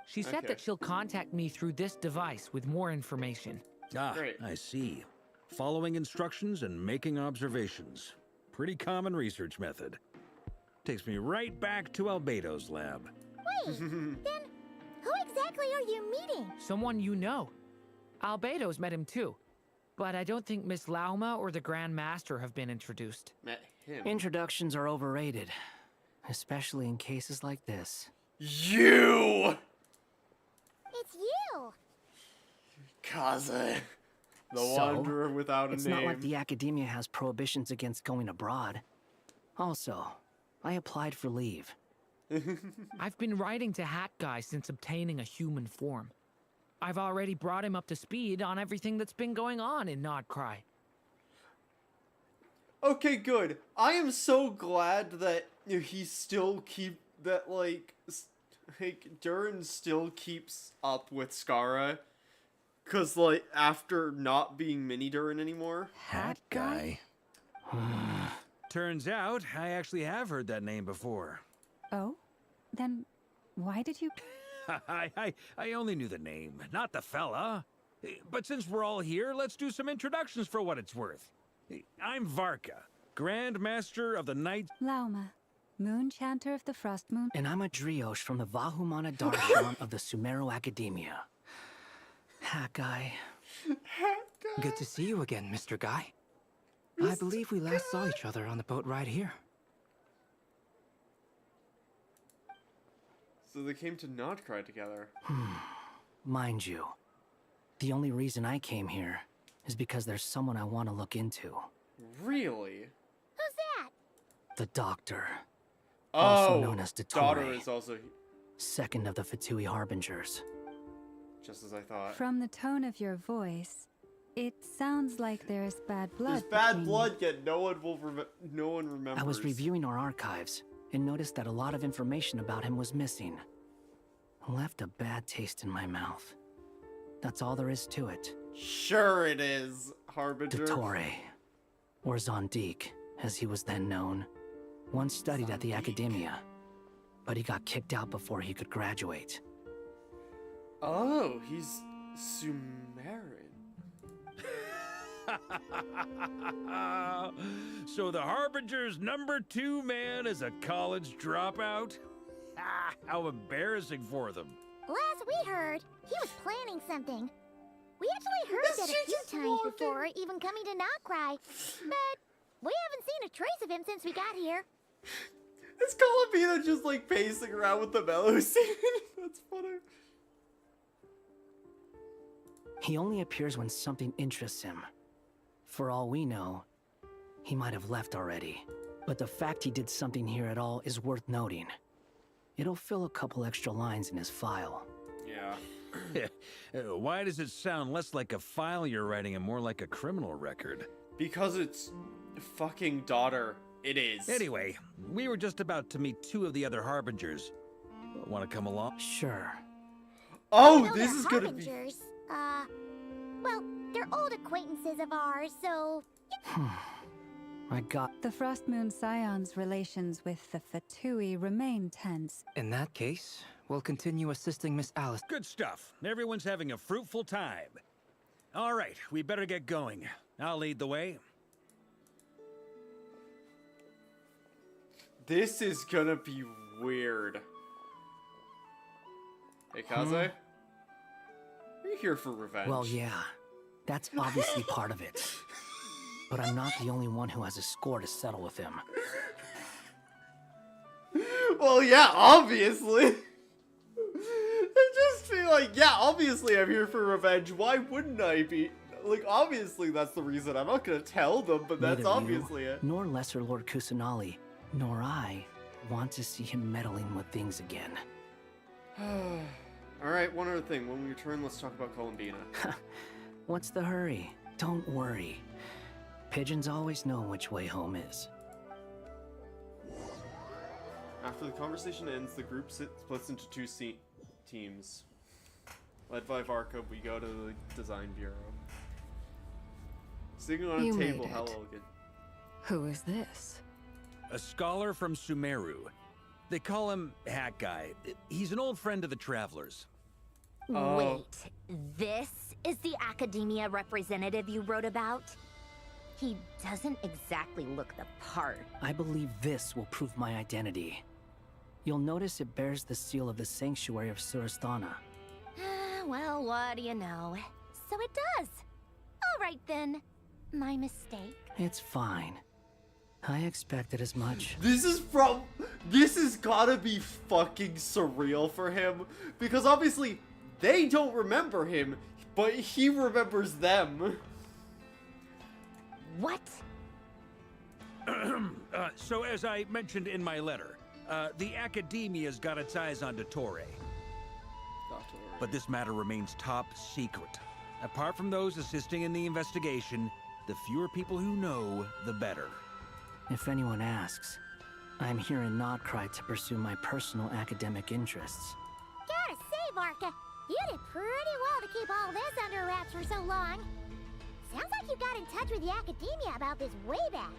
She said that she'll contact me through this device with more information. Ah, I see. Following instructions and making observations. Pretty common research method. Takes me right back to Albedo's lab. Wait, then who exactly are you meeting? Someone you know. Albedo's met him too. But I don't think Miss Lauma or the Grand Master have been introduced. Met him. Introductions are overrated, especially in cases like this. You! It's you! Kaze. The So, Wanderer without a it's name. not like the Academia has prohibitions against going abroad. Also, I applied for leave. I've been writing to Hat Guy since obtaining a human form. I've already brought him up to speed on everything that's been going on in Nodcry. Okay, good. I am so glad that he still like Durin still keeps up with Skara. Cause like after not being Mini Durin anymore. Hat Guy? Turns out I actually have heard that name before. Oh? Then why did you... I only knew the name, not the fella. But since we're all here, let's do some introductions for what it's worth. I'm Varka, Grand Master of the Night... Lauma, Moon Chanter of the Frost Moon. And I'm a Drioche from the Vahumana Darshan of the Sumeru Academia. Hat Guy. Good to see you again, Mr. Guy. I believe we last saw each other on the boat ride here. So they came to Nodcry together. Mind you, the only reason I came here is because there's someone I want to look into. Really? Who's that? The Doctor. Oh, Also known as daughter Dottore. is also Second of the Fatui Harbingers. just as I thought. From the tone of your voice, it sounds like there's bad blood. There's bad between blood, yet no one remembers. I was reviewing our archives and noticed that a lot of information about him was missing. Left a bad taste in my mouth. That's all there is to it. Sure it is, Harbinger. Dottore, or Zondique, as he was then known, once studied at the Academia, but he got kicked out before he could graduate. Oh, he's Sumerian. So the Harbinger's #2 man is a college dropout? How embarrassing for them. Last we heard, he was planning something. We actually heard that a few times before, even coming to Nodcry. But we haven't seen a trace of him since we got here. It's Columina just like pacing around with the mellow scene. That's funny. He only appears when something interests him. For all we know, he might have left already. But the fact he did something here at all is worth noting. It'll fill a couple extra lines in his file. Yeah. Why does it sound less like a file you're writing and more like a criminal record? Because it's fucking daughter. It is. Anyway, we were just about to meet 2 of the other Harbingers. Want to come along? Sure. Oh, No, this they're is gonna be... Harbingers. Well, they're old acquaintances of ours, so... I got... The Frost Moon Scion's relations with the Fatui remain tense. In that case, we'll continue assisting Miss Alice. Good stuff. Everyone's having a fruitful time. All right, we better get going. I'll lead the way. This is gonna be weird. Hey, Kaze? Are you here for revenge? Well, yeah. That's obviously part of it. But I'm not the only one who has a score to settle with him. Well, yeah, obviously. I just feel like, yeah, obviously I'm here for revenge. Why wouldn't I be? Like, obviously that's the reason. I'm not gonna tell them, but that's Neither obviously you, it. nor Lesser Lord Kusanali, nor I want to see him meddling with things again. Alright, one other thing. When we return, let's talk about Columbina. What's the hurry? Don't worry. Pigeons always know which way home is. After the conversation ends, the group splits into 2 teams. Led by Varka, we go to the design bureau. Sitting on a You made table, it. how elegant. Who is this? A scholar from Sumeru. They call him Hat Guy. He's an old friend of the Travelers. Wait, this is the Academia representative you wrote about? He doesn't exactly look the part. I believe this will prove my identity. You'll notice it bears the seal of the Sanctuary of Surasthana. Well, what do you know? So it does. All right then. My mistake. It's fine. I expected as much. This is gotta be fucking surreal for him, because obviously they don't remember him, but he remembers them. What? So as I mentioned in my letter, the Academia's got its eyes on Dottore. But this matter remains top secret. Apart from those assisting in the investigation, the fewer people who know, the better. If anyone asks, I'm here in Nodcry to pursue my personal academic interests. Gotta say, Varka, you did pretty well to keep all this under wraps for so long. Sounds like you got in touch with the Academia about this way back.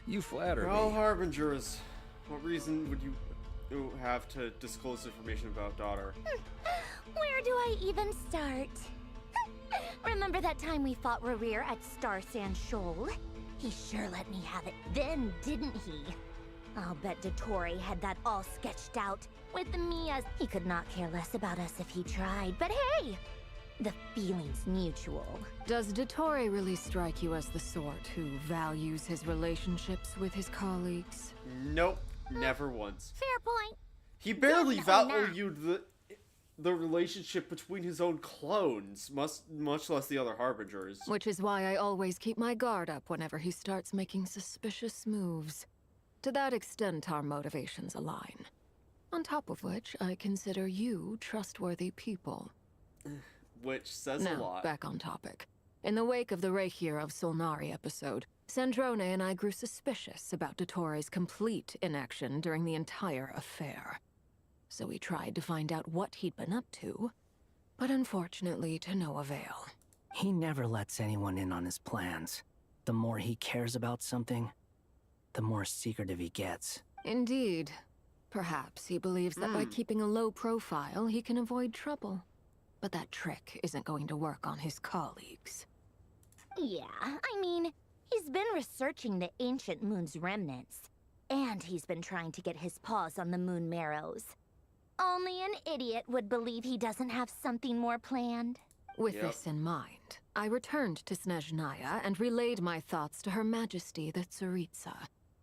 you flatter We're all me. harbingers. What reason would you have to disclose information about daughter? Where do I even start? Remember that time we fought Rerir at Star Sand Shoal? He sure let me have it then, didn't he? I'll bet Dottore had that all sketched out. With the Mias, he could not care less about us if he tried. But hey, the feeling's mutual. Does Dottore really strike you as the sort who values his relationships with his colleagues? Nope, never once. Fair point. He barely Definitely not. valued the relationship between his own clones, much less the other harbingers. Which is why I always keep my guard up whenever he starts making suspicious moves. To that extent, our motivations align. On top of which, I consider you trustworthy people. Which says a Now, lot. back on topic. In the wake of the SkylaWuzHere of Solnari episode, Sandrone and I grew suspicious about Dottore's complete inaction during the entire affair. So we tried to find out what he'd been up to, but unfortunately to no avail. He never lets anyone in on his plans. The more he cares about something, the more secretive he gets. Indeed. Perhaps he believes that by keeping a low profile, he can avoid trouble. But that trick isn't going to work on his colleagues. Yeah, I mean, he's been researching the ancient moon's remnants. And he's been trying to get his paws on the moon marrows. Only an idiot would believe he doesn't have something more planned. With this in mind, I returned to Snezhnaya and relayed my thoughts to Her Majesty the Tsaritsa,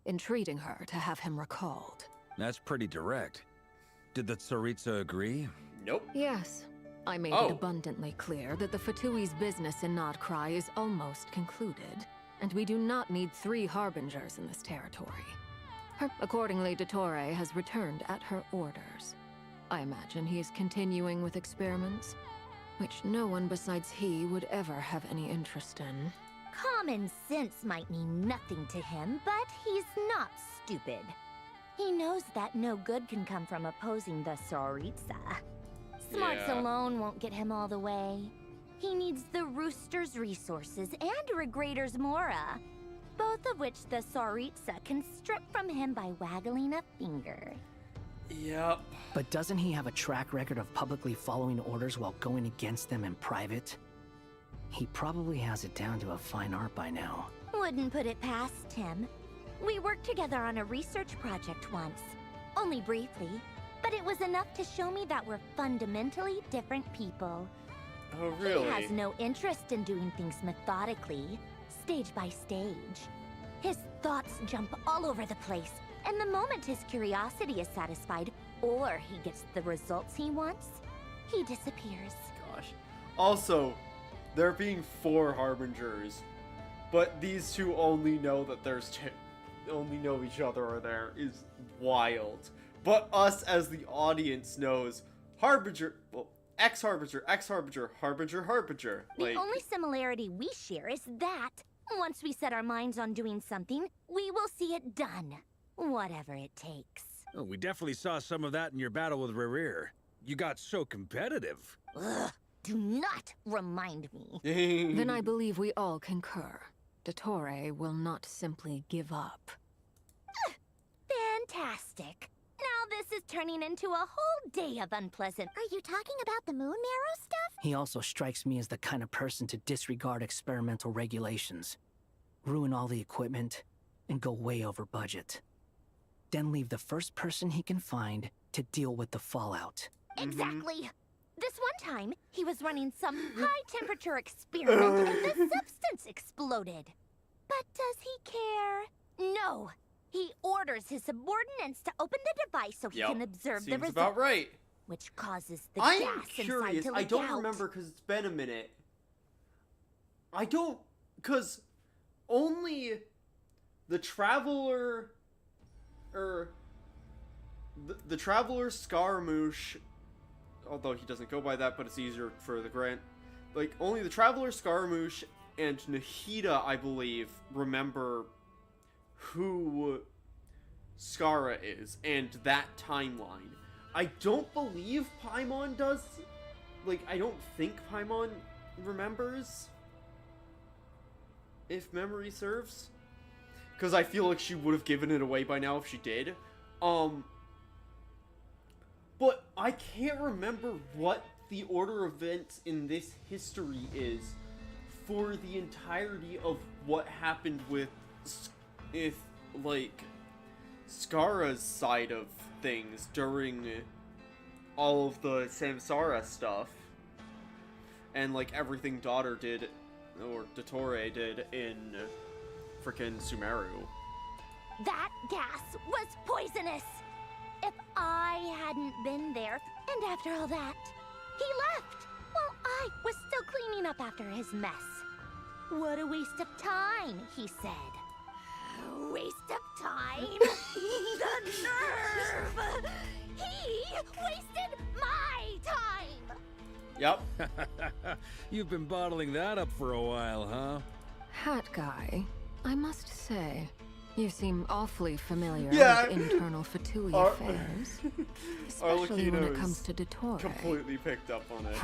entreating her to have him recalled. That's pretty direct. Did the Tsaritsa agree? Nope. Yes. I made it abundantly clear that the Fatui's business in Nodcry is almost concluded, and we do not need 3 harbingers in this territory. Accordingly, Dottore has returned at her orders. I imagine he is continuing with experiments, which no one besides he would ever have any interest in. Common sense might mean nothing to him, but he's not stupid. He knows that no good can come from opposing the Tsaritsa. Smarts alone won't get him all the way. He needs the Rooster's resources and Regrator's Mora, both of which the Tsaritsa can strip from him by waggling a finger. Yep. But doesn't he have a track record of publicly following orders while going against them in private? He probably has it down to a fine art by now. Wouldn't put it past him. We worked together on a research project once. Only briefly, but it was enough to show me that we're fundamentally different people. Oh, really? He has no interest in doing things methodically, stage by stage. His thoughts jump all over the place, and the moment his curiosity is satisfied, or he gets the results he wants, he disappears. Gosh. Also, there being 4 harbingers, but these 2 only know that there's 2, only know each other are there, is wild. But us as the audience knows, harbinger, well, ex-harbinger, ex-harbinger, harbinger, harbinger. The only similarity we share is that once we set our minds on doing something, we will see it done, whatever it takes. Oh, we definitely saw some of that in your battle with Rerir. You got so competitive. Ugh, do not remind me. Then I believe we all concur. Dottore will not simply give up. Fantastic. Now this is turning into a whole day of unpleasant. Are you talking about the moon marrow stuff? He also strikes me as the kind of person to disregard experimental regulations, ruin all the equipment, and go way over budget. Then leave the first person he can find to deal with the fallout. Exactly. This one time, he was running some high-temperature experiment and the substance exploded. But does he care? No. He orders his subordinates to open the device so he can observe the Seems result. about right. Which causes the I'm gas curious. inside to I leak don't out. remember because it's been a minute. I don't, because only the Traveler, the Traveler Scaramouche, although he doesn't go by that, but it's easier for the Grant. Like, only the Traveler Scaramouche and Nahida, I believe, remember who Skara is and that timeline. I don't believe Paimon does. Like, I don't think Paimon remembers, if memory serves. Because I feel like she would have given it away by now if she did. But I can't remember what the order of events in this history is for the entirety of what happened with, like, Skara's side of things during all of the Samsara stuff. And, like, everything Daughter did, or Dottore did in frickin' Sumeru. That gas was poisonous! If I hadn't been there, and after all that, he left while I was still cleaning up after his mess. What a waste of time, he said. Waste of time? The nerve! He wasted my time! Yep. You've been bottling that up for a while, huh? Hat guy, I must say, you seem awfully familiar Yeah. with internal Fatui Our- affairs. Especially when it comes to Dottore. Completely picked up on it.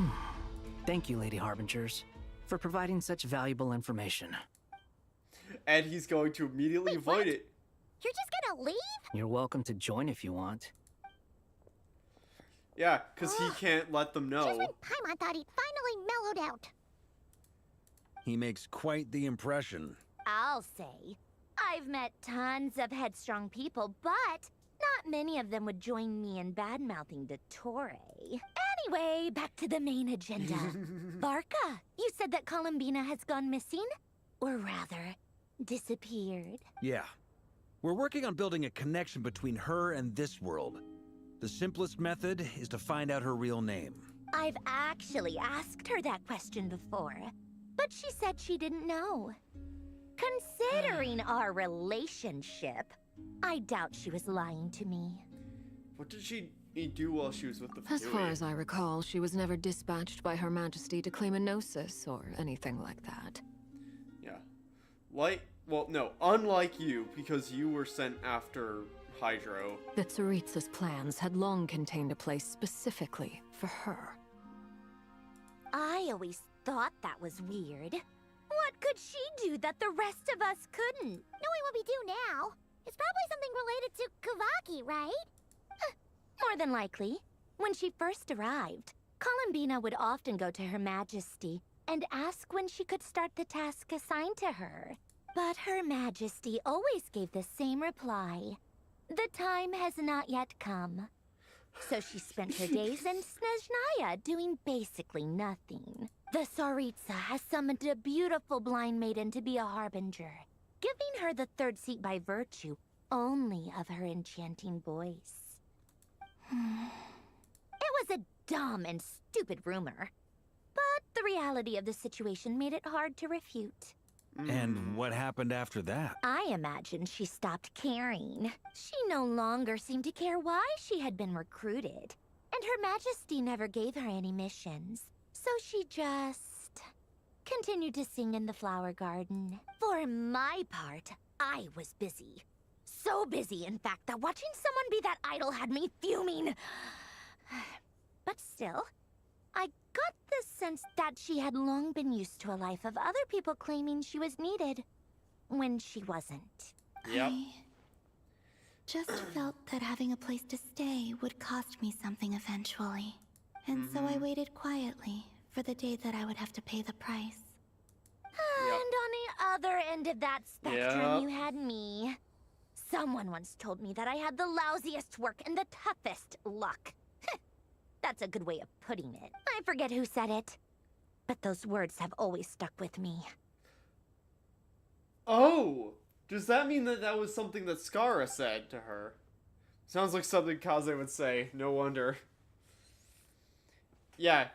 Thank you, Lady Harbingers, for providing such valuable information. And he's going to immediately avoid it. You're just gonna leave? You're welcome to join if you want. Yeah, because he can't let them Just when know. Paimon thought he'd finally mellowed out. He makes quite the impression. I'll say. I've met tons of headstrong people, but not many of them would join me in bad-mouthing Dottore. Anyway, back to the main agenda. Barca, you said that Columbina has gone missing? Or rather, disappeared. Yeah. We're working on building a connection between her and this world. The simplest method is to find out her real name. I've actually asked her that question before, but she said she didn't know. Considering our relationship, I doubt she was lying to me. What did she do while she was with the As Fatui? far as I recall, she was never dispatched by Her Majesty to claim a gnosis or anything like that. Yeah. Well, no, unlike you, because you were sent after Hydro. The Tsaritsa's plans had long contained a place specifically for her. I always thought that was weird. What could she do that the rest of us couldn't? Knowing what we do now, it's probably something related to Kavaki, right? More than likely. When she first arrived, Columbina would often go to Her Majesty and ask when she could start the task assigned to her. But Her Majesty always gave the same reply. The time has not yet come. So she spent her days in Snezhnaya doing basically nothing. The Tsaritsa has summoned a beautiful blind maiden to be a harbinger, giving her the third seat by virtue only of her enchanting voice. It was a dumb and stupid rumor, but the reality of the situation made it hard to refute. And what happened after that? I imagine she stopped caring. She no longer seemed to care why she had been recruited. And Her Majesty never gave her any missions. So she just continued to sing in the flower garden. For my part, I was busy. So busy, in fact, that watching someone be that idol had me fuming. But still, I got the sense that she had long been used to a life of other people claiming she was needed when she wasn't. Yep. I just felt that having a place to stay would cost me something eventually. And so I waited quietly for the day that I would have to pay the price. And on the other end of that spectrum, Yep. you had me. Someone once told me that I had the lousiest work and the toughest luck. That's a good way of putting it. I forget who said it, but those words have always stuck with me. Oh! Does that mean that that was something that Skara said to her? Sounds like something Kaze would say. No wonder. Yeah.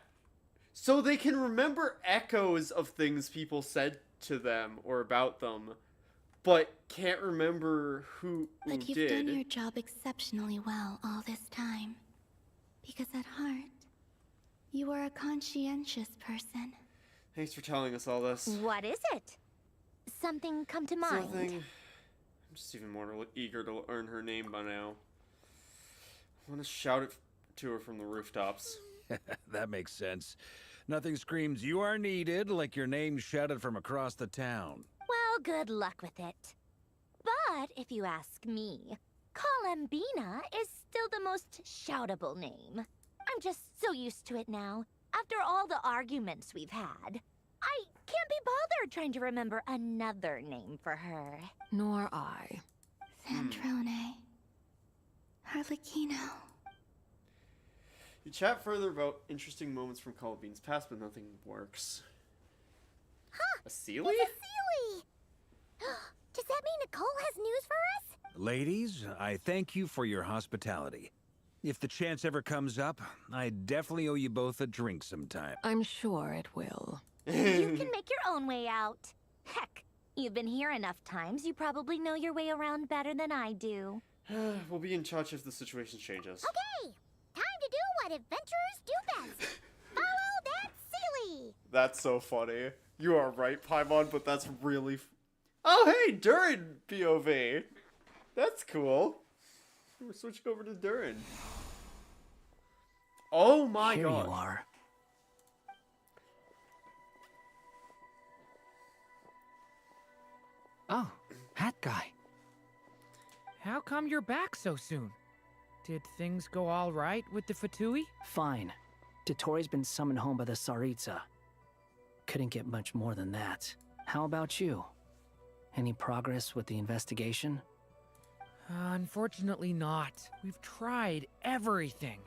So they can remember echoes of things people said to them or about them, but can't remember who But you've did. done your job exceptionally well all this time. Because at heart, you are a conscientious person. Thanks for telling us all this. What is it? Something come to mind? Something. I'm just even more eager to learn her name by now. I want to shout it to her from the rooftops. That makes sense. Nothing screams you are needed like your name shouted from across the town. Well, good luck with it. But if you ask me, Colambina is still the most shoutable name. I'm just so used to it now. After all the arguments we've had, I can't be bothered trying to remember another name for her. Nor I. Sandrone. Harlequino. You chat further about interesting moments from Colabine's past, but nothing works. Huh! A Sealy? It's a Sealy! Does that mean Nicole has news for us? Ladies, I thank you for your hospitality. If the chance ever comes up, I definitely owe you both a drink sometime. I'm sure it will. You can make your own way out. Heck, you've been here enough times, you probably know your way around better than I do. We'll be in touch if the situation changes. Okay, time to do what adventurers do best. Follow that Sealy! That's so funny. You are right, Paimon, but that's really... Oh, hey, Durin POV. That's cool. We're switching over to Durin. Oh my god. Here you are. Oh, hat guy. How come you're back so soon? Did things go all right with the Fatui? Fine. Dotori's been summoned home by the Tsaritsa. Couldn't get much more than that. How about you? Any progress with the investigation? Unfortunately not. We've tried everything.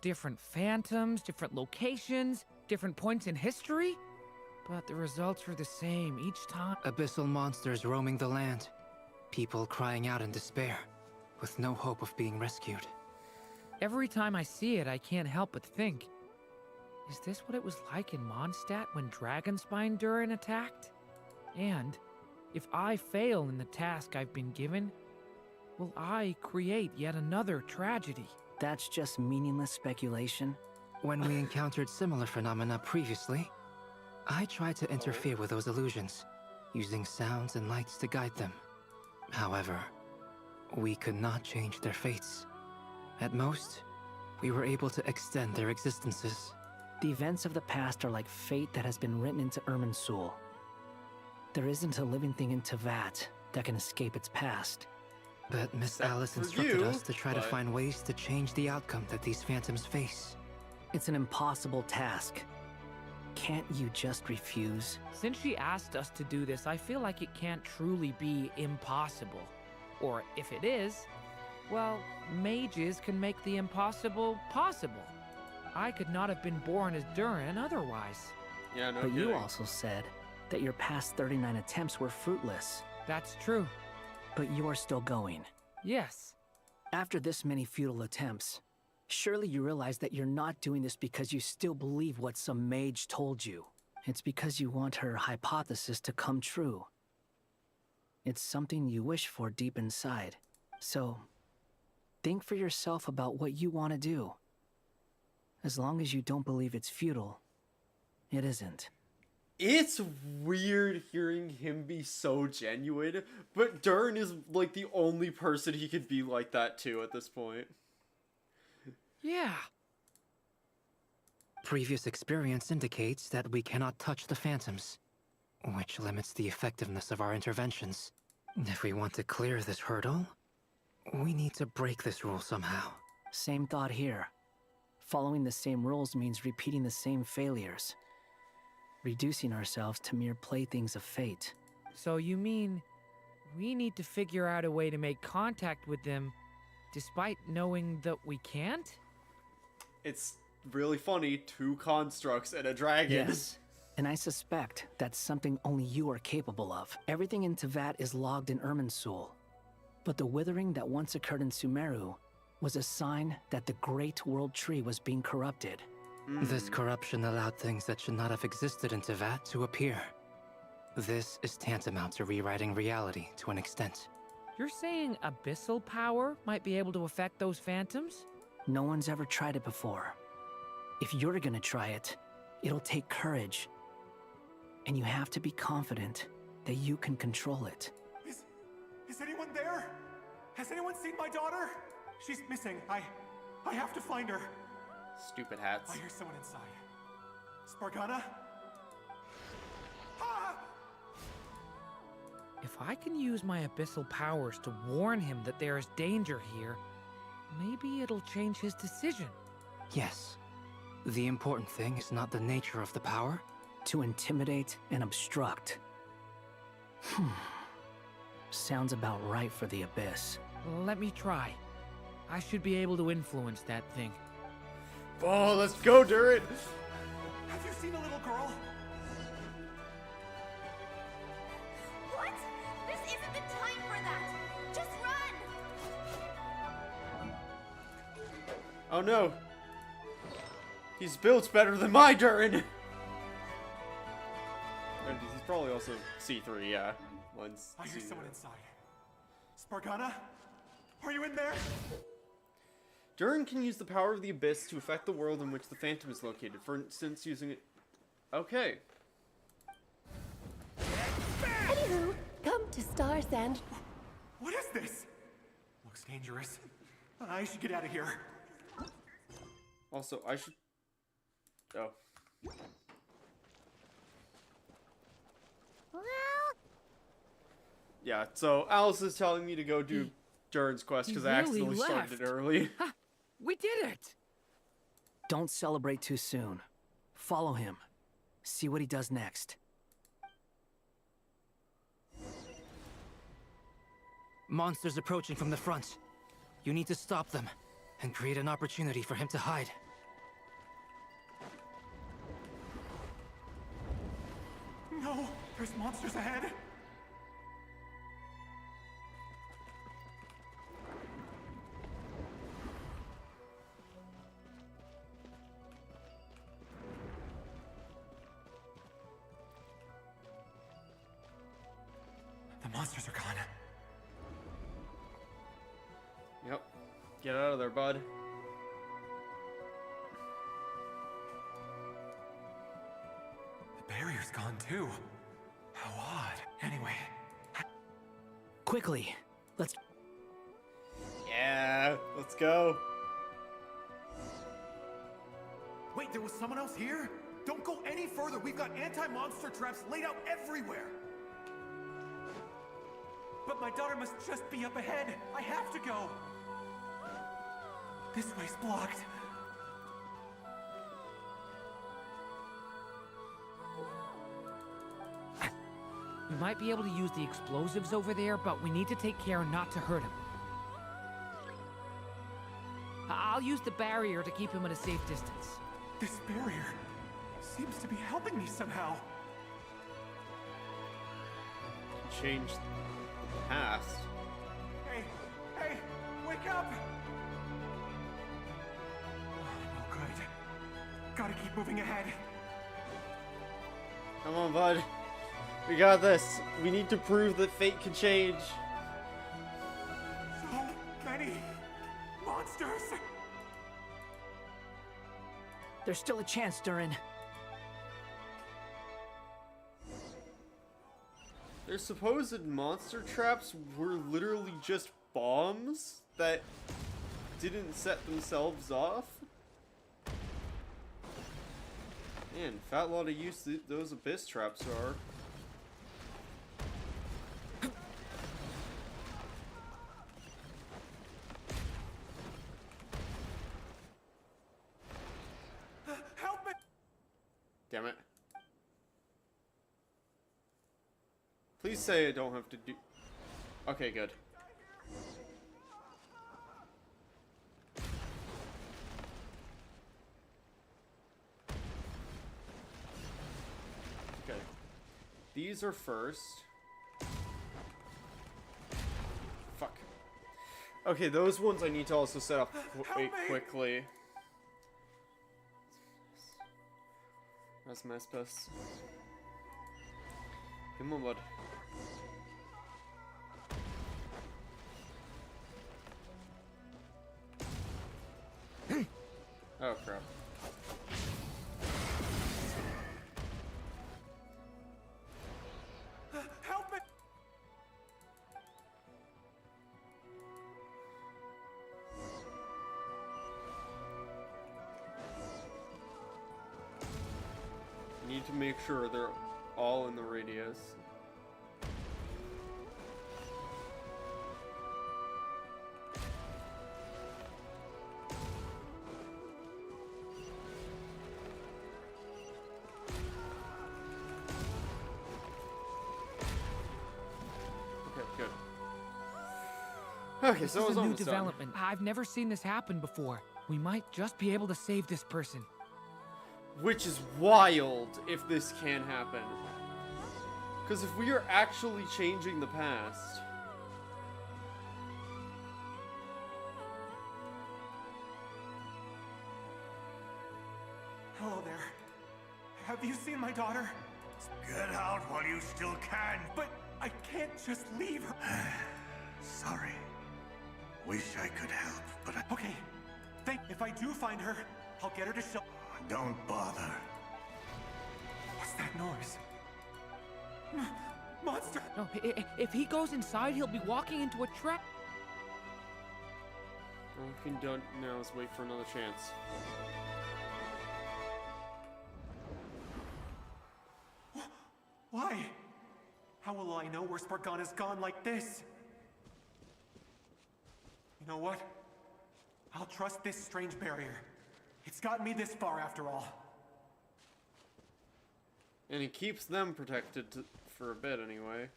Different phantoms, different locations, different points in history. But the results were the same each time. Abyssal monsters roaming the land. People crying out in despair, with no hope of being rescued. Every time I see it, I can't help but think, is this what it was like in Mondstadt when Dragonspine Durin attacked? And if I fail in the task I've been given, will I create yet another tragedy? That's just meaningless speculation. When we encountered similar phenomena previously, I tried to interfere with those illusions, using sounds and lights to guide them. However, we could not change their fates. At most, we were able to extend their existences. The events of the past are like fate that has been written into Irminsul. There isn't a living thing in Teyvat that can escape its past. But Miss Alice instructed us to try to find ways to change the outcome that these phantoms face. It's an impossible task. Can't you just refuse? Since she asked us to do this, I feel like it can't truly be impossible. Or if it is, well, mages can make the impossible possible. I could not have been born as Durin otherwise. Yeah, no But kidding. you also said that your past 39 attempts were fruitless. That's true. But you are still going. Yes. After this many futile attempts, surely you realize that you're not doing this because you still believe what some mage told you. It's because you want her hypothesis to come true. It's something you wish for deep inside. So, think for yourself about what you want to do. As long as you don't believe it's futile, it isn't. It's weird hearing him be so genuine, but Durin is like the only person he could be like that to at this point. Yeah. Previous experience indicates that we cannot touch the phantoms, which limits the effectiveness of our interventions. If we want to clear this hurdle, we need to break this rule somehow. Same thought here. Following the same rules means repeating the same failures. Reducing ourselves to mere playthings of fate. So you mean we need to figure out a way to make contact with them despite knowing that we can't? It's really funny, 2 constructs and a dragon. Yes. And I suspect that's something only you are capable of. Everything in Tevat is logged in Irminsul. But the withering that once occurred in Sumeru was a sign that the Great World Tree was being corrupted. This corruption allowed things that should not have existed in Tevat to appear. This is tantamount to rewriting reality to an extent. You're saying abyssal power might be able to affect those phantoms? No one's ever tried it before. If you're gonna try it, it'll take courage. And you have to be confident that you can control it. Is anyone there? Has anyone seen my daughter? She's missing. I have to find her. Stupid hats. I hear someone inside. Spargana? Ah! If I can use my abyssal powers to warn him that there is danger here, maybe it'll change his decision. Yes. The important thing is not the nature of the power. To intimidate and obstruct. Sounds about right for the Abyss. Let me try. I should be able to influence that thing. Oh, let's go, Durin! Have you seen a little girl? What? This isn't the time for that! Just run! Oh no! He's built better than my Durin! And he's probably also C3, yeah. One's I hear C0. someone inside. Spargana? Are you in there? Durin can use the power of the Abyss to affect the world in which the Phantom is located. For instance, using it... Okay. Anywho, come to Star Sand. What is this? Looks dangerous. I should get out of here. Also, I should... Oh. Well... Yeah, so Alice is telling me to go do Durin's quest because I really accidentally started left. it early. Ha! We did it! Don't celebrate too soon. Follow him. See what he does next. Monsters approaching from the front. You need to stop them and create an opportunity for him to hide. No! There's monsters ahead! The monsters are gone. Yep. Get out of there, bud. The barrier's gone too. How odd. Anyway. Quickly, let's... Yeah, let's go. Wait, there was someone else here? Don't go any further. We've got anti-monster traps laid out everywhere. But my daughter must just be up ahead. I have to go. This way's blocked. We might be able to use the explosives over there, but we need to take care not to hurt him. I'll use the barrier to keep him at a safe distance. This barrier seems to be helping me somehow. Change the past. Hey, wake up! Oh, no good. Gotta keep moving ahead. Come on, bud. We got this. We need to prove that fate can change. So many monsters. There's still a chance, Durin. Their supposed monster traps were literally just bombs that didn't set themselves off. Man, fat lot of use those abyss traps are. Help me! Damn it. Please say I don't have to do... Okay, good. these are first. Fuck. Okay, those ones I need to also set up quickly. That's my best. Come on, bud. Oh crap. Help me! Need to make sure they're all in the radius. Okay, this so is it's a new almost done. development. I've never seen this happen before. We might just be able to save this person. Which is wild if this can happen. Because if we are actually changing the past... Hello there. Have you seen my daughter? Get out while you still can. But I can't just leave her. Sorry. Wish I could help, but I... Okay. If I do find her, I'll get her to show... Don't bother. What's that noise? Monster! No, if he goes inside, he'll be walking into a trap. All we can do now is wait for another chance. Why? How will I know where Spargana's gone like this? You know what? I'll trust this strange barrier. It's gotten me this far after all. And it keeps them protected for a bit anyway.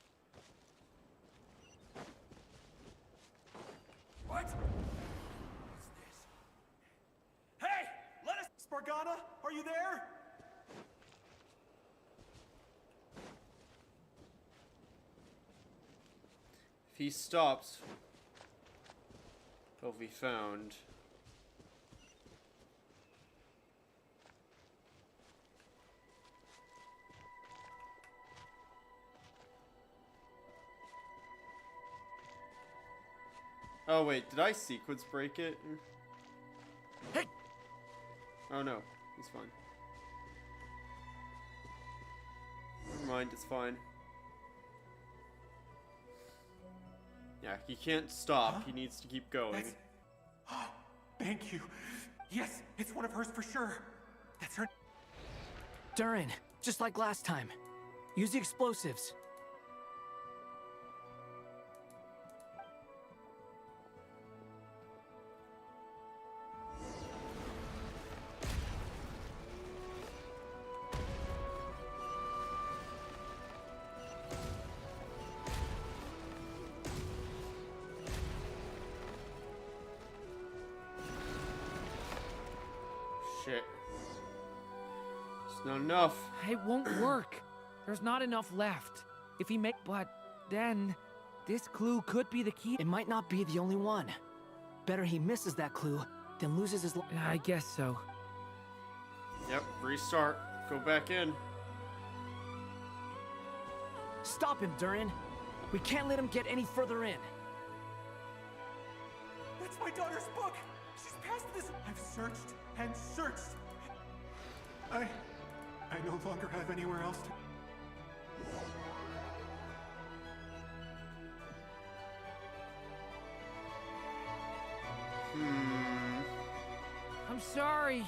What? What's this? Hey! Let us... Spargana, are you there? If he stops, he'll be found. Oh wait, did I sequence break it? Hey! Oh no, he's fine. Never mind, it's fine. Yeah, he can't stop. He needs to keep going. Thank you. Yes, it's one of hers for sure. That's her. Durin, just like last time. Use the explosives. Shit. It's not enough. It won't work. There's not enough left. If he but then this clue could be the key. It might not be the only one. Better he misses that clue than loses his I guess so. Yep, restart. Go back in. Stop him, Durin. We can't let him get any further in. That's my daughter's book. She's passed this. I've searched and searched. I no longer have anywhere else to... I'm sorry.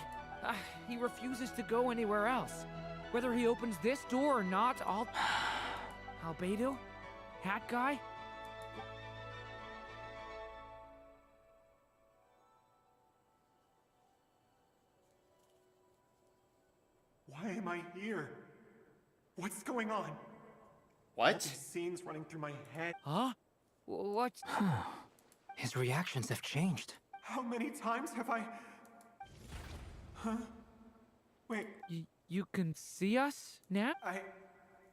He refuses to go anywhere else. Whether he opens this door or not, I'll... Albedo? Hat guy? Why am I here? What's going on? What? All these scenes running through my head. Huh? What? His reactions have changed. How many times have I... Huh? Wait. You can see us now?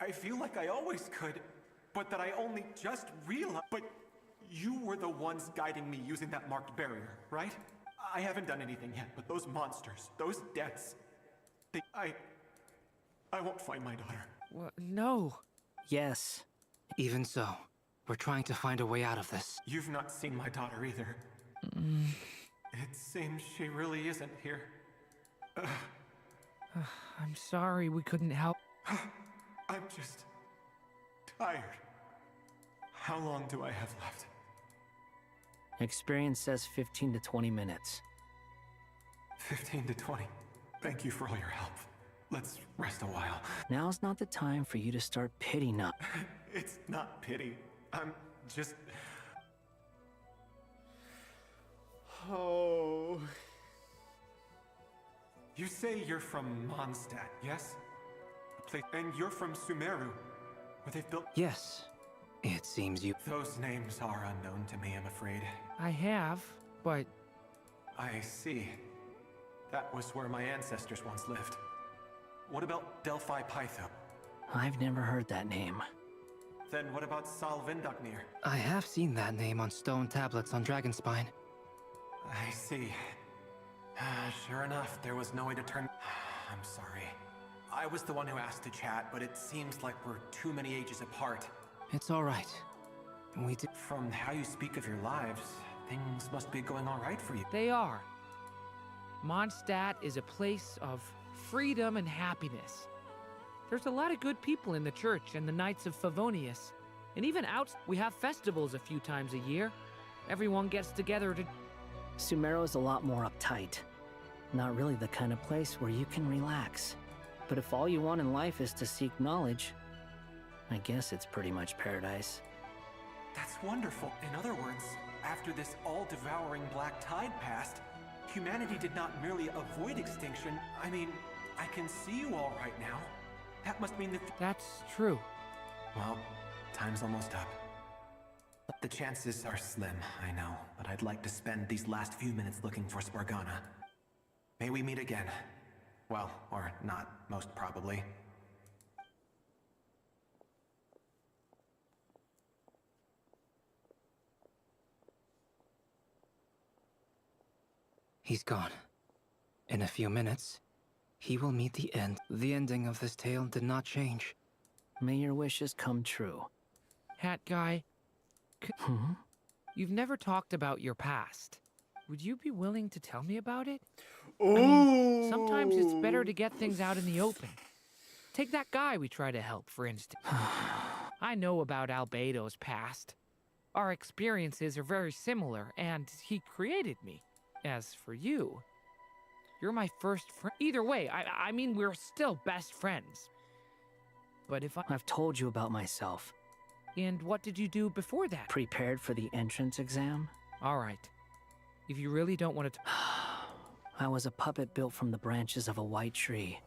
I feel like I always could, but that I only just realized. But you were the ones guiding me using that marked barrier, right? I haven't done anything yet, but those monsters, those deaths, I won't find my daughter. What? No. Yes. Even so, we're trying to find a way out of this. You've not seen my daughter either. It seems she really isn't here. I'm sorry we couldn't help. I'm just tired. How long do I have left? Experience says 15 to 20 minutes. 15 to 20. Thank you for all your help. Let's rest a while. Now's not the time for you to start pitying up. It's not pity. I'm just... Oh... You say you're from Mondstadt, yes? And you're from Sumeru, where they've built... Yes. It seems you... Those names are unknown to me, I'm afraid. I have, but... I see. That was where my ancestors once lived. What about Delphi Pytho? I've never heard that name. Then what about Sal Vindaknir? I have seen that name on stone tablets on Dragonspine. I see. Sure enough, there was no way to turn... I'm sorry. I was the one who asked to chat, but it seems like we're too many ages apart. It's all right. We do... From how you speak of your lives, things must be going all right for you. They are. Mondstadt is a place of freedom and happiness. There's a lot of good people in the church and the Knights of Favonius. And even out, we have festivals a few times a year. Everyone gets together to... Sumeru is a lot more uptight. Not really the kind of place where you can relax. But if all you want in life is to seek knowledge, I guess it's pretty much paradise. That's wonderful. In other words, after this all-devouring black tide passed, humanity did not merely avoid extinction. I mean, I can see you all right now. That must mean that... That's true. Well, time's almost up. The chances are slim, I know, but I'd like to spend these last few minutes looking for Spargana. May we meet again. Well, or not, most probably. He's gone. In a few minutes, he will meet the end. The ending of this tale did not change. May your wishes come true. Hat guy, you've never talked about your past. Would you be willing to tell me about it? Ooh. I mean, sometimes it's better to get things out in the open. Take that guy we try to help, for instance. I know about Albedo's past. Our experiences are very similar, and he created me. As for you, you're my first friend. Either way, I mean, we're still best friends. But if I've told you about myself. And what did you do before that? Prepared for the entrance exam? All right. If you really don't want to... I was a puppet built from the branches of a white tree,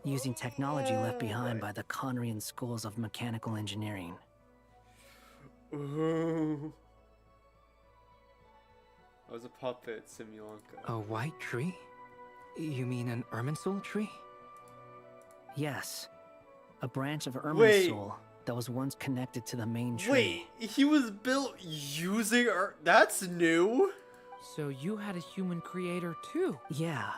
using technology left behind by the Conrian schools of mechanical engineering. Ooh. I was a puppet, Simulanka. A white tree? You mean an Irminsul tree? Yes. A branch of Irminsul that was once connected to the main tree. Wait, he was built using That's new? So you had a human creator too? Yeah.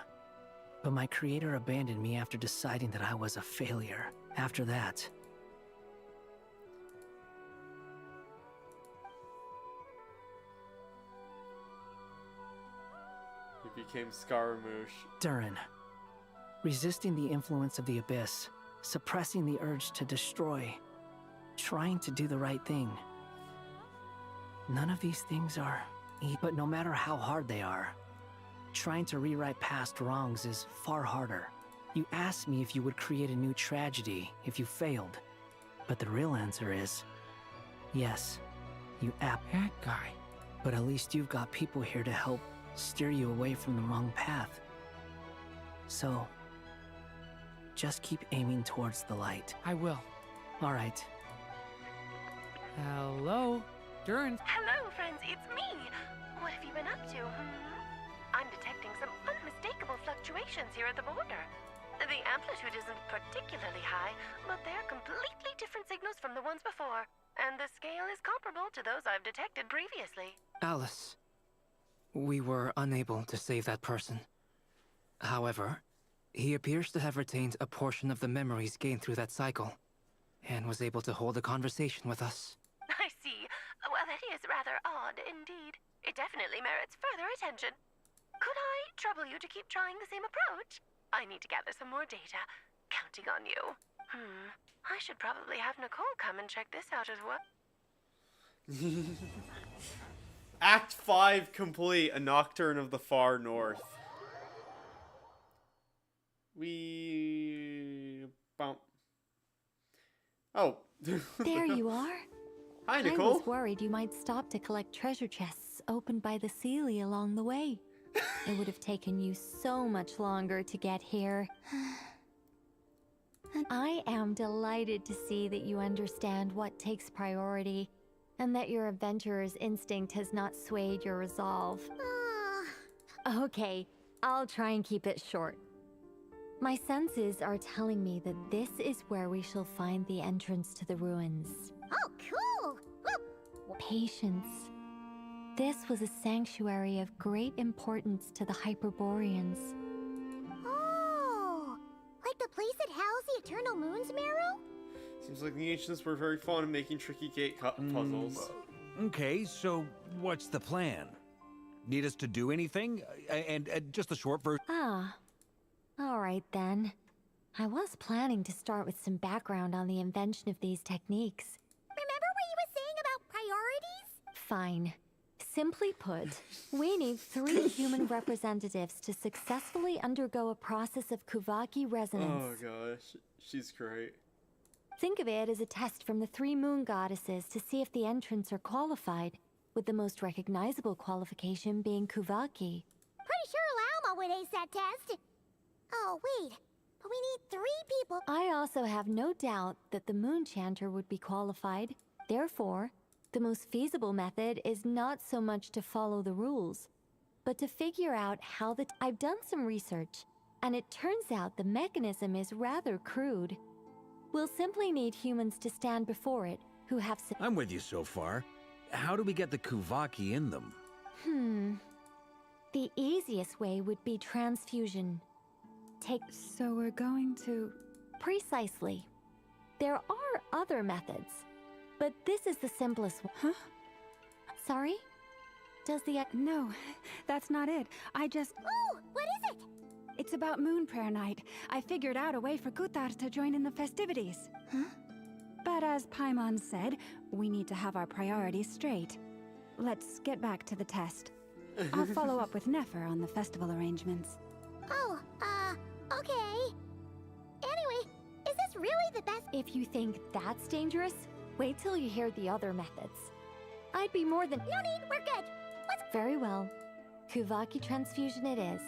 But my creator abandoned me after deciding that I was a failure. After that... He became Scaramouche. Durin. Resisting the influence of the Abyss. Suppressing the urge to destroy. Trying to do the right thing. None of these things are easy, but no matter how hard they are, trying to rewrite past wrongs is far harder. You asked me if you would create a new tragedy if you failed. But the real answer is, yes, you That guy. But at least you've got people here to help steer you away from the wrong path. So, just keep aiming towards the light. I will. All right. Hello, Durin. Hello, friends, it's me. What have you been up to? I'm detecting some unmistakable fluctuations here at the border. The amplitude isn't particularly high, but they're completely different signals from the ones before, and the scale is comparable to those I've detected previously. Alice, we were unable to save that person. However, he appears to have retained a portion of the memories gained through that cycle, and was able to hold a conversation with us. I see. Well, that is rather odd indeed. It definitely merits further attention. Could I trouble you to keep trying the same approach? I need to gather some more data. Counting on you. I should probably have Nicole come and check this out as well. Act 5 complete, A Nocturne of the Far North. Bump. Oh. There you are. Hi, Nicole. I was worried you might stop to collect treasure chests opened by the Seelie along the way. It would have taken you so much longer to get here. I am delighted to see that you understand what takes priority, and that your adventurer's instinct has not swayed your resolve. Okay, I'll try and keep it short. My senses are telling me that this is where we shall find the entrance to the ruins. Oh, cool! Patience. This was a sanctuary of great importance to the Hyperboreans. Oh, like the place that housed the Eternal Moon's marrow? Seems like the ancients were very fond of making tricky gate puzzles. Okay, so what's the plan? Need us to do anything? And just a short version. All right then. I was planning to start with some background on the invention of these techniques. Remember what you were saying about priorities? Fine. Simply put, we need 3 human representatives to successfully undergo a process of Kuvaki resonance. Oh gosh, she's great. Think of it as a test from the 3 moon goddesses to see if the entrants are qualified, with the most recognizable qualification being Kuvaki. Pretty sure Lauma would ace that test. Oh, wait. But we need 3 people. I also have no doubt that the moon chanter would be qualified. Therefore, the most feasible method is not so much to follow the rules, but to figure out how I've done some research, and it turns out the mechanism is rather crude. We'll simply need humans to stand before it, who have I'm with you so far. How do we get the Kuvaki in them? The easiest way would be transfusion. So we're going to... Precisely. There are other methods, but this is the simplest one. Huh? Sorry? Does the... No, that's not it. I just... Oh, what is it? It's about Moon Prayer Night. I figured out a way for Kutar to join in the festivities. Huh? But as Paimon said, we need to have our priorities straight. Let's get back to the test. I'll follow up with Nefer on the festival arrangements. Oh, okay. Anyway, is this really the best? If you think that's dangerous, wait till you hear the other methods. I'd be more than... No need, we're good. Very well. Kuvaki transfusion it is.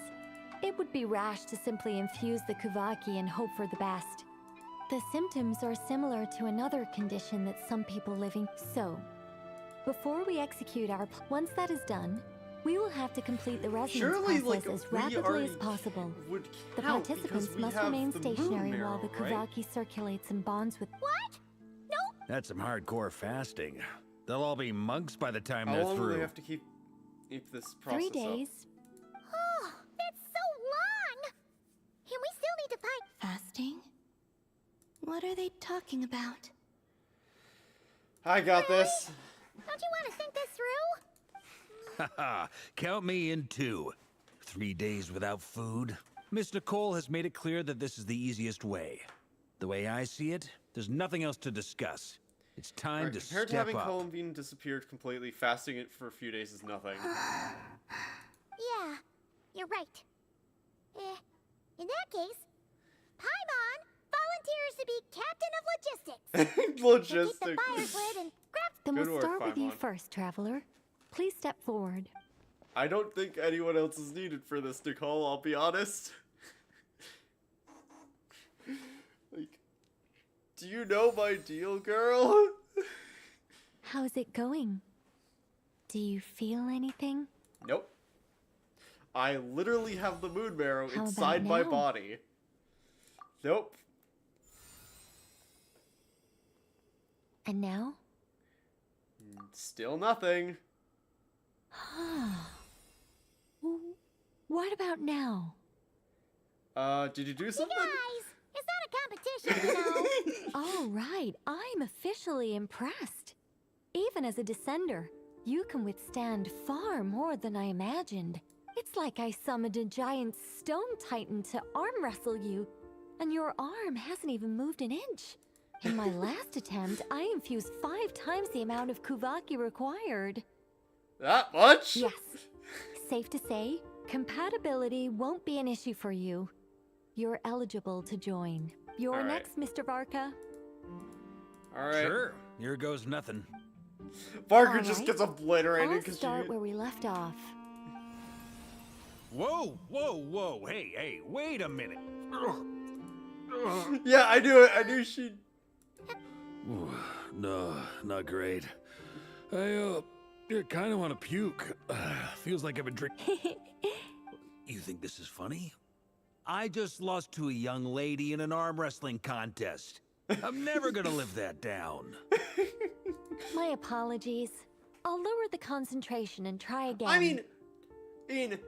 It would be rash to simply infuse the Kuvaki and hope for the best. The symptoms are similar to another condition that some people living... So, before we execute our... Once that is done, we will have to complete the resonance process as rapidly as possible. The participants must remain stationary while the Kuvaki circulates and bonds with... What? No! That's some hardcore fasting. They'll all be monks by the time How they're long through. do they have to keep this process 3 days. Oh, that's so long! And we still need to find... Fasting? What are they talking about? I got this. Don't you want to think this through? Haha, count me in too. 3 days without food. Miss Nicole has made it clear that this is the easiest way. The way I see it, there's nothing else to discuss. It's time to Compared to step having up. Columbine disappeared completely, fasting it for a few days is nothing. Yeah, you're right. In that case, Paimon volunteers to be captain of logistics. Logistics. Keep the fires lit and grab... Then Good we'll work, start with you Paimon. first, traveler. Please step forward. I don't think anyone else is needed for this, Nicole, I'll be honest. Like, do you know my deal, girl? How's it going? Do you feel anything? Nope. I literally have the moon marrow How inside about my now? body. Nope. And now? Still nothing. What about now? Did you do something? Guys, it's not a competition, you know. All right, I'm officially impressed. Even as a descender, you can withstand far more than I imagined. It's like I summoned a giant stone titan to arm wrestle you, and your arm hasn't even moved an inch. In my last attempt, I infused 5 times the amount of Kuvaki required. That much? Yes. Safe to say, compatibility won't be an issue for you. You're eligible to join. You're All right. next, Mr. Varka. Alright. Sure, here goes nothing. Varka All just right. gets obliterated I'll because start where we left off. Whoa, whoa, whoa, hey, wait a minute. Yeah, I knew it. I knew she'd... No, not great. I kind of want to puke. Feels like I've been drinking. You think this is funny? I just lost to a young lady in an arm wrestling contest. I'm never gonna live that down. My apologies. I'll lower the concentration and try again. I mean,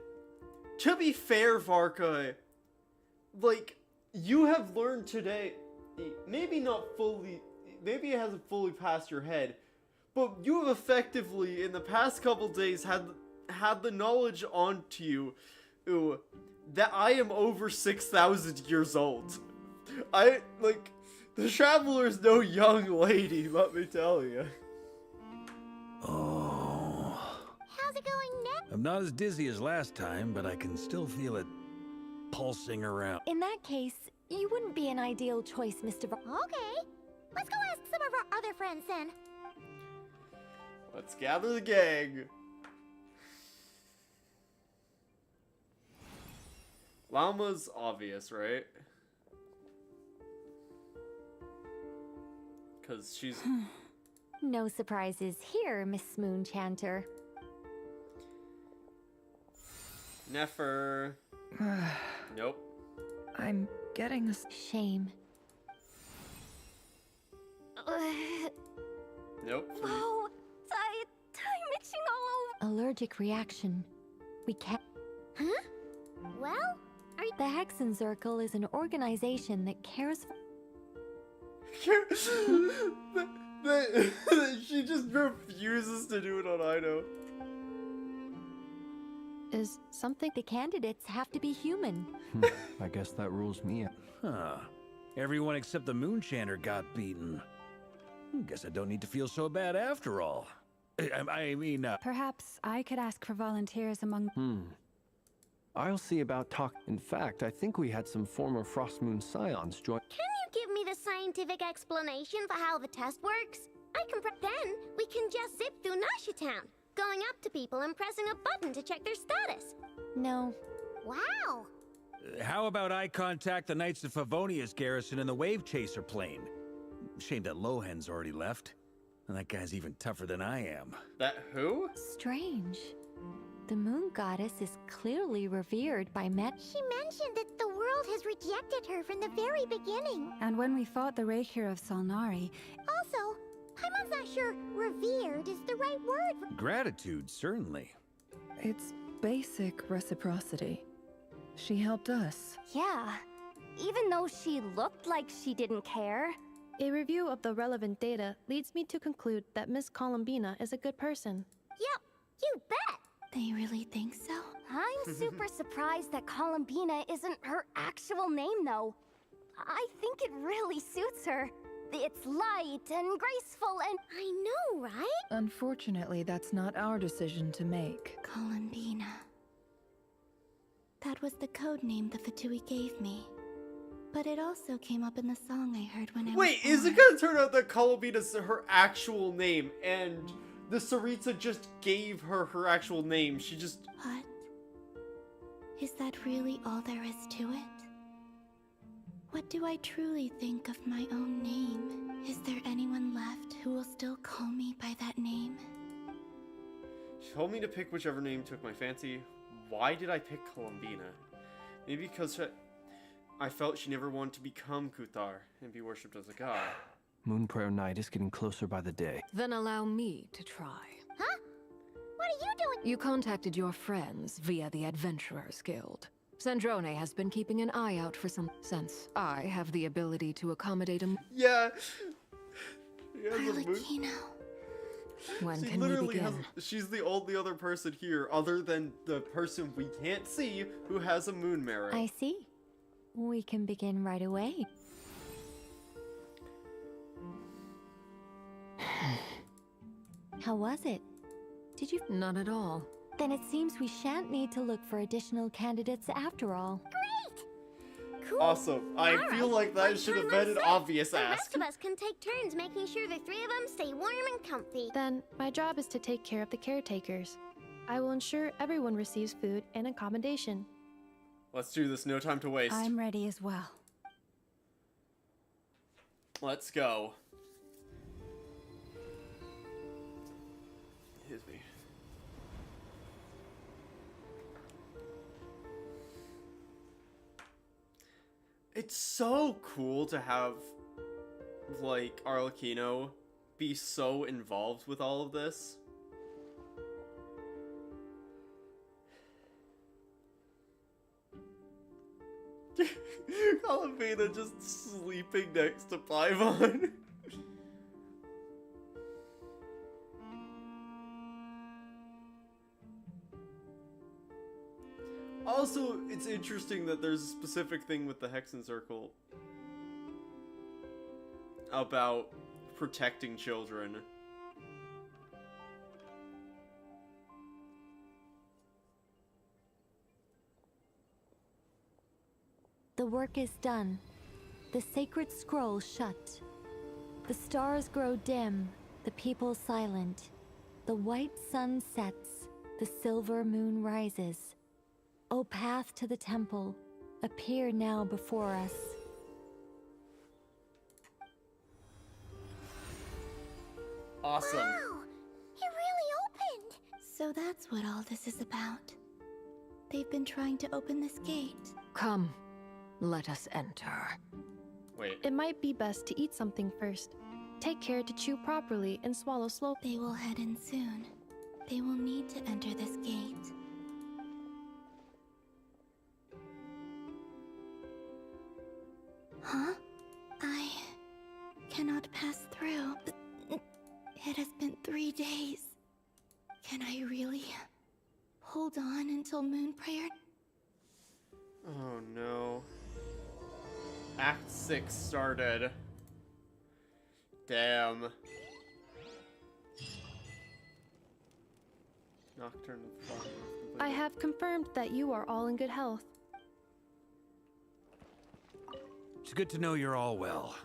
to be fair, Varka, like, you have learned today, maybe not fully, maybe it hasn't fully passed your head, but you have effectively, in the past couple days, had the knowledge onto you that I am over 6,000 years old. The Traveler's no young lady, let me tell you. Oh. How's it going, Nick? I'm not as dizzy as last time, but I can still feel it pulsing around. In that case, you wouldn't be an ideal choice, Mr. Okay. Let's go ask some of our other friends then. Let's gather the gang. Llama's obvious, right? Because she's... No surprises here, Miss Moonchanter. Nefer. Nope. I'm getting a... Shame. Nope. Whoa! I'm itching all over. Allergic reaction. We can't... Huh? Well, The Hexenzirkel is an organization that cares for... She just refuses to do it on Ido. Is something... The candidates have to be human. I guess that rules me out. Huh. Everyone except the Moonchanter got beaten. Guess I don't need to feel so bad after all. I mean, Perhaps I could ask for volunteers among... I'll see about talk. In fact, I think we had some former Frostmoon Scions join. can you give me the scientific explanation for how the test works? Then we can just zip through Nashatown, going up to people and pressing a button to check their status. No. Wow. how about I contact the Knights of Favonia's garrison in the Wave Chaser plane? Shame that Lohan's already left. And that guy's even tougher than I am. That who? Strange. The moon goddess is clearly revered by Met. She mentioned that the world has rejected her from the very beginning. And when we fought the Rayhir of Solnari... Also, Paimon's not sure revered is the right word. Gratitude, certainly. It's basic reciprocity. She helped us. Yeah, even though she looked like she didn't care. A review of the relevant data leads me to conclude that Miss Columbina is a good person. Yep, you bet. They really think so? I'm super surprised that Columbina isn't her actual name, though. I think it really suits her. It's light and graceful and... I know, right? Unfortunately, that's not our decision to make. Columbina. That was the code name the Fatui gave me. But it also came up in the song I heard when I was Wait, is it gonna turn out that Columbina's her actual name and the Saritsa just gave her her actual name? She just... What? Is that really all there is to it? What do I truly think of my own name? Is there anyone left who will still call me by that name? She told me to pick whichever name took my fancy. Why did I pick Columbina? Maybe because I felt she never wanted to become Kuthar and be worshipped as a god. Moon Prayer Night is getting closer by the day. Then allow me to try. Huh? What are you doing? You contacted your friends via the Adventurers Guild. Sandrone has been keeping an eye out for some since I have the ability to accommodate him. Yeah. When She can we literally begin? she's the only other person here, other than the person we can't see, who has a moon merit. I see. We can begin right away. How was it? Did you? Not at all. Then it seems we shan't need to look for additional candidates after all. Awesome. I feel like that should have been an obvious The ask. rest of us can take turns making sure the three of them stay warm and comfy. Then, my job is to take care of the caretakers. I will ensure everyone receives food and accommodation. Let's do this, no time to waste. I'm ready as well. Let's go. Excuse me. It's so cool to have, like, Arlecchino be so involved with all of this. Columbina just sleeping next to Paimon. Also, it's interesting that there's a specific thing with the Hexen Circle about protecting children. The work is done. The sacred scroll shut. The stars grow dim, the people silent. The white sun sets, the silver moon rises. O path to the temple, appear now before us. Awesome. Wow! It really opened! So that's what all this is about. They've been trying to open this gate. Come, let us enter. Wait. It might be best to eat something first. Take care to chew properly and swallow slowly. They will head in soon. They will need to enter this gate. Huh? I cannot pass through. It has been 3 days. Can I really hold on until moon prayer? Oh no. Act 6 started. Damn. Nocturne of the Fog. I have confirmed that you are all in good health. It's good to know you're all well.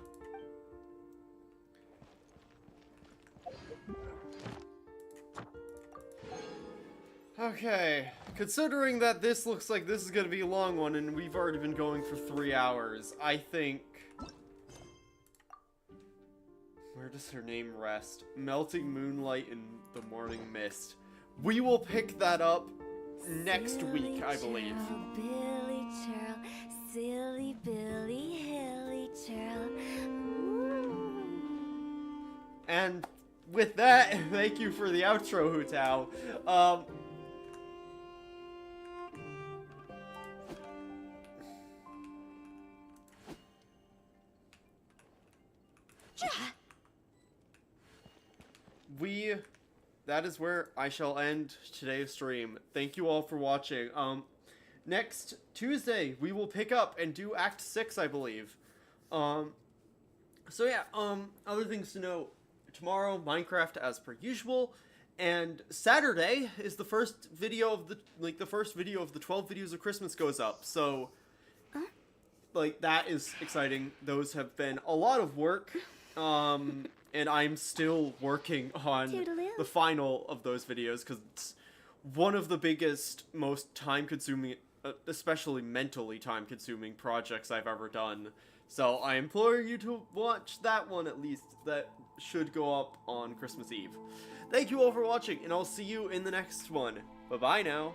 Okay, considering that this looks like this is gonna be a long one and we've already been going for 3 hours, I think... Where does her name rest? Melting moonlight in the morning mist. We will pick that up next week, I believe. Billy Churl, silly Billy Hilly Churl. And with that, thank you for the outro, Hu Tao. That is where I shall end today's stream. Thank you all for watching. Next Tuesday, we will pick up and do Act 6, I believe. So yeah, other things to note. Tomorrow, Minecraft as per usual. And Saturday is the first video of the, the first video of the 12 videos of Christmas goes up. So, that is exciting. Those have been a lot of work. And I'm still working on the final of those videos because it's one of the biggest, most time-consuming, especially mentally time-consuming projects I've ever done. So I implore you to watch that one at least. That should go up on Christmas Eve. Thank you all for watching, and I'll see you in the next one. Bye-bye now.